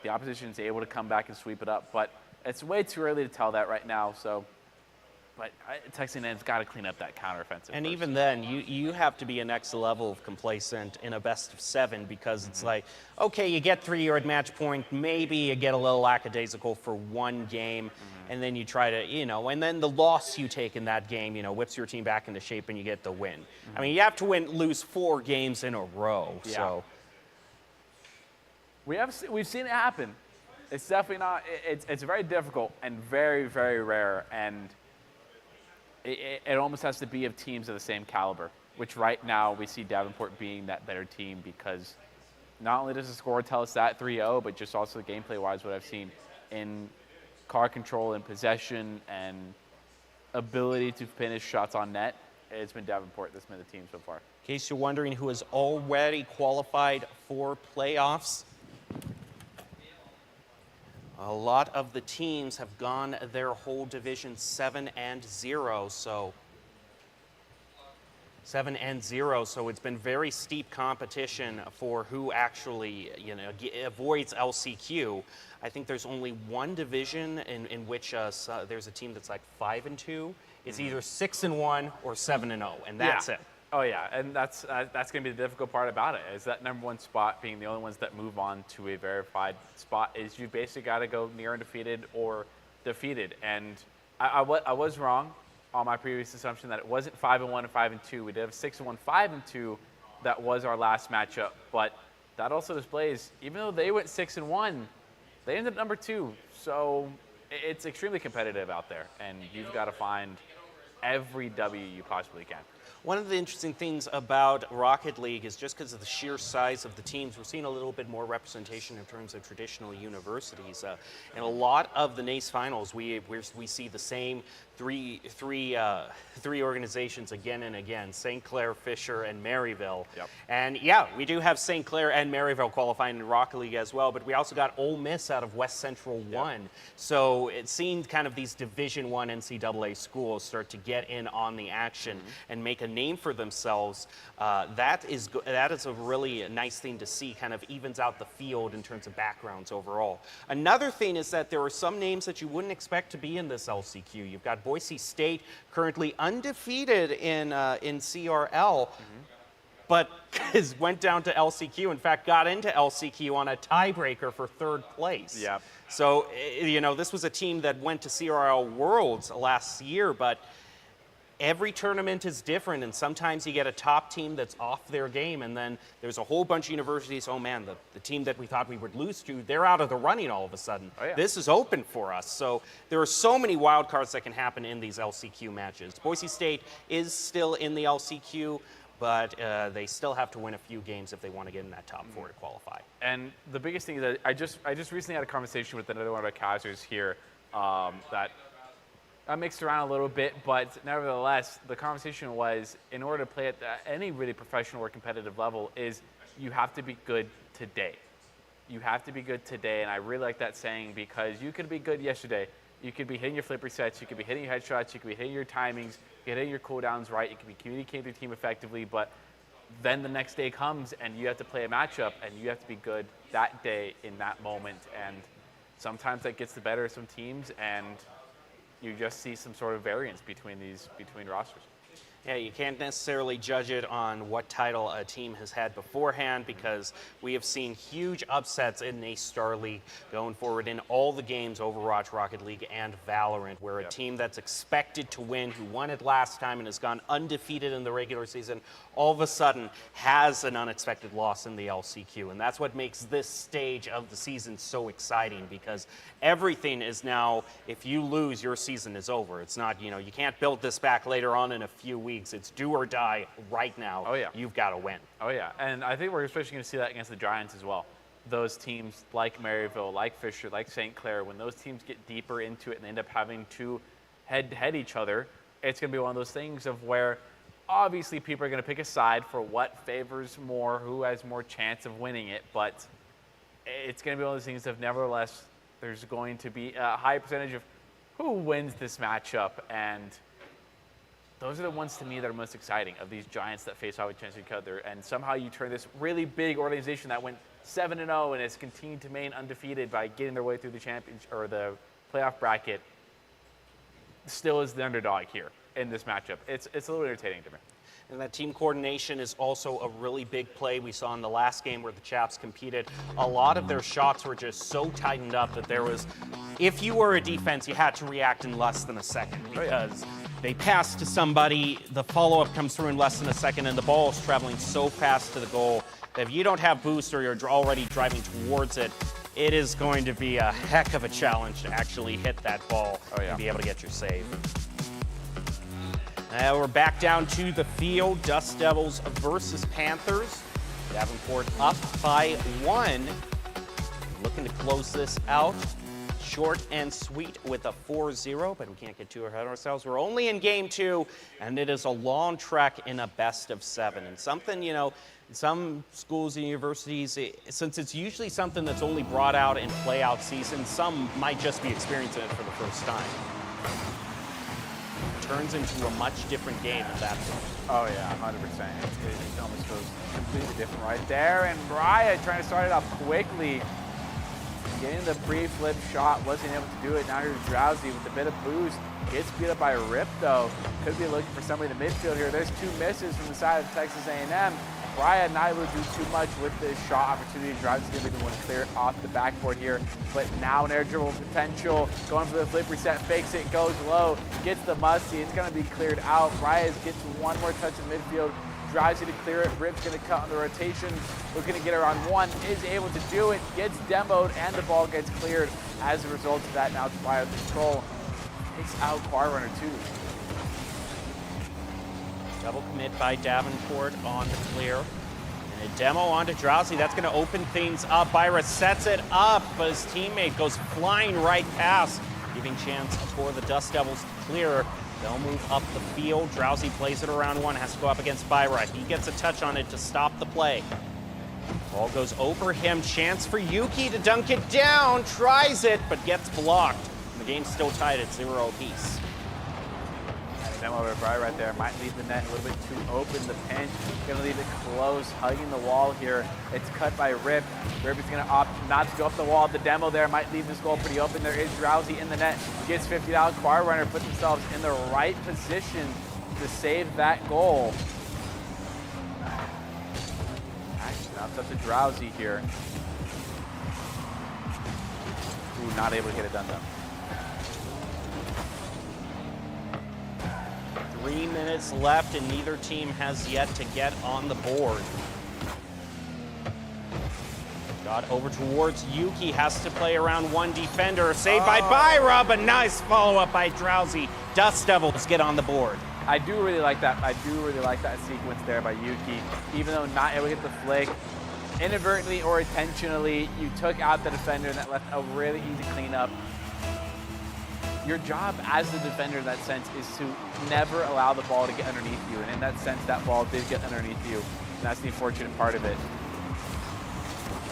the opposition is able to come back and sweep it up. But it's way too early to tell that right now. But Texas A&M's got to clean up that counteroffensive. And first. even then, you have to be a next level of complacent in a best of 7, because it's like, okay, you get 3-yard match point, maybe you get a little lackadaisical for one game, and then you try to, and then the loss you take in that game, whips your team back into shape and you get the win. I mean, you have to lose 4 games in a row. Yeah. So we've seen it happen. It's definitely not. It's very difficult and very, very rare, and it almost has to be of teams of the same caliber, which right now we see Davenport being that better team, because not only does the score tell us that 3-0, but just also gameplay-wise, what I've seen in car control and possession and ability to finish shots on net, it's been Davenport that's been the team so far. in case you're wondering who has already qualified for playoffs, a lot of the teams have gone their whole division 7-0, so 7-0. So it's been very steep competition for who actually, avoids LCQ. I think there's only one division in which there's a team that's like 5-2. It's either 6-1 or 7-0, and that's it. Oh yeah, and that's going to be the difficult part about it, is that number 1 spot being the only ones that move on to a verified spot, is you basically got to go near undefeated or defeated. And I was wrong on my previous assumption that it wasn't 5-1 and 5-2. We did have 6-1, 5-2. That was our last matchup, but that also displays, even though they went 6-1, they ended up number 2. So it's extremely competitive out there, and you've got to find every W you possibly can. One of the interesting things about Rocket League is just because of the sheer size of the teams, we're seeing a little bit more representation in terms of traditional universities. In a lot of the NACE finals, we see the same three organizations again and again: St. Clair, Fisher, and Maryville. Yep. And yeah, we do have St. Clair and Maryville qualifying in Rocket League as well, but we also got Ole Miss out of West Central 1. So it seemed kind of these Division I NCAA schools start to get in on the action and make a name for themselves. That is a really nice thing to see. Kind of evens out the field in terms of backgrounds overall. Another thing is that there are some names that you wouldn't expect to be in this LCQ. You've got Boise State, currently undefeated in CRL, but went down to LCQ. In fact, got into LCQ on a tiebreaker for 3rd place. Yep. So, this was a team that went to CRL Worlds last year, but every tournament is different, and sometimes you get a top team that's off their game, and then there's a whole bunch of universities, oh man, the team that we thought we would lose to, they're out of the running all of a sudden. Oh, yeah. This is open for us. So there are so many wild cards that can happen in these LCQ matches. Boise State is still in the LCQ, but they still have to win a few games if they want to get in that top 4 to qualify. And the biggest thing is that I just recently had a conversation with another one of our casters here that I mixed around a little bit, but nevertheless, the conversation was, in order to play at any really professional or competitive level, is you have to be good today. You have to be good today, and I really like that saying, because you could be good yesterday. You could be hitting your flip resets, you could be hitting your headshots, you could be hitting your timings, you could be hitting your cooldowns right, you could be communicating with your team effectively, but then the next day comes and you have to play a matchup and you have to be good that day in that moment, and sometimes that gets the better of some teams, and you just see some sort of variance between rosters. Yeah, you can't necessarily judge it on what title a team has had beforehand, because we have seen huge upsets in NACE Star League going forward in all the games, Overwatch, Rocket League, and Valorant, where a team that's expected to win, who won it last time and has gone undefeated in the regular season, all of a sudden has an unexpected loss in the LCQ. And that's what makes this stage of the season so exciting, because everything is now, if you lose, your season is over. It's not, you can't build this back later on in a few weeks. It's do or die right now. Oh, yeah. You've got to win. Oh, yeah. And I think we're especially going to see that against the Giants as well. Those teams like Maryville, like Fisher, like St. Clair, when those teams get deeper into it and end up having to head-to-head each other, it's going to be one of those things of where obviously people are going to pick a side for what favors more, who has more chance of winning it, but it's going to be one of those things of, nevertheless, there's going to be a high percentage of who wins this matchup, and those are the ones to me that are most exciting, of these giants that face off against each other. And somehow you turn this really big organization that went 7-0 and has continued to remain undefeated by getting their way through the championship or the playoff bracket, still is the underdog here in this matchup. It's a little entertaining to me. And that team coordination is also a really big play. We saw in the last game where the Chaps competed, a lot of their shots were just so tightened up that there was, if you were a defense, you had to react in less than a second, because they pass to somebody, the follow-up comes through in less than a second, and the ball is traveling so fast to the goal that if you don't have boost or you're already driving towards it, it is going to be a heck of a challenge to actually hit that ball and be able to get your save. We're back down to the field. Dust Devils versus Panthers. Davenport up by 1. Looking to close this out. Short and sweet with a 4-0, but we can't get too ahead of ourselves. We're only in game 2, and it is a long trek in a best of 7. And something, some schools and universities, since it's usually something that's only brought out in play-out season, some might just be experiencing it for the first time. Turns into a much different game at that point. Oh yeah, 100%. It almost goes completely different right there. And Raya trying to start it off quickly. Getting the pre-flip shot, wasn't able to do it. Now here's Drowsy with a bit of boost. Gets beat up by Rip though. Could be looking for somebody in the midfield here. There's 2 misses from the side of Texas A&M. Raya not able to do too much with this shot opportunity. Drowsy's going to be the one to clear it off the backboard here. But now an air dribble potential. Going for the flip reset, fakes it, goes low, gets the musty. It's going to be cleared out. Raya gets one more touch in midfield. Drowsy to clear it. Rip's going to cut on the rotation. Looking to get her on 1. Is able to do it. Gets demoed, and the ball gets cleared. As a result of that, now it's Raya control. Takes out Car Runner 2. Double commit by Davenport on the clear. And a demo onto Drowsy. That's going to open things up. Byra sets it up, but his teammate goes flying right past, giving chance for the Dust Devils to clear. They'll move up the field. Drowsy plays it around 1, has to go up against Byra. He gets a touch on it to stop the play. Ball goes over him. Chance for Yuki to dunk it down. Tries it, but gets blocked. The game's still tied at 0 apiece. Demo over Bry right there. Might leave the net a little bit too open. The pinch. Gonna leave it close, hugging the wall here. It's cut by Rip. Rip is gonna opt not to go up the wall. The demo there might leave this goal pretty open. There is Drowsy in the net. Gets 50 out. Choir Runner put themselves in the right position to save that goal. Actually, now it's up to Drowsy here. Ooh, not able to get it done though. 3 minutes left, and neither team has yet to get on the board. Got over towards Yuki, has to play around one defender. Saved by Byra, but nice follow-up by Drowsy. Dust Devils get on the board. I do really like that. I do really like that sequence there by Yuki. Even though not able to get the flick, inadvertently or intentionally, you took out the defender and that left a really easy cleanup. Your job as the defender in that sense is to never allow the ball to get underneath you. And in that sense, that ball did get underneath you. And that's the unfortunate part of it.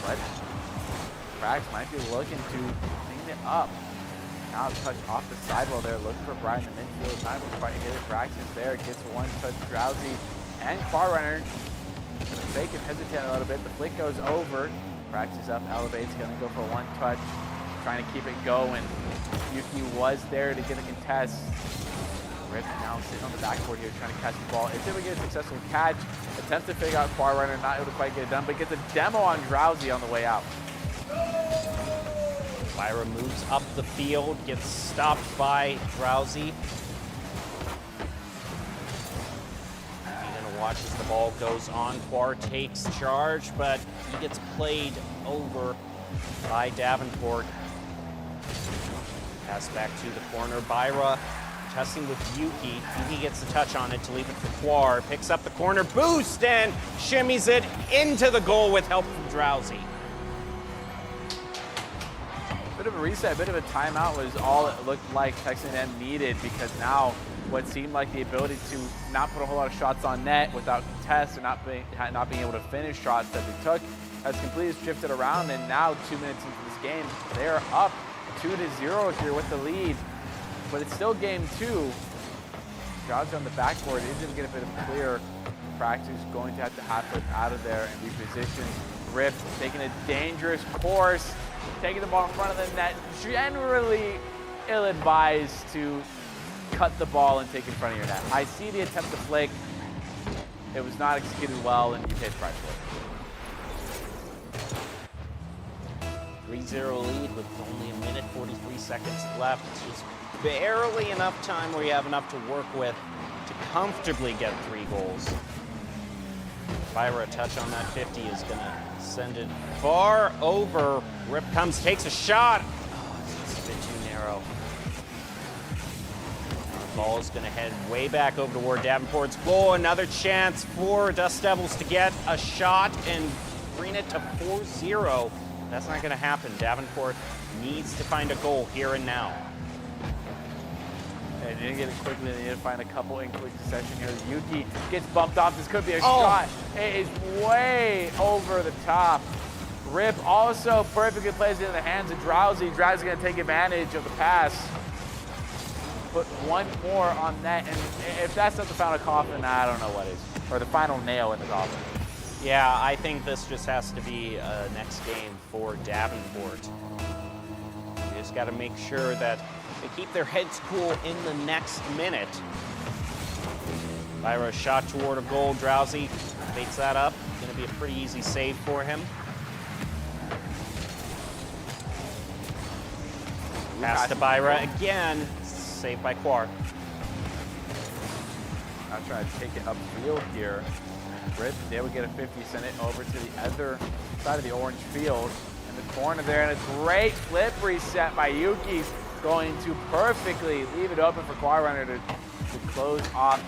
But Brax might be looking to clean it up. Now touch off the sidewall there, looking for Brian in the midfield. Not able to quite hit it. Brax is there, gets one touch. Drowsy and Far Runner. Fake and hesitate a little bit. The flick goes over. Brax is up, elevates, gonna go for one touch. Trying to keep it going. Yuki was there to get a contest. Rip now sitting on the backboard here, trying to catch the ball. Is able to get a successful catch. Attempts to figure out Far Runner, not able to quite get it done, but gets a demo on Drowsy on the way out. Byra moves up the field, gets stopped by Drowsy. Watch as the ball goes on. Quar takes charge, but he gets played over by Davenport. Pass back to the corner. Byra testing with Yuki. Yuki gets the touch on it to leave it for Quar. Picks up the corner boost and shimmies it into the goal with help from Drowsy. Bit of a reset, bit of a timeout was all it looked like Texas A&M needed, because now what seemed like the ability to not put a whole lot of shots on net without contests or not being able to finish shots that they took has completely shifted around, and now 2 minutes into this game, they're up 2-0 here with the lead, but it's still game 2. Drowsy on the backboard isn't going to get a clear. Practice going to have it out of there and reposition. Rip taking a dangerous course, taking the ball in front of the net, generally ill-advised to cut the ball and take it in front of your net. I see the attempt to flick. It was not executed well, and you paid the price for it. 3-0 lead with only 1:43 seconds left. It's just barely enough time where you have enough to work with to comfortably get 3 goals. Byra, a touch on that 50 is going to send it far over. Rip comes, takes a shot. Oh, it's just a bit too narrow. Ball is going to head way back over toward Davenport's goal. Another chance for Dust Devils to get a shot and bring it to 4-0. That's not going to happen. Davenport needs to find a goal here and now. They didn't get it quickly. They need to find a couple in quick succession here. Yuki gets bumped off. This could be a shot. It is way over the top. Rip also perfectly plays it in the hands of Drowsy. Drowsy's going to take advantage of the pass. Put one more on net, and if that's not the final coffin, I don't know what is. Or the final nail in the coffin. Yeah, I think this just has to be a next game for Davenport. You just got to make sure that they keep their heads cool in the next minute. Byra shot toward a goal. Drowsy baits that up. Going to be a pretty easy save for him. Pass to Byra again. Saved by Quar. I'll try to take it upfield here. Rip, they would get a 50, send it over to the other side of the orange field. In the corner there, and a great flip reset by Yuki, going to perfectly leave it open for Quar Runner to close off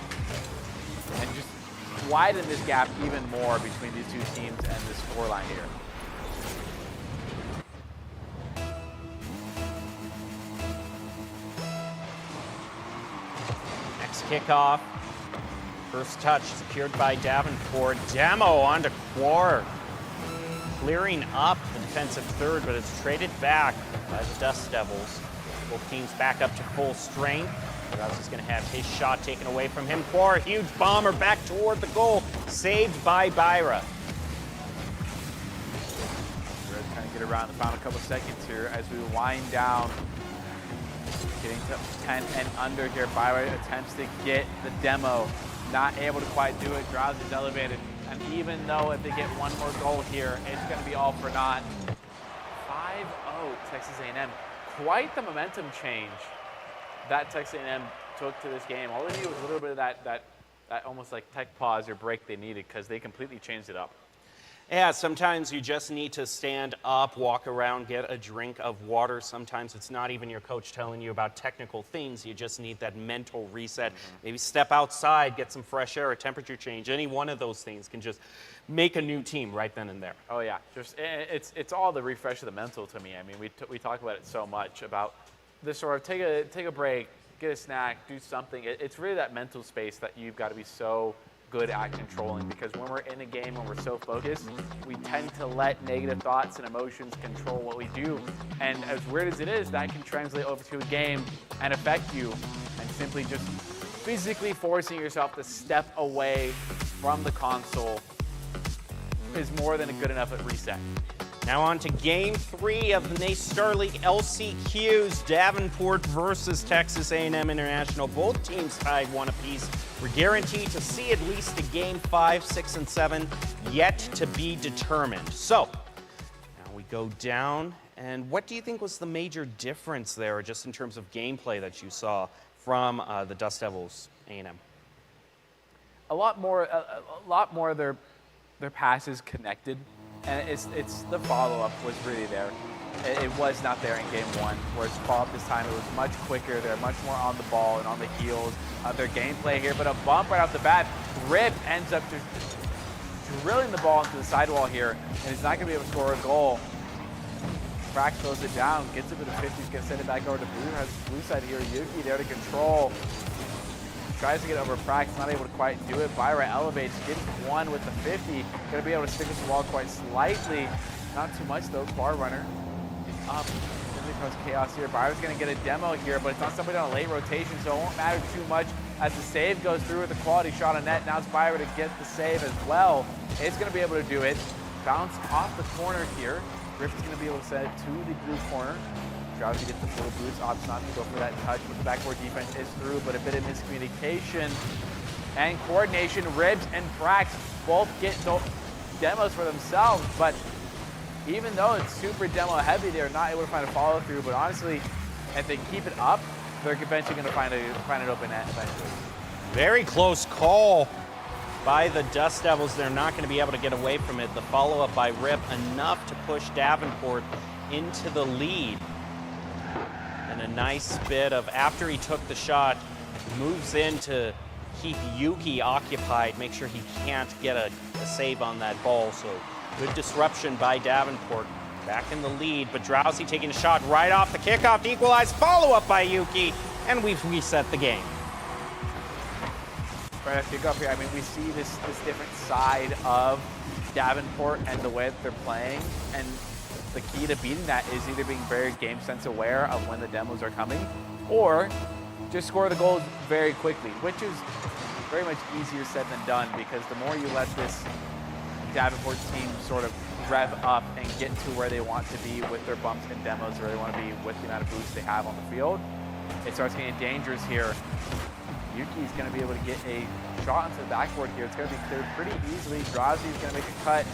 and just widen this gap even more between these two teams and the scoreline here. Next kickoff. First touch secured by Davenport. Demo onto Quar. Clearing up the defensive third, but it's traded back by the Dust Devils. Both teams back up to full strength. Drowsy's going to have his shot taken away from him. Quar, huge bomber back toward the goal. Saved by Byra. Red's trying to get around the final couple seconds here as we wind down. Getting to 10 and under here. Byra attempts to get the demo. Not able to quite do it. Drowsy's elevated. And even though if they get one more goal here, it's going to be all for naught. 5-0 Texas A&M. Quite the momentum change that Texas A&M took to this game. All they needed was a little bit of that almost like tech pause or break they needed, because they completely changed it up. Yeah, sometimes you just need to stand up, walk around, get a drink of water. Sometimes it's not even your coach telling you about technical things. You just need that mental reset. Maybe step outside, get some fresh air, a temperature change. Any one of those things can just make a new team right then and there. Oh yeah, just it's all the refresh of the mental to me. I mean, we talk about it so much about this sort of take a break, get a snack, do something. It's really that mental space that you've got to be so good at controlling, because when we're in a game, when we're so focused, we tend to let negative thoughts and emotions control what we do. And as weird as it is, that can translate over to a game and affect you. And simply just physically forcing yourself to step away from the console is more than a good enough at reset. Now on to Game 3 of the NACE Star League LCQs. Davenport versus Texas A&M International. Both teams tied 1 apiece. We're guaranteed to see at least a Game 5, 6, and 7 yet to be determined. So now we go down. And what do you think was the major difference there, just in terms of gameplay that you saw from the Dust Devils A&M? A lot more of their passes connected. And it's the follow-up was really there. It was not there in game 1, whereas follow-up this time, it was much quicker. They're much more on the ball and on the heels of their gameplay here. But a bump right off the bat, Rip ends up just drilling the ball into the sidewall here, and he's not going to be able to score a goal. Frack throws it down, gets a bit of 50, he's going to send it back over to blue side here. Yuki there to control. Tries to get over Frax, not able to quite do it. Byra elevates, gets 1 with the 50. Going to be able to stick with the wall quite slightly. Not too much though. Bar runner is up. Really cause chaos here. Byra's going to get a demo here, but it's on somebody on a late rotation, so it won't matter too much as the save goes through with a quality shot on net. Now it's Byra to get the save as well. It's going to be able to do it. Bounce off the corner here. Griffin's going to be able to set it to the blue corner. Drowsy gets the full boost, opts not to go for that touch, but the backboard defense is through, but a bit of miscommunication and coordination. Ribs and Frax both get demos for themselves, but even though it's super demo heavy, they're not able to find a follow through. But honestly, if they keep it up, they're eventually going to find an open net eventually. Very close call by the Dust Devils. They're not going to be able to get away from it. The follow-up by Rip, enough to push Davenport into the lead. And a nice bit of, after he took the shot, moves in to keep Yuki occupied, make sure he can't get a save on that ball. So good disruption by Davenport. Back in the lead, but Drowsy taking a shot right off the kickoff to equalize. Follow-up by Yuki, and we've reset the game. Right after kickoff here, I mean, we see this different side of Davenport and the way that they're playing, and the key to beating that is either being very game sense aware of when the demos are coming, or just score the goals very quickly, which is very much easier said than done, because the more you let this Davenport team sort of rev up and get to where they want to be with their bumps and demos, where they want to be with the amount of boosts they have on the field, it starts getting dangerous here. Yuki's going to be able to get a shot into the backboard here. It's going to be cleared pretty easily. Drazi's going to make a cut.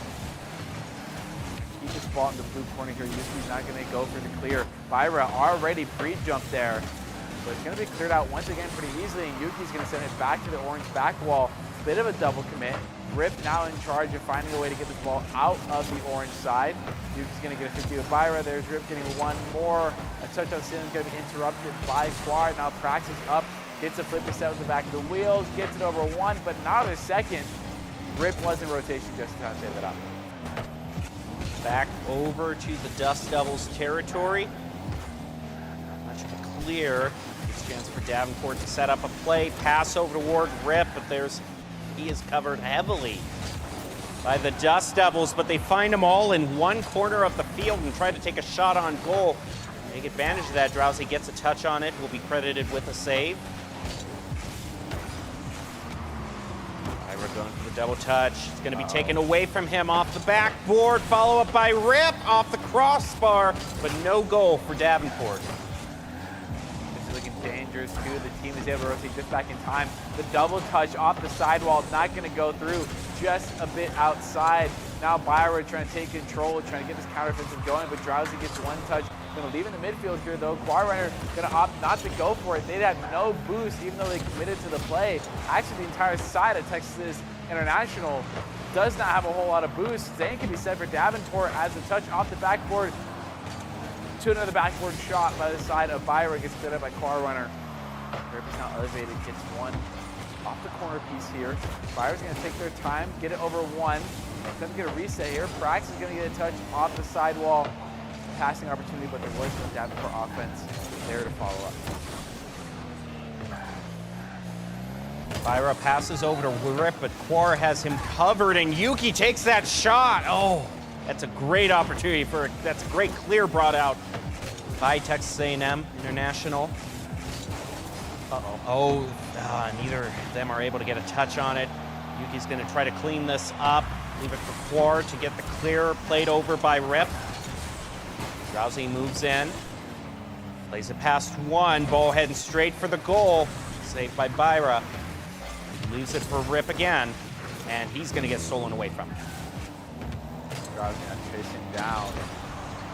Keep this ball in the blue corner here. Yuki's not going to go for the clear. Byra already pre-jumped there. But it's going to be cleared out once again pretty easily, and Yuki's going to send it back to the orange back wall. Bit of a double commit. Rip now in charge of finding a way to get this ball out of the orange side. Yuki's going to get a 50 with Byra. There's Rip getting one more. A touchdown ceiling is going to be interrupted by Squad. Now Praxis up. Gets a flippy set with the back of the wheels, gets it over 1, but not a second. Rip was in rotation just to kind of save it up. Back over to the Dust Devils territory. Not much of a clear. It's a chance for Davenport to set up a play, pass over toward Rip, but he is covered heavily by the Dust Devils, but they find them all in one corner of the field and try to take a shot on goal. Take advantage of that. Drowsy gets a touch on it, will be credited with a save. We're going for the double touch. It's going to be taken away from him off the backboard. Follow up by Rip off the crossbar, but no goal for Davenport. This is looking dangerous too. The team is able to rotate just back in time. The double touch off the sidewall, not going to go through, just a bit outside. Now Byra trying to take control, trying to get this counteroffensive going, but Drowsy gets one touch Going to leave in the midfield here, though. Quad Runner going to opt not to go for it. They had no boost, even though they committed to the play. Actually, the entire side of Texas International does not have a whole lot of boost. Zane can be set for Davenport as a touch off the backboard to another backboard shot by the side of Byra. Gets cleared up by Quad Runner. Grip is now elevated, gets one off the corner piece here. Byra's going to take their time, get it over one. Doesn't get a reset here. Prax is going to get a touch off the sidewall. Passing opportunity, but there was no Davenport offense there to follow up. Byra passes over to Rip, but Quar has him covered, and Yuki takes that shot. Oh, that's a great opportunity that's a great clear brought out by Texas A&M International. Neither of them are able to get a touch on it. Yuki's going to try to clean this up, leave it for Quar to get the clear, played over by Rip. Drowsy moves in, plays it past one, ball heading straight for the goal. Saved by Byra. Leaves it for Rip again, and he's going to get stolen away from him. Drowsy going to chase him down.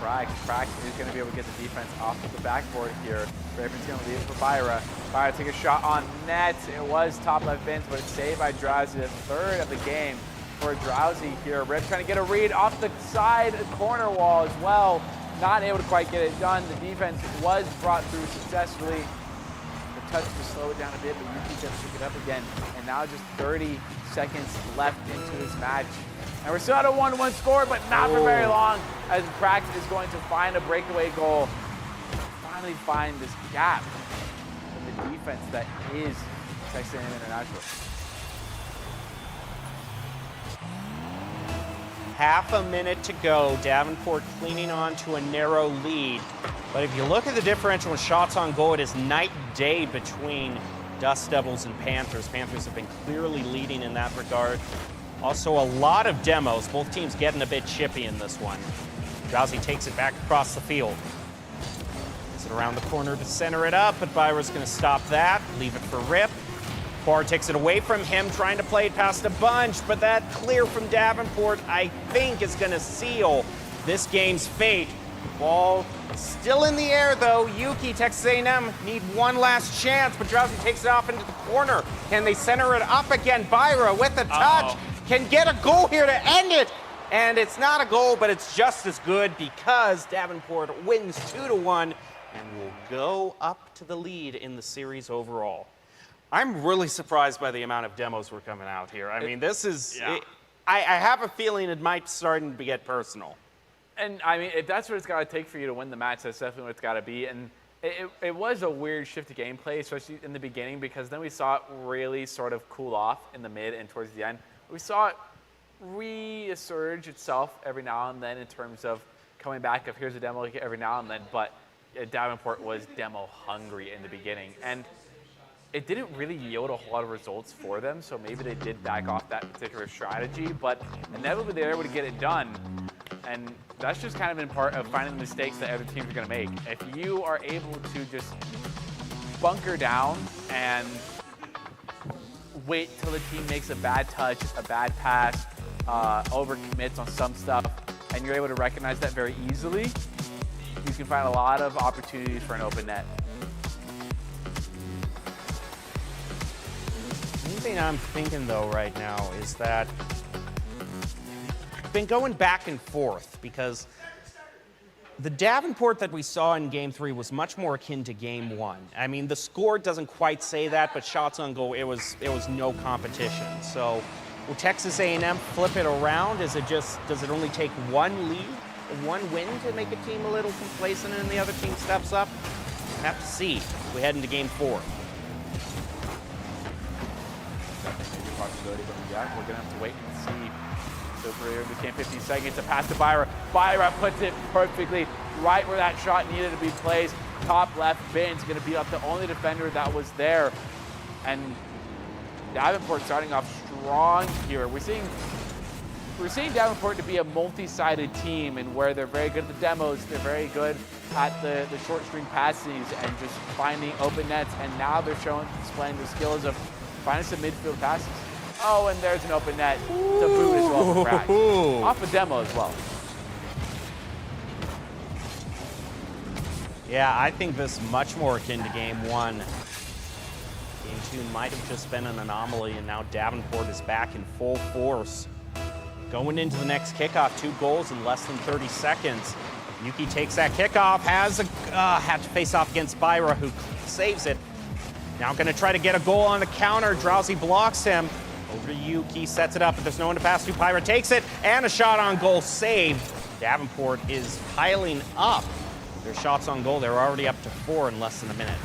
Prax is going to be able to get the defense off of the backboard here. Rip's going to leave it for Byra. Byra take a shot on net. It was top left bins, but it's saved by Drowsy. The third of the game for Drowsy here. Rip trying to get a read off the side corner wall as well. Not able to quite get it done. The defense was brought through successfully. The touch to slow it down a bit, but Yuki's going to pick it up again. And now just 30 seconds left into this match. And we're still at a 1-1 score, but not for very long, as Prax is going to find a breakaway goal. Finally find this gap in the defense that is Texas A&M International. Half a minute to go. Davenport cleaning on to a narrow lead. But if you look at the differential in shots on goal, it is night and day between Dust Devils and Panthers. Panthers have been clearly leading in that regard. Also a lot of demos. Both teams getting a bit chippy in this one. Drowsy takes it back across the field. Gets it around the corner to center it up, but Byra's going to stop that. Leave it for Rip. Quar takes it away from him, trying to play it past a bunch, but that clear from Davenport, I think, is going to seal this game's fate. Ball still in the air, though. Yuki, Texas A&M need one last chance, but Drowsy takes it off into the corner. Can they center it up again? Byra with a touch can get a goal here to end it. And it's not a goal, but it's just as good because Davenport wins 2-1 and will go up to the lead in the series overall. I'm really surprised by the amount of demos we're coming out here. I mean, this is, I have a feeling it might start to get personal. And I mean, if that's what it's got to take for you to win the match, that's definitely what it's got to be. And it was a weird shift of gameplay, especially in the beginning, because then we saw it really sort of cool off in the mid and towards the end. We saw it resurge itself every now and then in terms of coming back of here's a demo every now and then, but Davenport was demo hungry in the beginning. And it didn't really yield a whole lot of results for them, so maybe they did back off that particular strategy, but inevitably they were able to get it done. And that's just kind of been part of finding the mistakes that other teams are going to make. If you are able to just bunker down and wait till the team makes a bad touch, a bad pass, overcommits on some stuff, and you're able to recognize that very easily, you can find a lot of opportunities for an open net. One thing I'm thinking, though, right now is that I've been going back and forth because the Davenport that we saw in Game 3 was much more akin to Game 1. I mean, the score doesn't quite say that, but shots on goal, it was no competition. So will Texas A&M flip it around? Does it only take one lead, one win to make a team a little complacent and the other team steps up? We'll have to see as we head into Game 4. Possibility, but yeah, we're gonna have to wait and see. So for we can 15 seconds to pass to Byra. Byra puts it perfectly right where that shot needed to be placed. Top left bin's gonna be up the only defender that was there. And Davenport starting off strong here. We're seeing Davenport to be a multi-sided team, and where they're very good at the demos, they're very good at the short string passes and just finding open nets. And now they're displaying the skills of finding some midfield passes. Oh, and there's an open net to boot as well for Prax. Off a demo as well. Yeah, I think this is much more akin to game 1. Game 2 might have just been an anomaly, and now Davenport is back in full force. Going into the next kickoff, 2 goals in less than 30 seconds. Yuki takes that kickoff, had to face off against Byra, who saves it. Now going to try to get a goal on the counter. Drowsy blocks him. Over to Yuki, sets it up, but there's no one to pass to. Pyra takes it, and a shot on goal saved. Davenport is piling up their shots on goal. They're already up to 4 in less than a minute.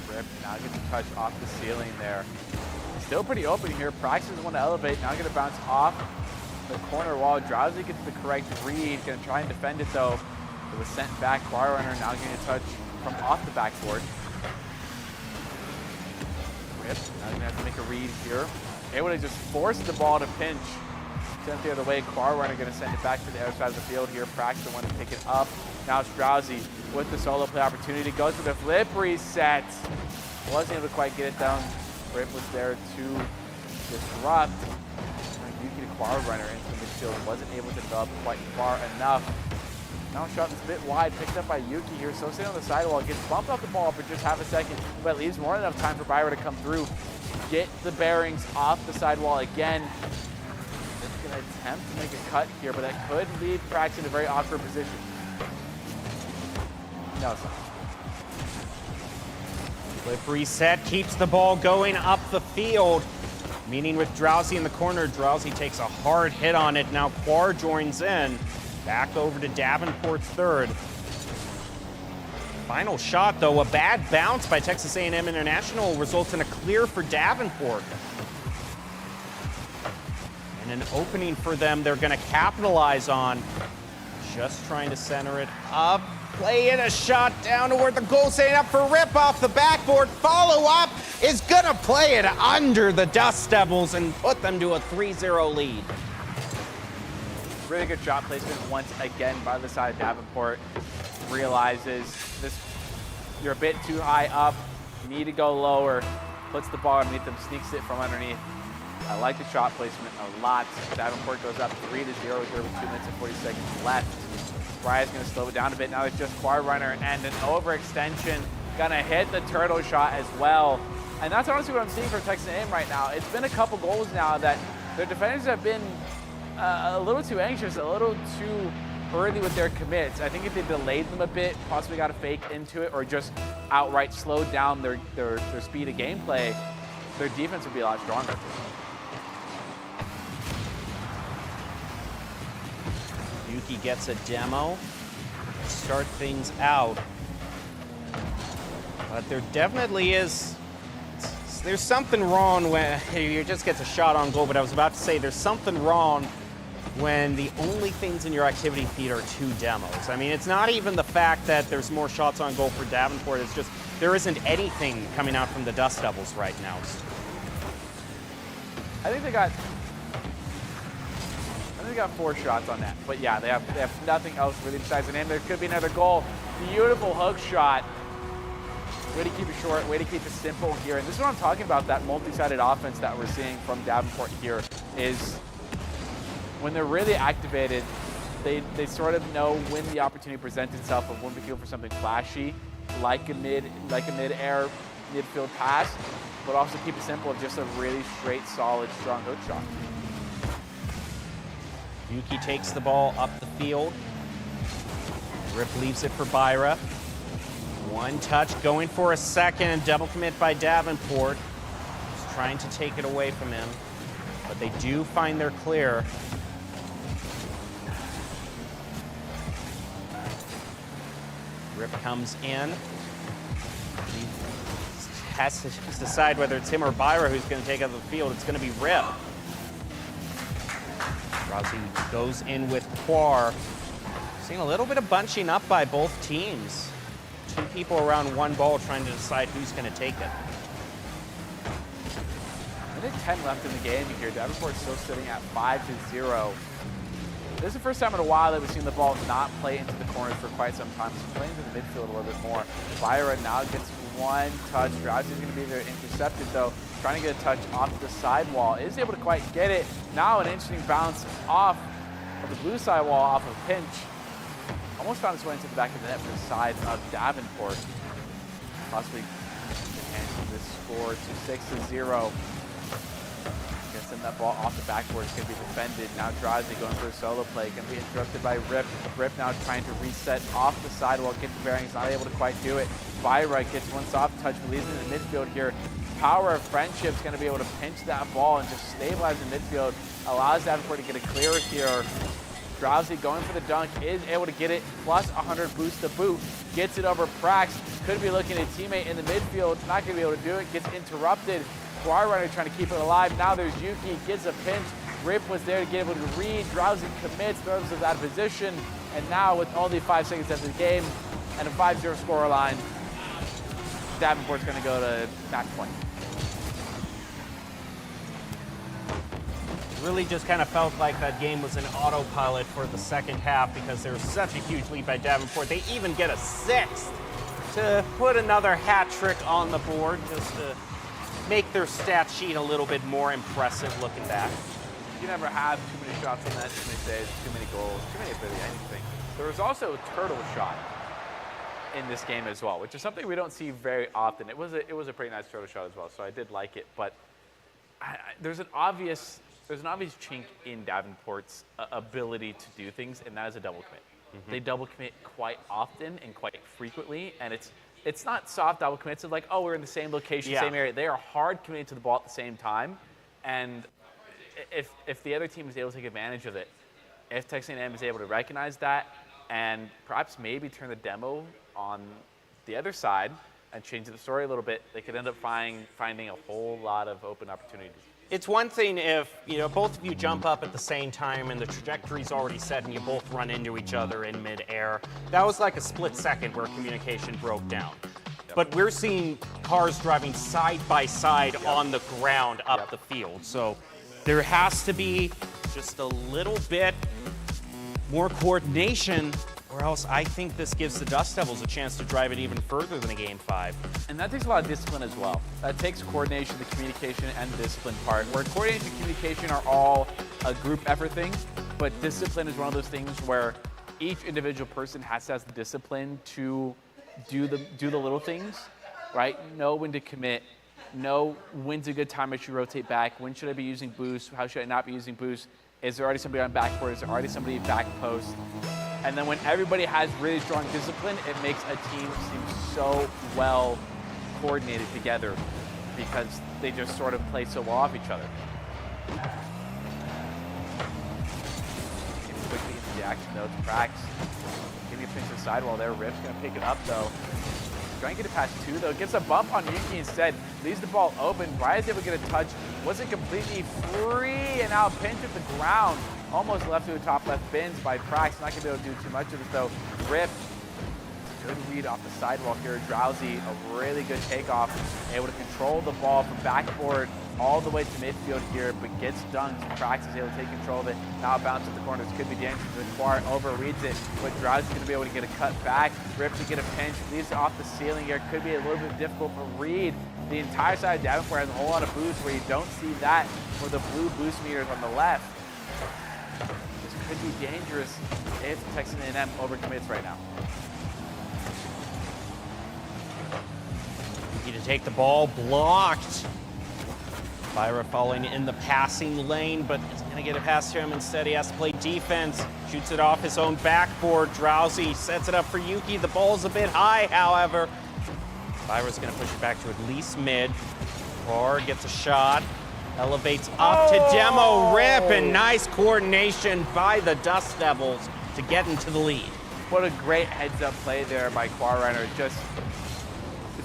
Rip now gets a touch off the ceiling there. Still pretty open here. Prax doesn't want to elevate. Now going to bounce off the corner wall. Drowsy gets the correct read. Going to try and defend it though. It was sent back. Choir Runner now getting a touch from off the backboard. Rip now going to have to make a read here. Able to just force the ball to pinch. Sent the other way. Choir Runner going to send it back to the other side of the field here. Prax the one to pick it up. Now it's Drowsy with the solo play opportunity. Goes for the flip reset. Wasn't able to quite get it down. Rip was there to disrupt. Yuki to Choir Runner into the midfield. Wasn't able to develop quite far enough. Now shot is a bit wide, picked up by Yuki here. So sitting on the sidewall, gets bumped off the ball for just half a second, but leaves more than enough time for Byra to come through, get the bearings off the sidewall again. Just gonna attempt to make a cut here, but that could leave Prax in a very awkward position. No, it's not. Flip reset, keeps the ball going up the field. Meaning with Drowsy in the corner, Drowsy takes a hard hit on it. Now Quar joins in. Back over to Davenport's third. Final shot, though, a bad bounce by Texas A&M International results in a clear for Davenport. And an opening for them they're going to capitalize on. Just trying to center it up. Play in a shot down toward the goal, setting up for Rip off the backboard. Follow up is going to play it under the Dust Devils and put them to a 3-0 lead. Really good shot placement once again by the side. Davenport realizes this, you're a bit too high up, you need to go lower, puts the ball underneath them, sneaks it from underneath. I like the shot placement a lot. Davenport goes up 3-0 here with 2 minutes and 40 seconds left. Brian's going to slow it down a bit. Now it's just Choir Runner and an overextension. Going to hit the turtle shot as well. And that's honestly what I'm seeing for Texas A&M right now. It's been a couple goals now that their defenders have been a little too anxious, a little too early with their commits. I think if they delayed them a bit, possibly got a fake into it, or just outright slowed down their speed of gameplay, their defense would be a lot stronger. Yuki gets a demo to start things out. But there definitely is, there's something wrong when he just gets a shot on goal, but I was about to say there's something wrong when the only things in your activity feed are 2 demos. I mean, it's not even the fact that there's more shots on goal for Davenport, it's just there isn't anything coming out from the Dust Devils right now. I think they got 4 shots on that, but yeah, they have nothing else really besides an end. There could be another goal. Beautiful hook shot. Way to keep it short, way to keep it simple here. And this is what I'm talking about, that multi-sided offense that we're seeing from Davenport here, is when they're really activated, they sort of know when the opportunity presents itself of when we feel for something flashy, like a mid-air midfield pass, but also keep it simple of just a really straight, solid, strong hook shot. Yuki takes the ball up the field. Rip leaves it for Byra. One touch, going for a second. Double commit by Davenport. Just trying to take it away from him. But they do find their clear. Rip comes in. He has to decide whether it's him or Byra who's going to take out the field. It's going to be Rip. Drowsy goes in with Quar. Seeing a little bit of bunching up by both teams. 2 people around 1 ball trying to decide who's going to take it. I think 10 left in the game here. Davenport's still sitting at 5-0. This is the first time in a while that we've seen the ball not play into the corners for quite some time. So playing to the midfield a little bit more. Byra now gets 1 touch. Drowsy's going to be there intercepted though. Trying to get a touch off the sidewall. Is able to quite get it. Now an interesting bounce off of the blue sidewall off of pinch. almost found its way into the back of the net for the side of Davenport. Possibly enhancing this score to 6-0. Gonna send that ball off the backboard. It's going to be defended. Now Drowsy going for a solo play. Going to be interrupted by Rip. Rip now trying to reset off the sidewalk, get the bearings, not able to quite do it. Byra gets one soft touch, but leaves it in the midfield here. Power of Friendship's going to be able to pinch that ball and just stabilize the midfield. Allows Davenport to get a clear here. Drowsy going for the dunk, is able to get it, plus 100 boost to boot. Gets it over Prax. Could be looking at a teammate in the midfield. Not going to be able to do it. Gets interrupted. Runner trying to keep it alive. Now there's Yuki, gets a pinch. Rip was there to get able to read. Drowsy commits, throws us out of position. And now with only 5 seconds left of the game and a 5-0 score line, Davenport's going to go to match point. Really just kind of felt like that game was an autopilot for the second half because there was such a huge lead by Davenport. They even get a 6th to put another hat trick on the board just to make their stat sheet a little bit more impressive looking back. You never have too many shots on that, too many saves, too many goals, too many really anything. There was also a turtle shot in this game as well, which is something we don't see very often. It was a pretty nice turtle shot as well, so I did like it. But there's an obvious chink in Davenport's ability to do things, and that is a double commit. Mm-hmm. They double commit quite often and quite frequently, and it's not soft double commits of like, oh, we're in the same location, same area. They are hard committing to the ball at the same time, and if the other team is able to take advantage of it, if Texas A&M is able to recognize that and perhaps maybe turn the demo on the other side and change the story a little bit, they could end up finding a whole lot of open opportunities. It's one thing if, both of you jump up at the same time and the trajectory's already set and you both run into each other in midair. That was like a split second where communication broke down. Yep. But we're seeing cars driving side by side on the ground up the field. So there has to be just a little bit more coordination, or else I think this gives the Dust Devils a chance to drive it even further than a Game 5. And that takes a lot of discipline as well. That takes coordination, the communication, and the discipline part. Where coordination and communication are all a group effort thing, but discipline is one of those things where each individual person has to have the discipline to do the little things, right? Know when to commit, know when's a good time I should rotate back, when should I be using boost, how should I not be using boost, is there already somebody on backboard, is there already somebody back post? And then when everybody has really strong discipline, it makes a team seem so well coordinated together because they just sort of play so well off each other. Getting quickly into the action though, it's Prax. Getting a pinch to the sidewall there. Rip's gonna pick it up though. Trying to get it past 2 though. Gets a bump on Yuki instead. Leaves the ball open. Brian's able to get a touch. Wasn't completely free and now pinch at the ground. Almost left to the top left bins by Prax. Not going to be able to do too much of it though. Rip, good read off the sidewalk here. Drowsy, a really good takeoff. Able to control the ball from backboard all the way to midfield here, but gets dunked. Prax is able to take control of it. Now bounce at the corners. Could be dangerous. Quar overreads it, but Drowsy's going to be able to get a cut back. Rip to get a pinch. Leaves it off the ceiling here. Could be a little bit difficult for Reed. The entire side of Davenport has a whole lot of boost where you don't see that for the blue boost meters on the left. This could be dangerous if Texas A&M overcommits right now. Need to take the ball, blocked. Byra falling in the passing lane, but it's going to get it past him. Instead, he has to play defense. Shoots it off his own backboard. Drowsy sets it up for Yuki. The ball's a bit high, however. Byra's going to push it back to at least mid. Or gets a shot. Elevates up to Demo Rip, and nice coordination by the Dust Devils to get into the lead. What a great heads-up play there by Quarrunner. Just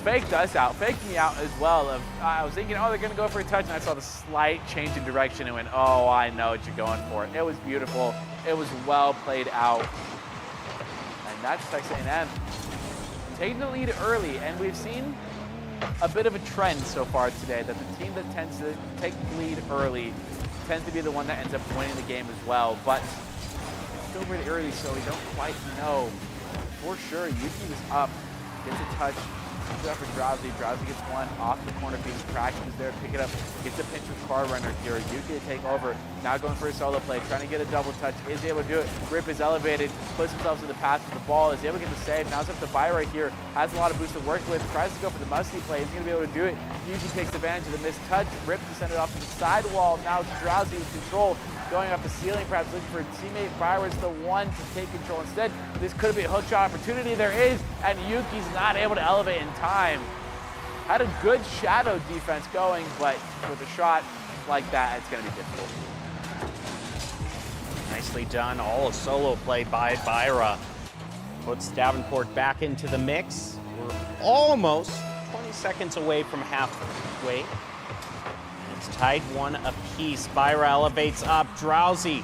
faked us out, faked me out as well. I was thinking, oh, they're going to go for a touch, and I saw the slight change in direction and went, oh, I know what you're going for. It was beautiful. It was well played out. And that's Texas A&M taking the lead early, and we've seen a bit of a trend so far today that the team that tends to take the lead early tends to be the one that ends up winning the game as well. But it's still really early, so we don't quite know for sure. Yuki was up, gets a touch, Good for Drowsy. Drowsy gets one off the corner. Phoenix practices there, pick it up, gets a pinch with Car Runner here. Yuki to take over. Now going for a solo play, trying to get a double touch. Is able to do it. Rip is elevated, puts himself in the path of the ball, is able to get the save. Now it's up to Bai right here. Has a lot of boost to work with. Tries to go for the musty play. He's going to be able to do it. Yuki takes advantage of the missed touch. Rip to send it off to the sidewall. Now it's Drowsy with control. Going up the ceiling, perhaps looking for a teammate. Byron's the one to take control instead. This could be a hook shot opportunity. There is, and Yuki's not able to elevate in time. Had a good shadow defense going, but with a shot like that, it's going to be difficult. Nicely done. All a solo play by Byra. Puts Davenport back into the mix. We're almost 20 seconds away from halfway. It's tied 1 apiece. Byra elevates up. Drowsy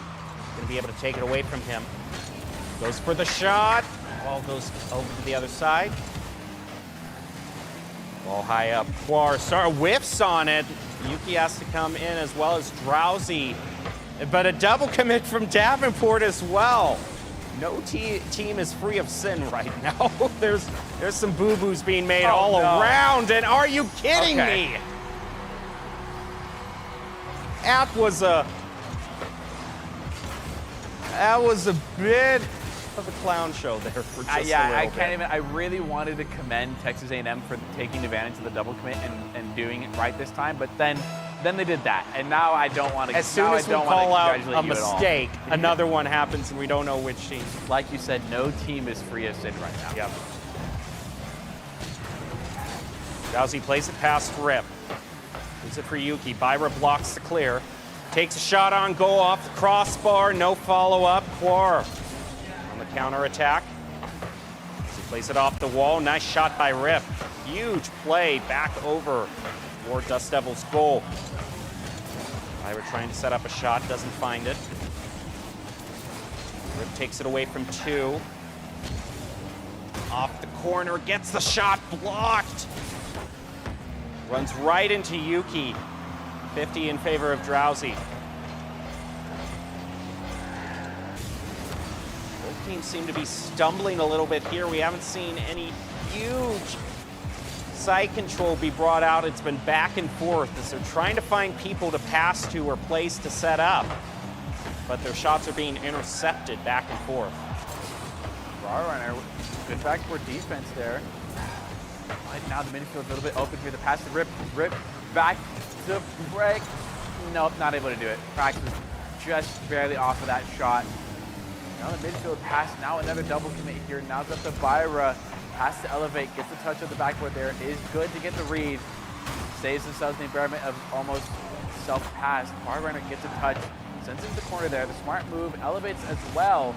gonna be able to take it away from him. Goes for the shot. Ball goes over to the other side. Ball high up. Quar whiffs on it. Yuki has to come in as well as Drowsy. But a double commit from Davenport as well. No team is free of sin right now. There's some boo-boos being made all around. And are you kidding me? That was a bit of a clown show there for just a little I bit. can't even. I really wanted to commend Texas A&M for taking advantage of the double commit and doing it right this time, but then they did that, and now I don't want to. As soon as we call out a mistake, another one happens, and we don't know which team. Like you said, no team is free of sin right now. Yep. Drowsy plays it past Rip. Gives it for Yuki. Byra blocks the clear. Takes a shot on goal off the crossbar. No follow-up. Quar on the counter-attack. He plays it off the wall. Nice shot by Rip. Huge play back over toward Dust Devils' goal. Byra trying to set up a shot. Doesn't find it. Rip takes it away from 2. Off the corner. Gets the shot blocked. Runs right into Yuki. 50 in favor of Drowsy. Both teams seem to be stumbling a little bit here. We haven't seen any huge side control be brought out. It's been back and forth as they're trying to find people to pass to or place to set up. But their shots are being intercepted back and forth. Runner, good backboard defense there. Right now the midfield's a little bit open here. The pass to Rip. Rip back to break. Nope, not able to do it. Prax was just barely off of that shot. Now the midfield pass. Now another double commit here. Now it's up to Byra. Pass to Elevate. Gets the touch of the backboard there. Is good to get the read. Saves themselves in the environment of almost self-pass. Runner gets a touch. Sends it to the corner there. The smart move. Elevates as well.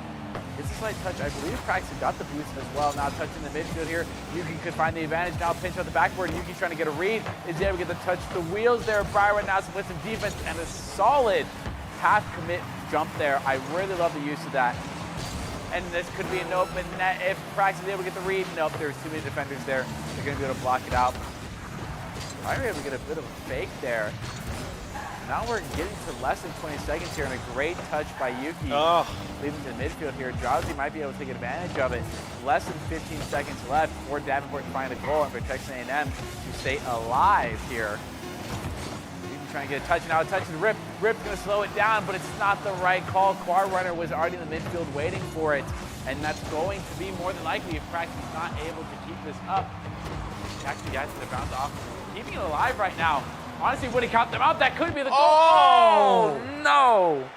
Gets a slight touch. I believe Praxton got the boost as well. Now touching the midfield here. Yuki could find the advantage. Now pinch on the backboard. Yuki trying to get a read. Is able to get the touch. The wheels there. Byron now splits some defense and a solid half commit jump there. I really love the use of that. And this could be an open net if Praxton is able to get the read. Nope, there's too many defenders there. They're going to be able to block it out. Byron able to get a bit of a fake there. Now we're getting to less than 20 seconds here, and a great touch by Yuki. Leading to the midfield here. Drowsy might be able to take advantage of it. Less than 15 seconds left for Davenport to find a goal and for Texas A&M to stay alive here. Yuki trying to get a touch, now a touch to Rip. Rip's going to slow it down, but it's not the right call. Quar Runner was already in the midfield waiting for it, and that's going to be more than likely if Praxton's not able to keep this up. Actually, guys, going to bounce off. Keeping it alive right now. Honestly, when he caught them out, that could be the goal. Oh, no.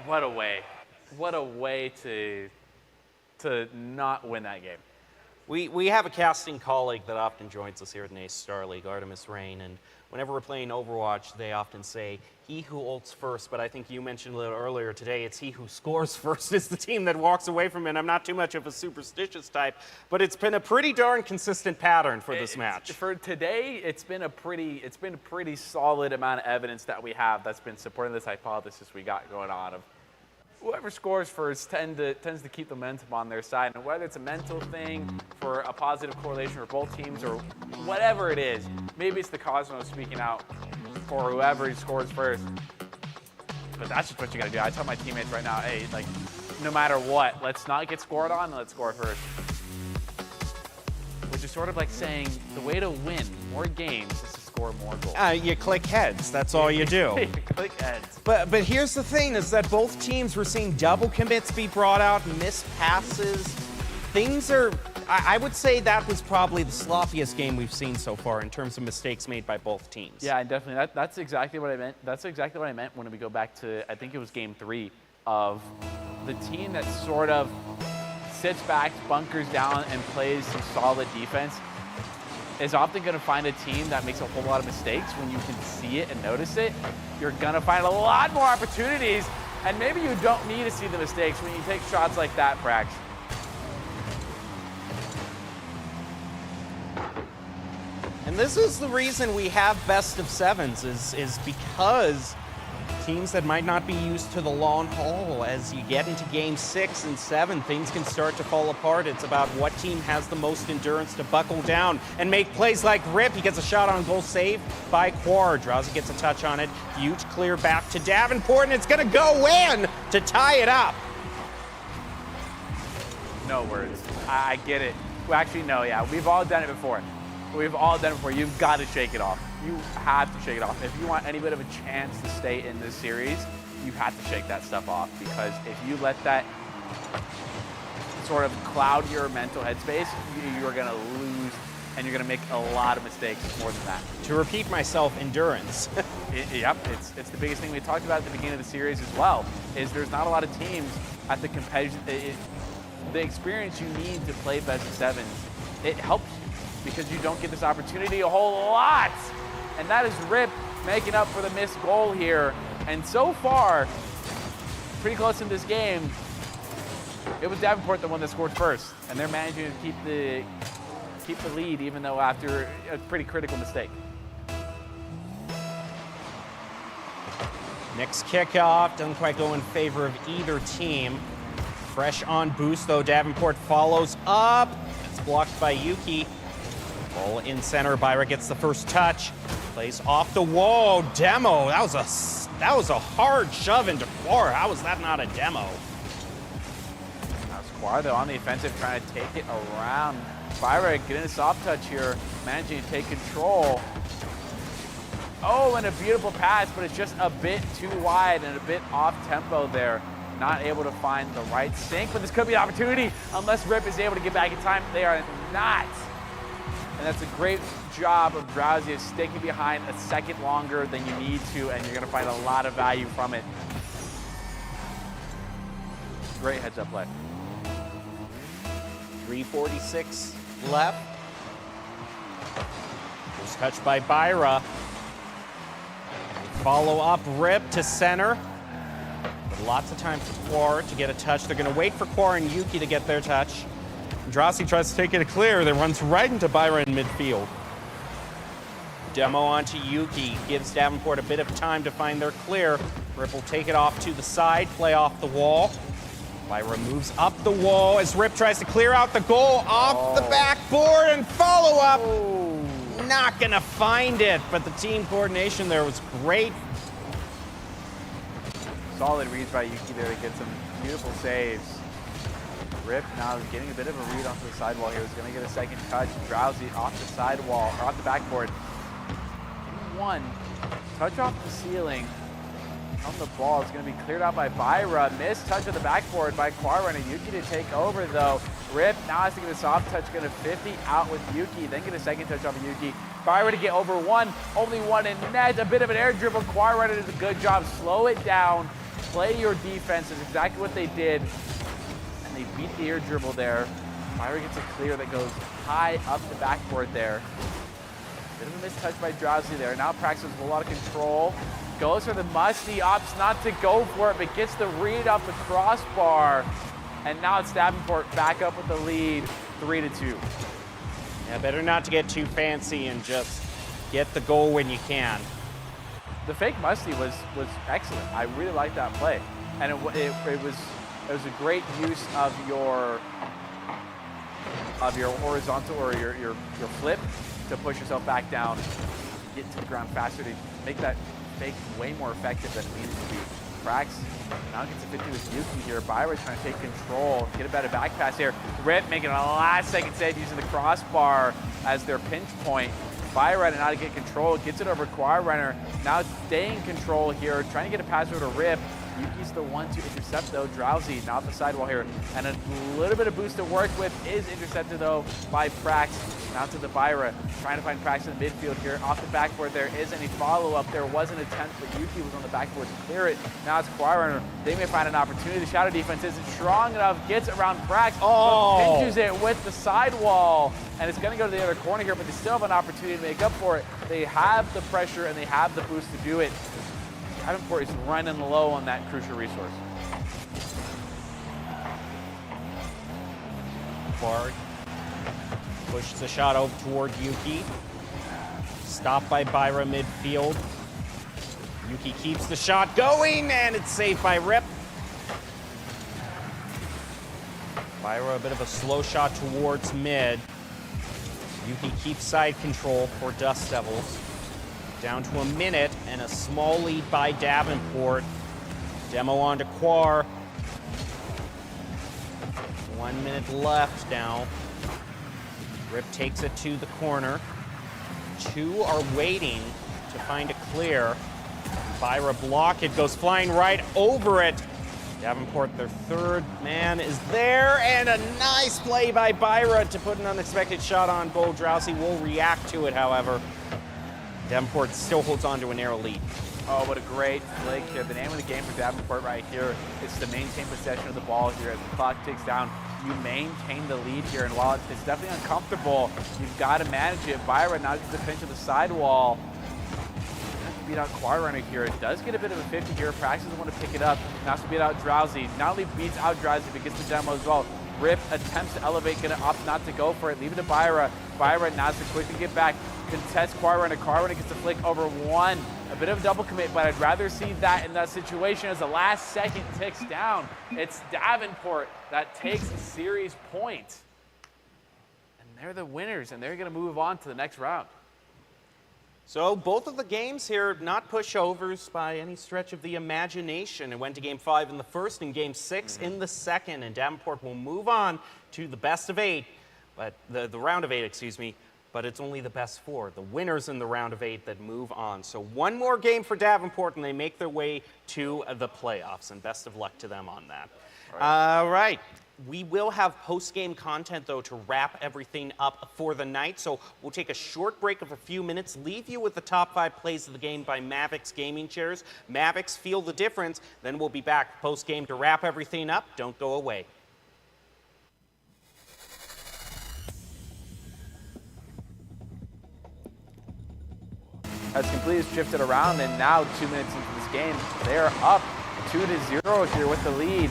What a way. What a way to not win that game. We have a casting colleague that often joins us here at NACE Star League, Artemis Rain, and whenever we're playing Overwatch, they often say, he who ults first, but I think you mentioned a little earlier today, it's he who scores first is the team that walks away from it. I'm not too much of a superstitious type, but it's been a pretty darn consistent pattern for this match. For today, it's been a pretty solid amount of evidence that we have that's been supporting this hypothesis we got going on of whoever scores first tends to keep the momentum on their side. And whether it's a mental thing for a positive correlation for both teams or whatever it is, maybe it's the Cosmos speaking out for whoever scores first. But that's just what you got to do. I tell my teammates right now, hey, like, no matter what, let's not get scored on, let's score first. you're sort of like saying the way to win more games is to score more goals. You click heads. That's all you do. Click heads. But here's the thing: is that both teams were seeing double commits be brought out, missed passes. Things are. I would say that was probably the sloppiest game we've seen so far in terms of mistakes made by both teams. Yeah, and definitely. That's exactly what I meant. That's exactly what I meant when we go back to, I think it was game 3, of the team that sort of sits back, bunkers down, and plays some solid defense is often going to find a team that makes a whole lot of mistakes. When you can see it and notice it, you're going to find a lot more opportunities, and maybe you don't need to see the mistakes when you take shots like that, Prax. And this is the reason we have best of sevens is because teams that might not be used to the long haul, as you get into game 6 and 7, things can start to fall apart. It's about what team has the most endurance to buckle down and make plays like Rip. He gets a shot on goal, saved by Quar. Drowsy gets a touch on it. Huge clear back to Davenport, and it's going to go in to tie it up. No words. I get it. Well, actually, no, yeah. We've all done it before. We've all done it before. You've got to shake it off. You have to shake it off. If you want any bit of a chance to stay in this series, you have to shake that stuff off, because if you let that sort of cloud your mental headspace, you're going to lose, and you're going to make a lot of mistakes more than that. To repeat myself, endurance. Yep, it's the biggest thing we talked about at the beginning of the series as well, is there's not a lot of teams at the competitive, the experience you need to play best of sevens, it helps you, because you don't get this opportunity a whole lot. And that is Rip making up for the missed goal here. And so far, pretty close in this game, it was Davenport the one that scored first. And they're managing to keep the lead, even though after a pretty critical mistake. Next kickoff doesn't quite go in favor of either team. Fresh on boost, though. Davenport follows up. It's blocked by Yuki. Ball in center. Byra gets the first touch. Plays off the wall. Demo. That was a hard shove into Quar. How was that not a demo? Now Quar, though, on the offensive, trying to take it around. Byra getting a soft touch here, managing to take control. Oh, and a beautiful pass, but it's just a bit too wide and a bit off tempo there. Not able to find the right sync, but this could be an opportunity unless Rip is able to get back in time. They are not. And that's a great job of Drowsy of sticking behind a second longer than you need to, and you're going to find a lot of value from it. Great heads-up play. 3:46 left. First touch by Byra. Follow up Rip to center. But lots of time for Quar to get a touch. They're going to wait for Quar and Yuki to get their touch. Drowsy tries to take it clear, then runs right into Byra in midfield. Demo onto Yuki, gives Davenport a bit of time to find their clear. Rip will take it off to the side, play off the wall. Byra moves up the wall as Rip tries to clear out the goal off the backboard, and follow up. Not gonna find it, but the team coordination there was great. Solid reads by Yuki there to get some beautiful saves. Rip now getting a bit of a read onto the sidewall here. He's going to get a second touch. Drowsy off the sidewall, or off the backboard. One touch off the ceiling on the ball. It's going to be cleared out by Byra. Missed touch of the backboard by Quar, and Yuki to take over though. Rip now has to get a soft touch, going to 50 out with Yuki, then get a second touch off of Yuki. Byra to get over one, only one in net. A bit of an air dribble. Quar does a good job. Slow it down. Play your defense is exactly what they did. They beat the air dribble there. Byra gets a clear that goes high up the backboard there. Bit of a missed touch by Drowsy there. Now Prax with a lot of control. Goes for the musty, opts not to go for it, but gets the read off the crossbar. And now it's Davenport back up with the lead, 3-2. Yeah, better not to get too fancy and just get the goal when you can. The fake musty was excellent. I really liked that play. And it was a great use of your horizontal or your flip to push yourself back down, get to the ground faster to make that fake way more effective than it needed to be. Prax now gets a 50 with Yuki here. Byra trying to take control, get a better back pass here. Rip making a last-second save using the crossbar as their pinch point. Byra now to get control, gets it over Choir Runner. Now staying in control here, trying to get a pass over to Rip. Yuki's the one to intercept though. Drowsy now off the sidewall here, and a little bit of boost to work with is intercepted though by Prax. Now to the Byra, trying to find Prax in the midfield here. Off the backboard, there is any follow-up. There was an attempt, but Yuki was on the backboard to clear it. Now it's Choir Runner. They may find an opportunity. The shadow defense isn't strong enough. Gets around Prax, but pinches it with the sidewall, and it's going to go to the other corner here, but they still have an opportunity to make up for it. They have the pressure and they have the boost to do it. Davenport is running low on that crucial resource. Clark pushes the shot over toward Yuki. Stopped by Byra midfield. Yuki keeps the shot going, and it's saved by Rip. Byra a bit of a slow shot towards mid. Yuki keeps side control for Dust Devils. Down to a minute and a small lead by Davenport. Demo on to Quar. 1 minute left now. Rip takes it to the corner. Two are waiting to find a clear. Byra block it, goes flying right over it. Davenport, their third man, is there, and a nice play by Byra to put an unexpected shot on goal. Drowsy will react to it, however. Davenport still holds on to a narrow lead. Oh, what a great flick here. The name of the game for Davenport right here is to maintain possession of the ball here. As the clock ticks down, you maintain the lead here. And while it's definitely uncomfortable, you've got to manage it. Byra now gets the pinch of the sidewall. Beat out Choir Runner here. It does get a bit of a 50 here. Prax doesn't want to pick it up. Now to beat out Drowsy. Not only beats out Drowsy, but gets the demo as well. Rip attempts to elevate, gonna opt not to go for it. Leave it to Byra. Byra now to quickly get back. Contest Choir Runner. Choir Runner gets the flick over one. A bit of a double commit, but I'd rather see that in that situation as the last second ticks down. It's Davenport that takes a series point. And they're the winners, and they're gonna move on to the next round. So both of the games here, not pushovers by any stretch of the imagination. It went to Game 5 in the first and Game 6 in the second, and Davenport will move on to the best of 8, but the round of 8, excuse me, but it's only the best 4, the winners in the round of 8 that move on. So one more game for Davenport, and they make their way to the playoffs, and best of luck to them on that. All right. We will have post-game content, though, to wrap everything up for the night. So we'll take a short break of a few minutes, leave you with the top 5 plays of the game by Mavics Gaming Chairs. Mavics, feel the difference. Then we'll be back post-game to wrap everything up. Don't go away. As Complete has drifted around, and now 2 minutes into this game, they are up 2-0 here with the lead.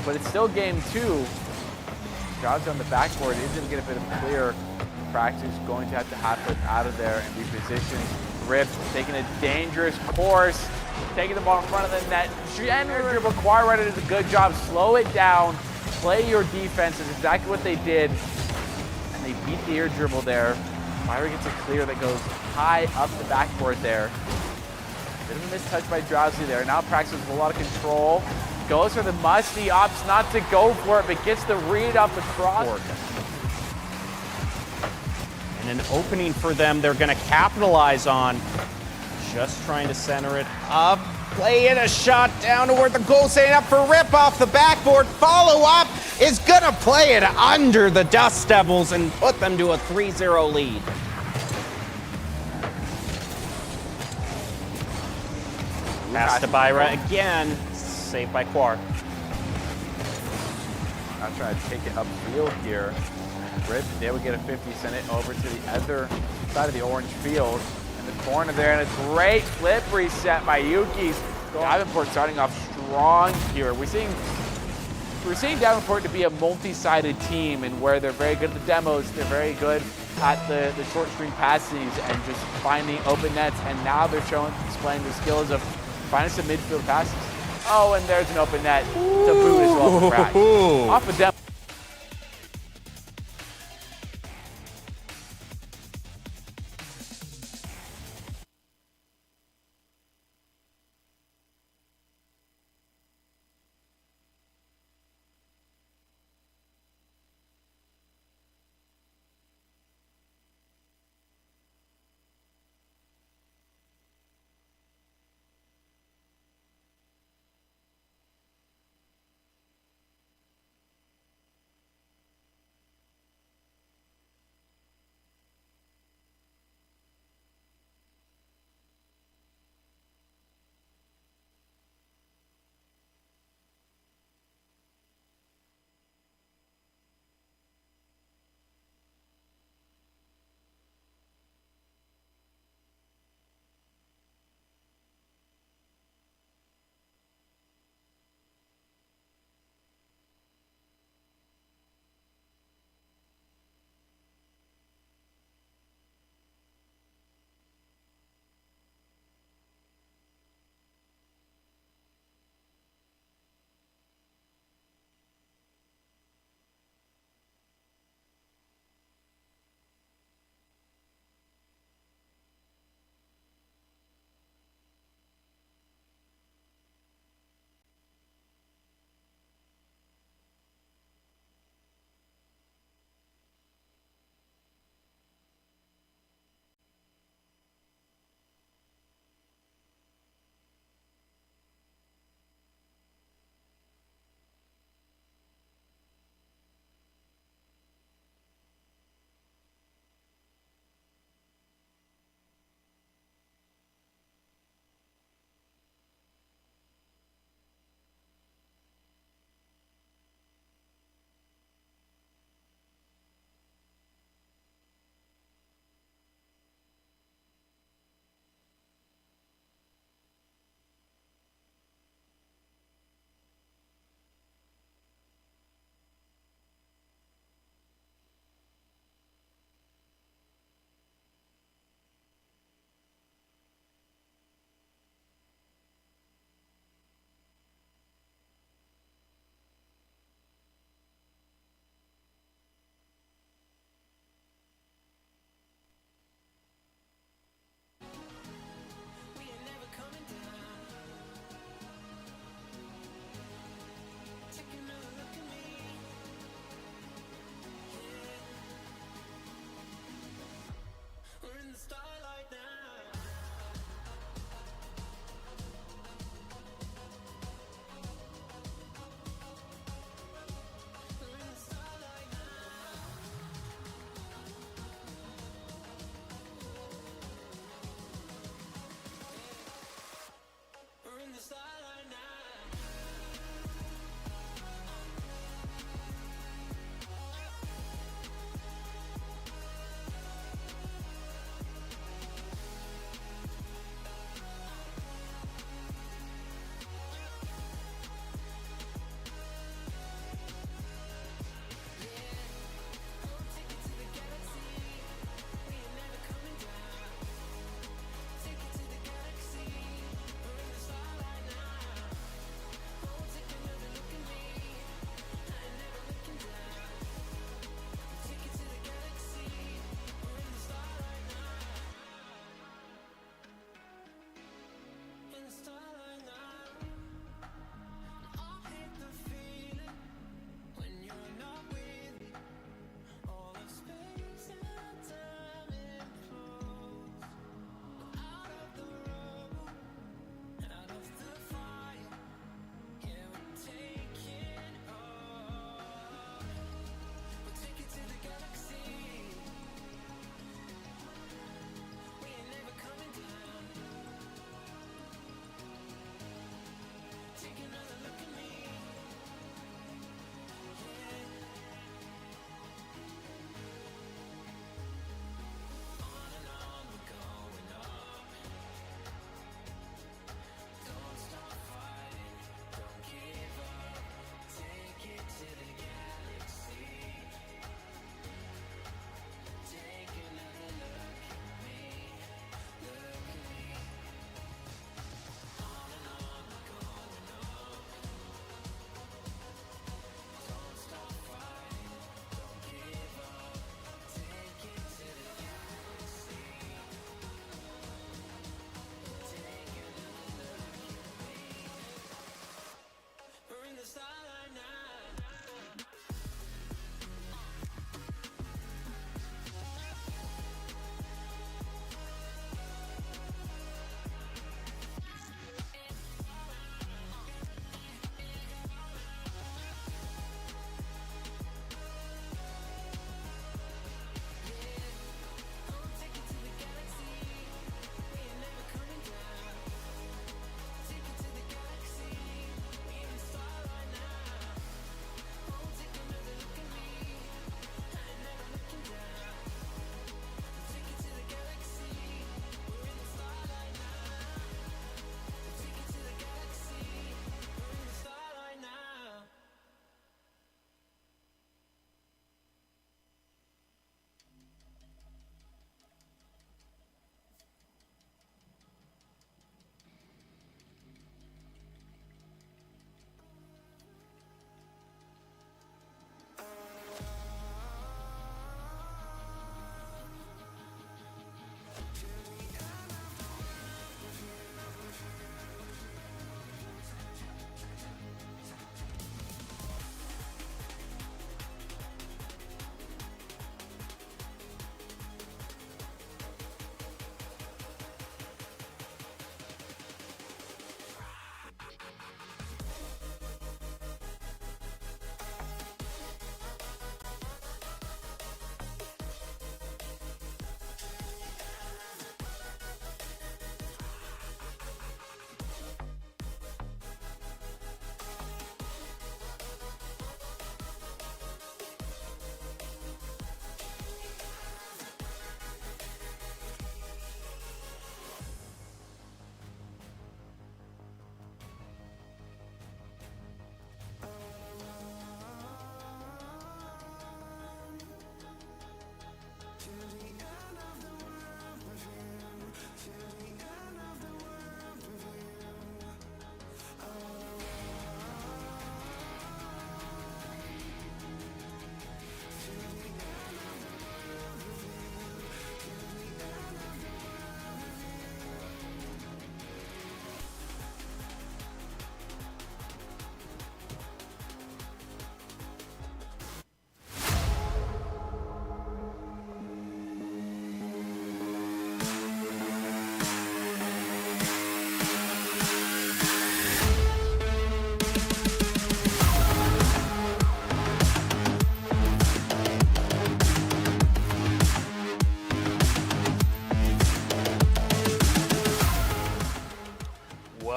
But it's still game 2. Jobs on the backboard is going to get a bit of clear. Practice going to have it out of there and reposition. Rip taking a dangerous course, taking the ball in front of the net. General dribble. Choir Runner does a good job. Slow it down. Play your defense is exactly what they did. And they beat the air dribble there. Byra gets a clear that goes high up the backboard there. Bit of a mistouch by Drowsy there. Now Prax with a lot of control. Goes for the musty, opts not to go for it, but gets the read off the crossboard. And an opening for them they're going to capitalize on. Just trying to center it up. Play in a shot down toward the goal, setting up for Rip off the backboard. Follow up is going to play it under the Dust Devils and put them to a 3-0 lead. Pass to Byra again. Saved by Quar. I'm trying to take it upfield here. Rip, they would get a 50, send it over to the other side of the orange field. In the corner there, and a great flip reset by Yuki. Davenport starting off strong here. We're seeing Davenport to be a multi-sided team, and where they're very good at the demos, they're very good at the short string passes and just finding open nets. And now they're displaying the skills of finding some midfield passes. Oh, and there's an open net to boot as well for Prax. Off of demo.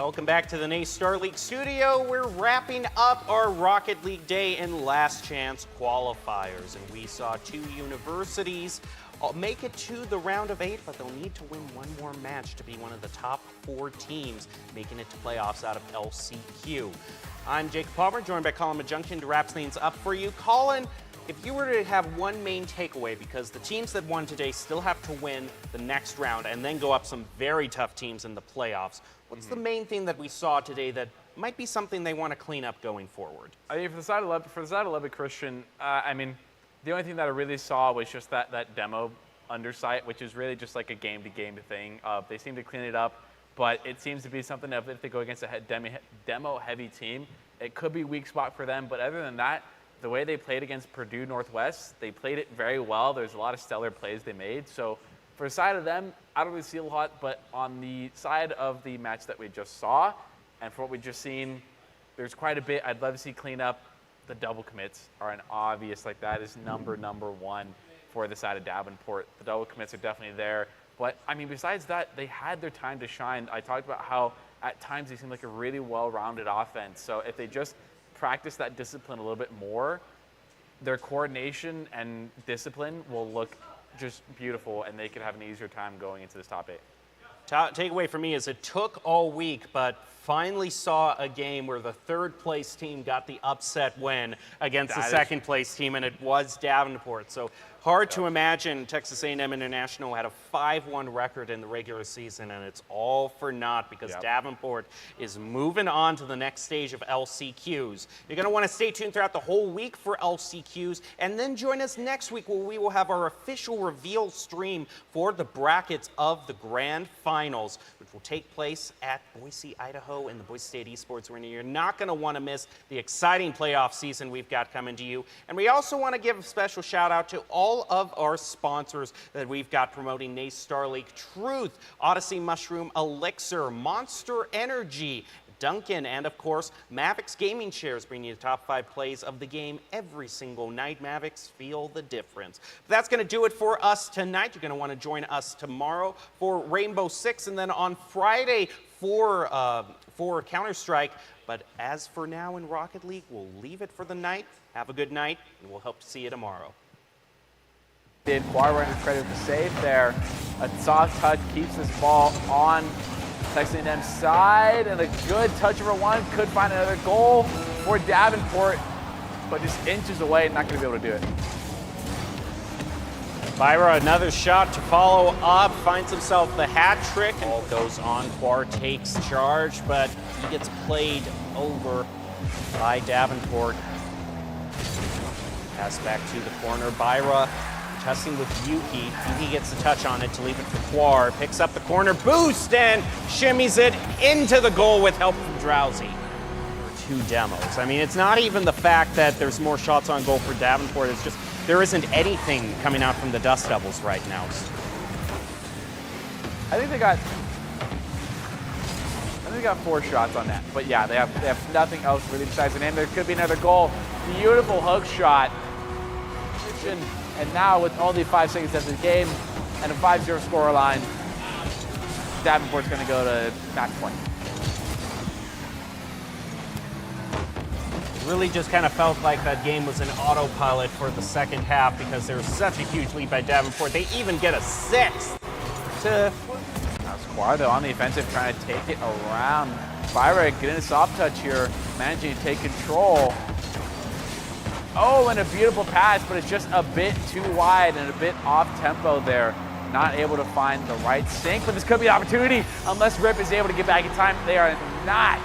Welcome back to the NACE Star League studio. We're wrapping up our Rocket League Day and Last Chance qualifiers. And we saw 2 universities make it to the round of 8, but they'll need to win one more match to be one of the top 4 teams making it to playoffs out of LCQ. I'm Jacob Palmer, joined by Colin Majunkin to wrap things up for you. Colin, if you were to have one main takeaway, because the teams that won today still have to win the next round and then go up some very tough teams in the playoffs, what's the main thing that we saw today that might be something they want to clean up going forward? I mean, for the side of Lubbock Christian, I mean, the only thing that I really saw was just that demo undersite, which is really just like a game-to-game thing. They seem to clean it up, but it seems to be something that if they go against a demo-heavy team, it could be a weak spot for them. But other than that, the way they played against Purdue Northwest, they played it very well. There's a lot of stellar plays they made. So for the side of them, I don't really see a lot, but on the side of the match that we just saw, and for what we've just seen, there's quite a bit I'd love to see clean up. The double commits are an obvious, like that is number one for the side of Davenport. The double commits are definitely there. But I mean, besides that, they had their time to shine. I talked about how at times they seem like a really well-rounded offense. So if they just practice that discipline a little bit more, their coordination and discipline will look just beautiful, and they could have an easier time going into this top 8. Takeaway for me is it took all week, but finally saw a game where the 3rd place team got the upset win against the 2nd place team, and it was Davenport. So hard to imagine Texas A&M International had a 5-1 record in the regular season, and it's all for naught because Davenport is moving on to the next stage of LCQs. You're going to want to stay tuned throughout the whole week for LCQs, and then join us next week where we will have our official reveal stream for the brackets of the grand finals, which will take place at Boise, Idaho, in the Boise State Esports Arena. You're not going to want to miss the exciting playoff season we've got coming to you. And we also want to give a special shout out to all of our sponsors that we've got promoting NACE Star League: Truth, Odyssey Mushroom Elixir, Monster Energy, Duncan, and of course, Mavics Gaming Shares, bringing you the top 5 plays of the game every single night. Mavics, feel the difference. But that's going to do it for us tonight. You're going to want to join us tomorrow for Rainbow Six, and then on Friday for Counter-Strike. But as for now in Rocket League, we'll leave it for the night. Have a good night, and we'll hope to see you tomorrow. Did Quadrunner credit the save there. A soft touch keeps this ball on Texas A&M's side, and a good touch over one could find another goal for Davenport, but just inches away, not going to be able to do it. Byra, another shot to follow up, finds himself the hat trick. Ball goes on, Quar takes charge, but he gets played over by Davenport. Pass back to the corner, Byra testing with Yuki. Yuki gets the touch on it to leave it for Quar. Picks up the corner boost and shimmies it into the goal with help from Drowsy. 2 demos. I mean, it's not even the fact that there's more shots on goal for Davenport. It's just there isn't anything coming out from the Dust Devils right now. I think they got 4 shots on that. But yeah, they have nothing else really besides the name. There could be another goal. Beautiful hook shot. And now with only 5 seconds left in the game and a 5-0 scoreline, Davenport's going to go to match point. Really just kind of felt like that game was an autopilot for the second half because there was such a huge lead by Davenport. They even get a 6th to... Now Squar, though, on the offensive, trying to take it around. Byra getting a soft touch here, managing to take control. Oh, and a beautiful pass, but it's just a bit too wide and a bit off tempo there. Not able to find the right sync, but this could be an opportunity unless Rip is able to get back in time. They are not.